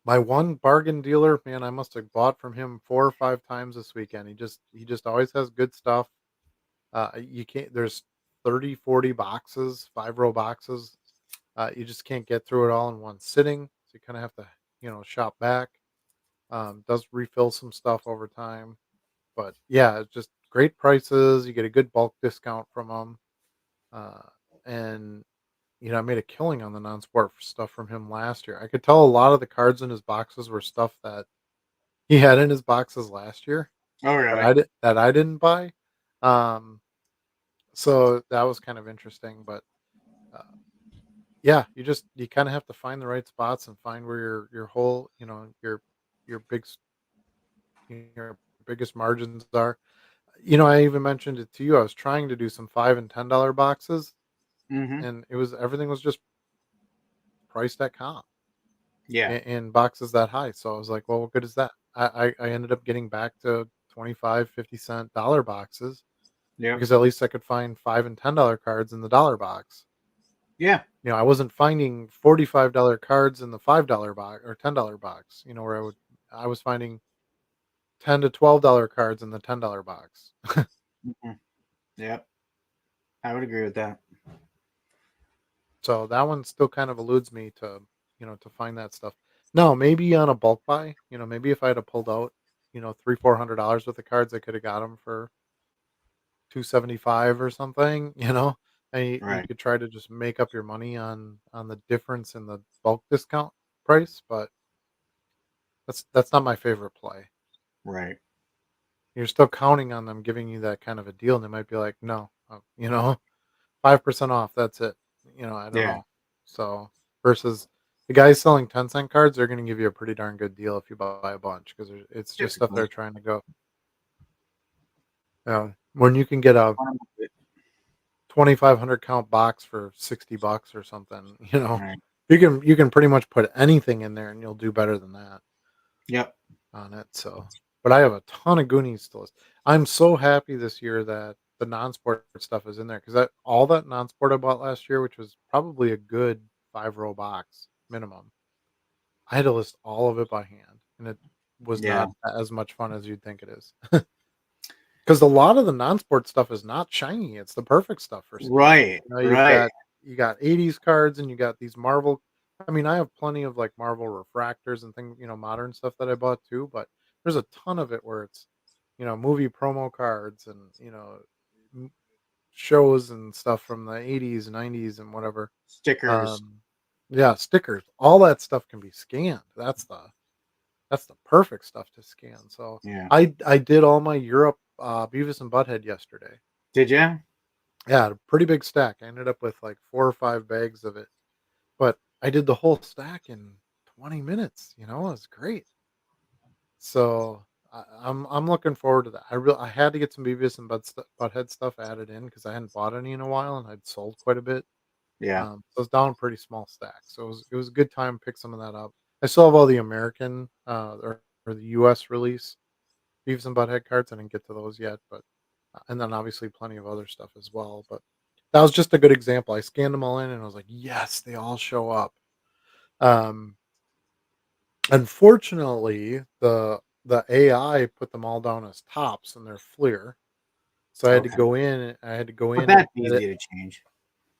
My one bargain dealer, man, I must have bought from him 4 or 5 times this weekend. He just always has good stuff. You can't. There's 30, 40 boxes, 5-row boxes. You just can't get through it all in one sitting. So you kind of have to, shop back. Does refill some stuff over time, but yeah, it's just great prices. You get a good bulk discount from them, and I made a killing on the non-sport stuff from him last year. I could tell a lot of the cards in his boxes were stuff that he had in his boxes last year Oh, that really? I didn't buy. Um, so that was kind of interesting, but uh, yeah, you kind of have to find the right spots and find where your whole, your your biggest margins are. I even mentioned it to you. I was trying to do some $5 and $10 boxes, Mm-hmm. and everything was just priced at comp Yeah. in boxes that high. So I was like, well, what good is that? I ended up getting back to 25, 50 cent dollar boxes Yep. because at least I could find $5 and $10 cards in the dollar box. Yeah. I wasn't finding $45 cards in the $5 box or $10 box, where I was finding $10 to $12 cards in the $10 box. Hmm. Yep. I would agree with that. So that one still kind of eludes me to find that stuff. No, maybe on a bulk buy, maybe if I had pulled out, $300, $400 worth of cards, I could have got them for 275 or something, and you Right. could try to just make up your money on the difference in the bulk discount price, but that's not my favorite play. Right. You're still counting on them giving you that kind of a deal, and they might be like, no, 5% off. That's it. I don't Yeah. know. So versus the guys selling 10-cent cards, they're going to give you a pretty darn good deal if you buy a bunch because it's just stuff Typically. they're trying to go. When you can get a 2,500 count box for $60 or something, Right. you can pretty much put anything in there and you'll do better than that Yep. on it. So, but I have a ton of Goonies still. I'm so happy this year that the non-sport stuff is in there because all that non-sport I bought last year, which was probably a good 5-row box minimum. I had to list all of it by hand, and it was Yeah. not as much fun as you'd think it is. Because a lot of the non-sport stuff is not shiny. It's the perfect stuff for scan. Right. You've Right. got 80s cards and you got these Marvel. I mean, I have plenty of like Marvel refractors and things, modern stuff that I bought too, but there's a ton of it where it's, movie promo cards and, m- shows and stuff from the 80s, 90s and whatever. Stickers. Um yeah, stickers. All that stuff can be scanned. That's the perfect stuff to scan. So Yeah. I did all my Europe Beavis and Butthead yesterday. Did you? Yeah, a pretty big stack. I ended up with like 4 or 5 bags of it, but I did the whole stack in 20 minutes. It was great. So I'm looking forward to that. I had to get some Beavis and Butthead stuff added in because I hadn't bought any in a while and I'd sold quite a bit. Yeah. So it's down a pretty small stack. So it was a good time to pick some of that up. I still have all the American or the US release Beavis and Butthead cards. I didn't get to those yet, but and then obviously plenty of other stuff as well. But that was just a good example. I scanned them all in and I was like, yes, they all show up. Um, Unfortunately, the AI put them all down as tops and they're Fleer. So Okay. I had to go But in and that's edit. easy to change.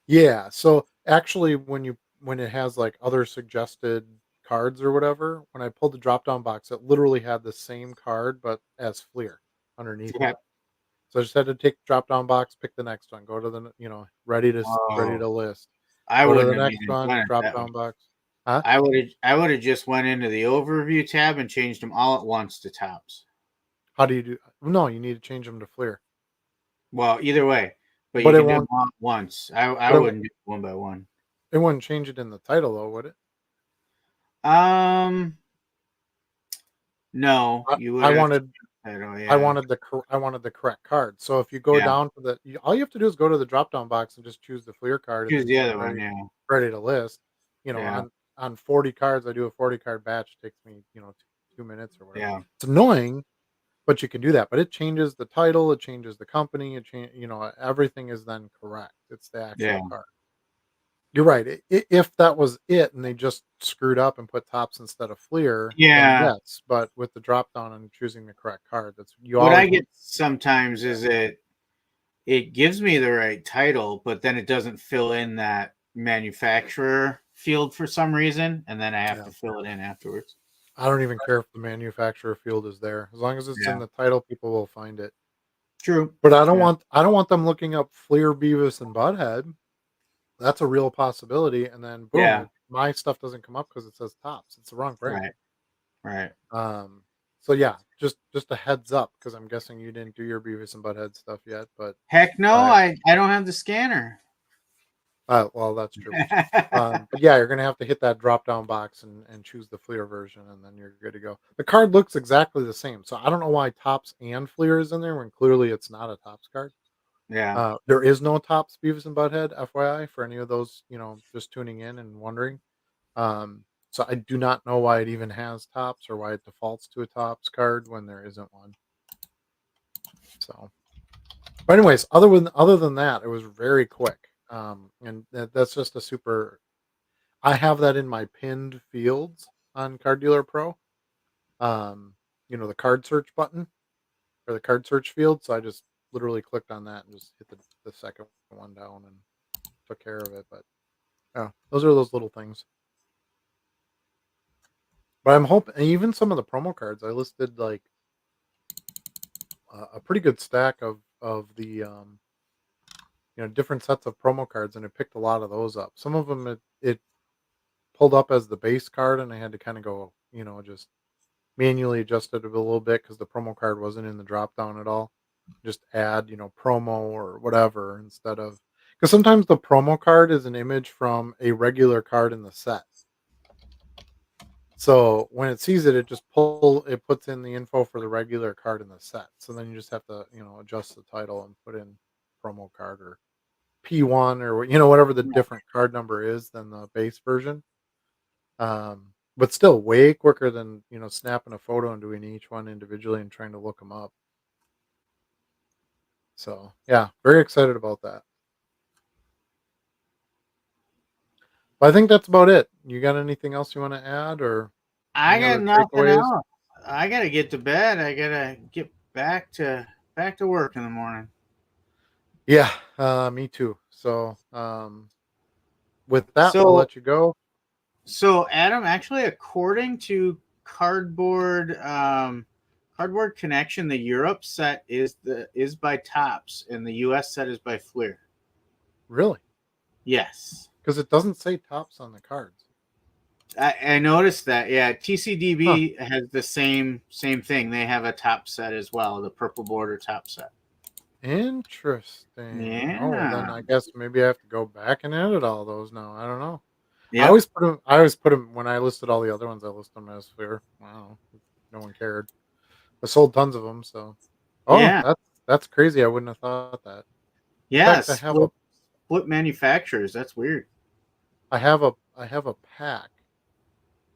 Yeah. So actually, when you when it has like other suggested cards or whatever, when I pulled the drop down box, it literally had the same card but as Fleer underneath of Yeah. it. So I just had to take the drop down box, pick the next one, go to the ready Oh, to list, I go to wouldn't the have next even one, went drop that way. down box. Huh? I would have just went into the overview tab and changed them all at once to tops. How do you do? No, you need to change them to Fleer, Well, either way, but but you it can do them won't. all at once. I But wouldn't do it one by one. it wouldn't change it in the title though, would it? Um, no, I, you would I have to. wanted I don't. I Yeah, wanted I wanted the correct card. So if you go yeah. down to all you have to do is go to the drop down box and just choose the Fleer card and Choose then the click other one. Yeah, ready to list. yeah, On 40 cards, I do a 40 card batch. It takes me 2 minutes or whatever. yeah, It's annoying, but you can do that. But it changes the title, it changes the company, everything is then correct. It's the yeah, actual card. You're right. If that was it and they just screwed up and put tops instead of Fleer, then yeah. yes. But with the drop down and choosing the correct card, that's you What I always get want sometimes to do that. is it gives me the right title, but then it doesn't fill in that manufacturer field for some reason, and then I have Yeah. to fill it in afterwards. I don't even care if the manufacturer field is there. As long as it's in Yeah, the title, people will find it. true. But Yeah, I don't want them looking up Fleer, Beavis, and Butthead. That's a real possibility. And then boom, yeah. my stuff doesn't come up because it says tops. It's the wrong brand. Right, right. Um, so yeah, just a heads up because I'm guessing you didn't do your Beavis and Butthead stuff yet. But Heck no, I I don't have the scanner. well, that's true. But yeah, you're gonna have to hit that drop down box and choose the Fleer version, and then you're good to go. The card looks exactly the same, so I don't know why Tops and Fleer is in there when clearly it's not a Tops card. Yeah, There is no Tops Beavis and Butthead, FYI, for any of those just tuning in and wondering. So I do not know why it even has Tops or why it defaults to a Tops card when there isn't one. So, but anyways, other than that, it was very quick. And that's just a super I have that in my pinned fields on Card Dealer Pro. Um, the card search button or the card search field. So I just literally clicked on that and just hit the second one down and took care of it. But yeah, those are those little things. But I'm hoping even some of the promo cards I listed like a pretty good stack of the different sets of promo cards, and it picked a lot of those up. Some of them it pulled up as the base card, and I had to kind of go just manually adjusted it a little bit because the promo card wasn't in the drop down at all. Just add, promo or whatever instead of because sometimes the promo card is an image from a regular card in the set. So when it sees it, it puts in the info for the regular card in the set. So then you just have to, adjust the title and put in promo card or P1 or whatever the different card number is than the base version. But still way quicker than, snapping a photo and doing each one individually and trying to look them up. So, yeah, very excited about that. But I think that's about it. You got anything else you want to add or I any got other nothing takeaways? else. I gotta get to bed. I gotta get back to work in the morning. Yeah, me too. So, with that, I'll So let you go. so Adam, actually, according to Cardboard Connection, the Europe set is by Tops, and the US set is by Fleer. Really? Yes, Because it doesn't say tops on the cards. I noticed that. Yeah, Huh. TCDB has the same thing. They have a top set as well, the purple border top set. Interesting. Oh, well, then Yeah. I guess maybe I have to go back and edit all those now. I don't know. Yep. I always put them when I listed all the other ones. I list them as fair. Wow, no one cared. I sold tons of them. So, oh, Yeah. that's crazy. I wouldn't have thought that. In Yeah. fact, Split manufacturers. That's weird. I have a pack.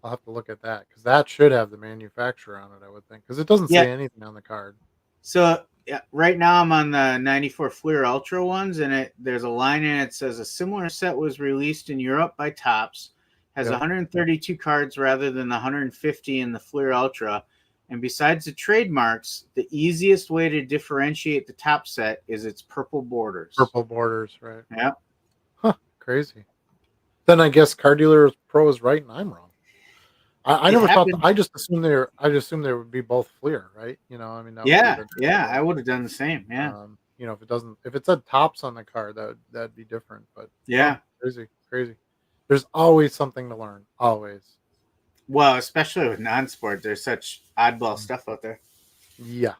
I'll have to look at that because that should have the manufacturer on it. I would think because it doesn't Yeah. say anything on the card. So yeah, right now I'm on the 94 Fleer Ultra ones, and there's a line in it says a similar set was released in Europe by Tops, has Yep. 132 cards rather than the 150 in the Fleer Ultra. And besides the trademarks, the easiest way to differentiate the top set is its purple borders. Purple borders, right? Yeah. Huh. Crazy. Then I guess Car Dealer Pro is right and I'm wrong. I It never thought happened. I just assumed I just assumed they would be both Fleer, right? I mean that would be Yeah, the yeah, natural. I would have done the same. Yeah, If it said tops on the car, that'd be different. But huh, yeah. crazy, crazy. There's always something to learn. Always. Well, especially with non-sport, there's such oddball Mm. stuff out there. Yeah.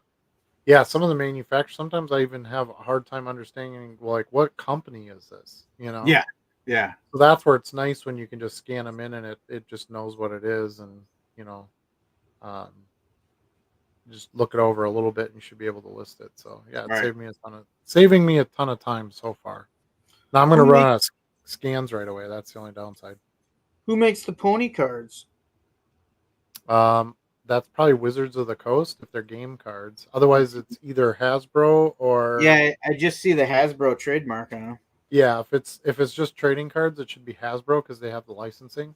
Yeah, some of the manufacturers sometimes I even have a hard time understanding like what company is this, you know? Yeah, yeah, So that's where it's nice when you can just scan them in and it just knows what it is and, you know, um, just look it over a little bit and you should be able to list it. So yeah, it right. saving me a ton of time so far. Now I'm gonna Who run make out of scans right away. That's the only downside. who makes the pony cards? Um, that's probably Wizards of the Coast if they're game cards. Otherwise, it's either Hasbro or Yeah, I just see the Hasbro trademark on them. yeah. If it's just trading cards, it should be Hasbro because they have the licensing.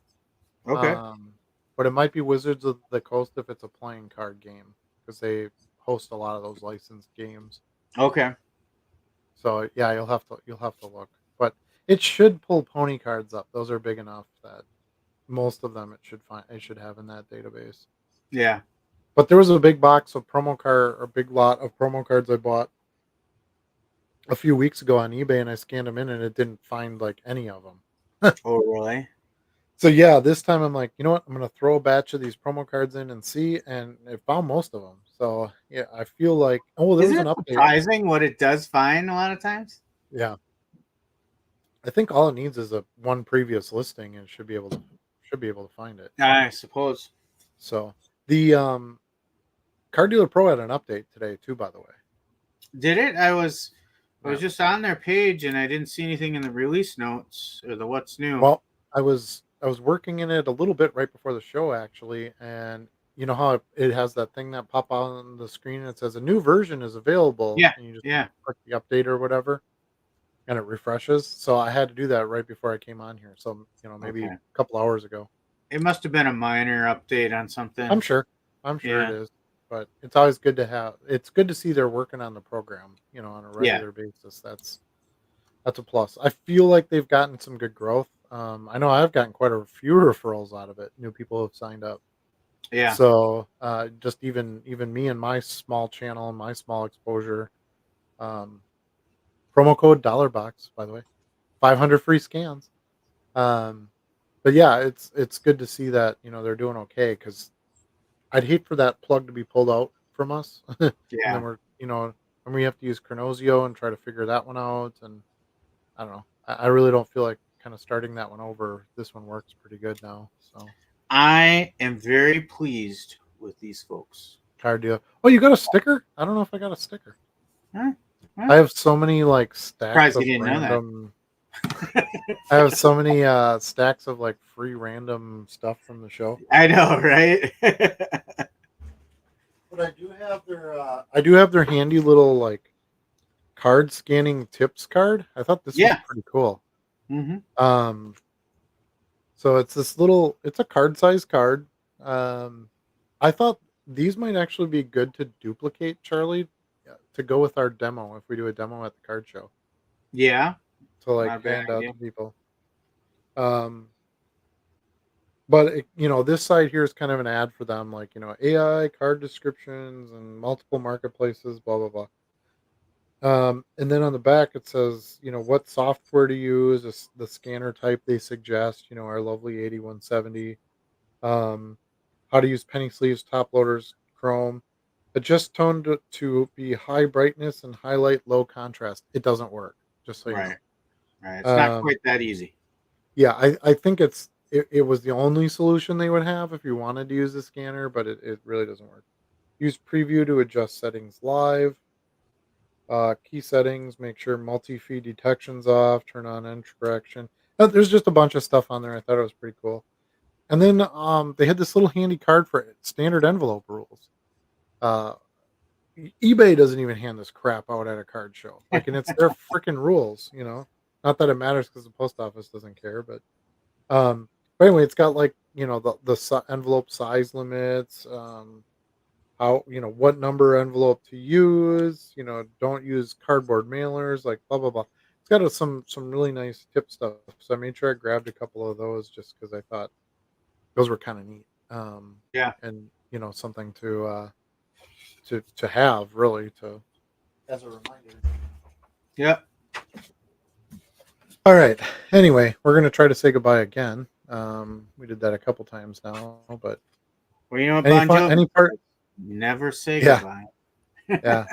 Okay, Um, but it might be Wizards of the Coast if it's a playing card game because they host a lot of those licensed games. okay. So yeah, you'll have to look, but it should pull pony cards up. Those are big enough that most of them it should have in that database. Yeah. But there was a big box of promo card or big lot of promo cards I bought a few weeks ago on eBay, and I scanned them in, and it didn't find like any of them. Oh, really? So yeah, this time I'm like, you know what? I'm gonna throw a batch of these promo cards in and see, and it found most of them. So yeah, I feel like there Isn't was an it update. surprising what it does find a lot of times? Yeah, I think all it needs is a one previous listing, and should be able to find it. I suppose. So the Car Dealer Pro had an update today too, by the way. Did it? I was Yeah. just on their page and I didn't see anything in the release notes or the what's new. Well, I was working in it a little bit right before the show actually, and you know how it has that thing that pop out on the screen and it says a new version is available, Yeah, and you just yeah. click the update or whatever, and it refreshes. So I had to do that right before I came on here. So maybe a Okay. couple hours ago. It must have been a minor update on I'm something. sure. I'm sure it Yeah. is. But it's always good to have. It's good to see they're working on the program, on a Yeah. regular basis. That's a plus. I feel like they've gotten some good growth. I know I've gotten quite a few referrals out of it. New people have signed up. Yeah. So just even me and my small channel and my small exposure, um, promo code $box, by the way, 500 free scans. Um, but yeah, it's good to see that they're doing okay because I'd hate for that plug to be pulled out from us, and then Yeah. and we have to use Chronosio and try to figure that one out. And I don't know. I really don't feel like kind of starting that one over. This one works pretty good now. So I am very pleased with these folks. card deal. Oh, you got a sticker? I don't know if I got a sticker. Huh? I Huh? have so many like stacks Surprised you of didn't know that. random. I have so many stacks of like free random stuff from the show. I know, right? But I do have their handy little like card scanning tips card. I thought this was Yeah. pretty cool. Hmm. Um, so it's a card size card. Um, I thought these might actually be good to duplicate, Charlie, to go with our demo if we do a demo at the card show Yeah. to like Not a bad hand out idea. to people. Um, but this site here is kind of an ad for them, like AI card descriptions and multiple marketplaces, blah blah blah. And then on the back it says, what software to use, the scanner type they suggest, our lovely 8170, um, how to use penny sleeves, top loaders, Chrome. Adjust tone to be high brightness and highlight low contrast. It doesn't work, just so you Right. know. Right. It's not Um, quite that easy. yeah, I think it was the only solution they would have if you wanted to use the scanner, but it really doesn't work. Use preview to adjust settings live. Key settings, make sure multi-feed detection's off, turn on entry correction. There's just a bunch of stuff on there. I thought it was pretty cool. And then they had this little handy card for standard envelope rules. Uh, eBay doesn't even hand this crap out at a card show. Like, and it's their freaking rules. Not that it matters because the post office doesn't care, um, but anyway, it's got like the envelope size limits, how what number envelope to use, don't use cardboard mailers, like blah blah blah. It's got some really nice tip stuff. So I made sure I grabbed a couple of those just because I thought those were kind of neat. Yeah. And something to have really to as a reminder. Yep. All right. Anyway, we're gonna try to say goodbye again. We did that a couple times now, but Well, you know what, any Bon fun, Jovi? any part? Never say Yeah, goodbye. yeah.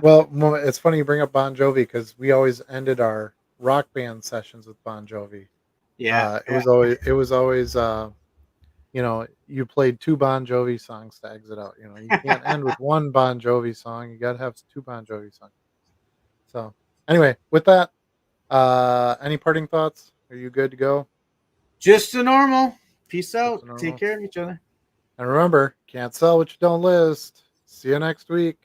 Well, it's funny you bring up Bon Jovi because we always ended our rock band sessions with Bon Jovi. Yeah. It was always you played two Bon Jovi songs to exit out. You can't end with one Bon Jovi song. You got to have two Bon Jovi songs. So anyway, with that, any parting thoughts? Are you good to go? Just the normal. Peace Just out. a Take normal. care of each other. And remember, can't sell what you don't list. See you next week.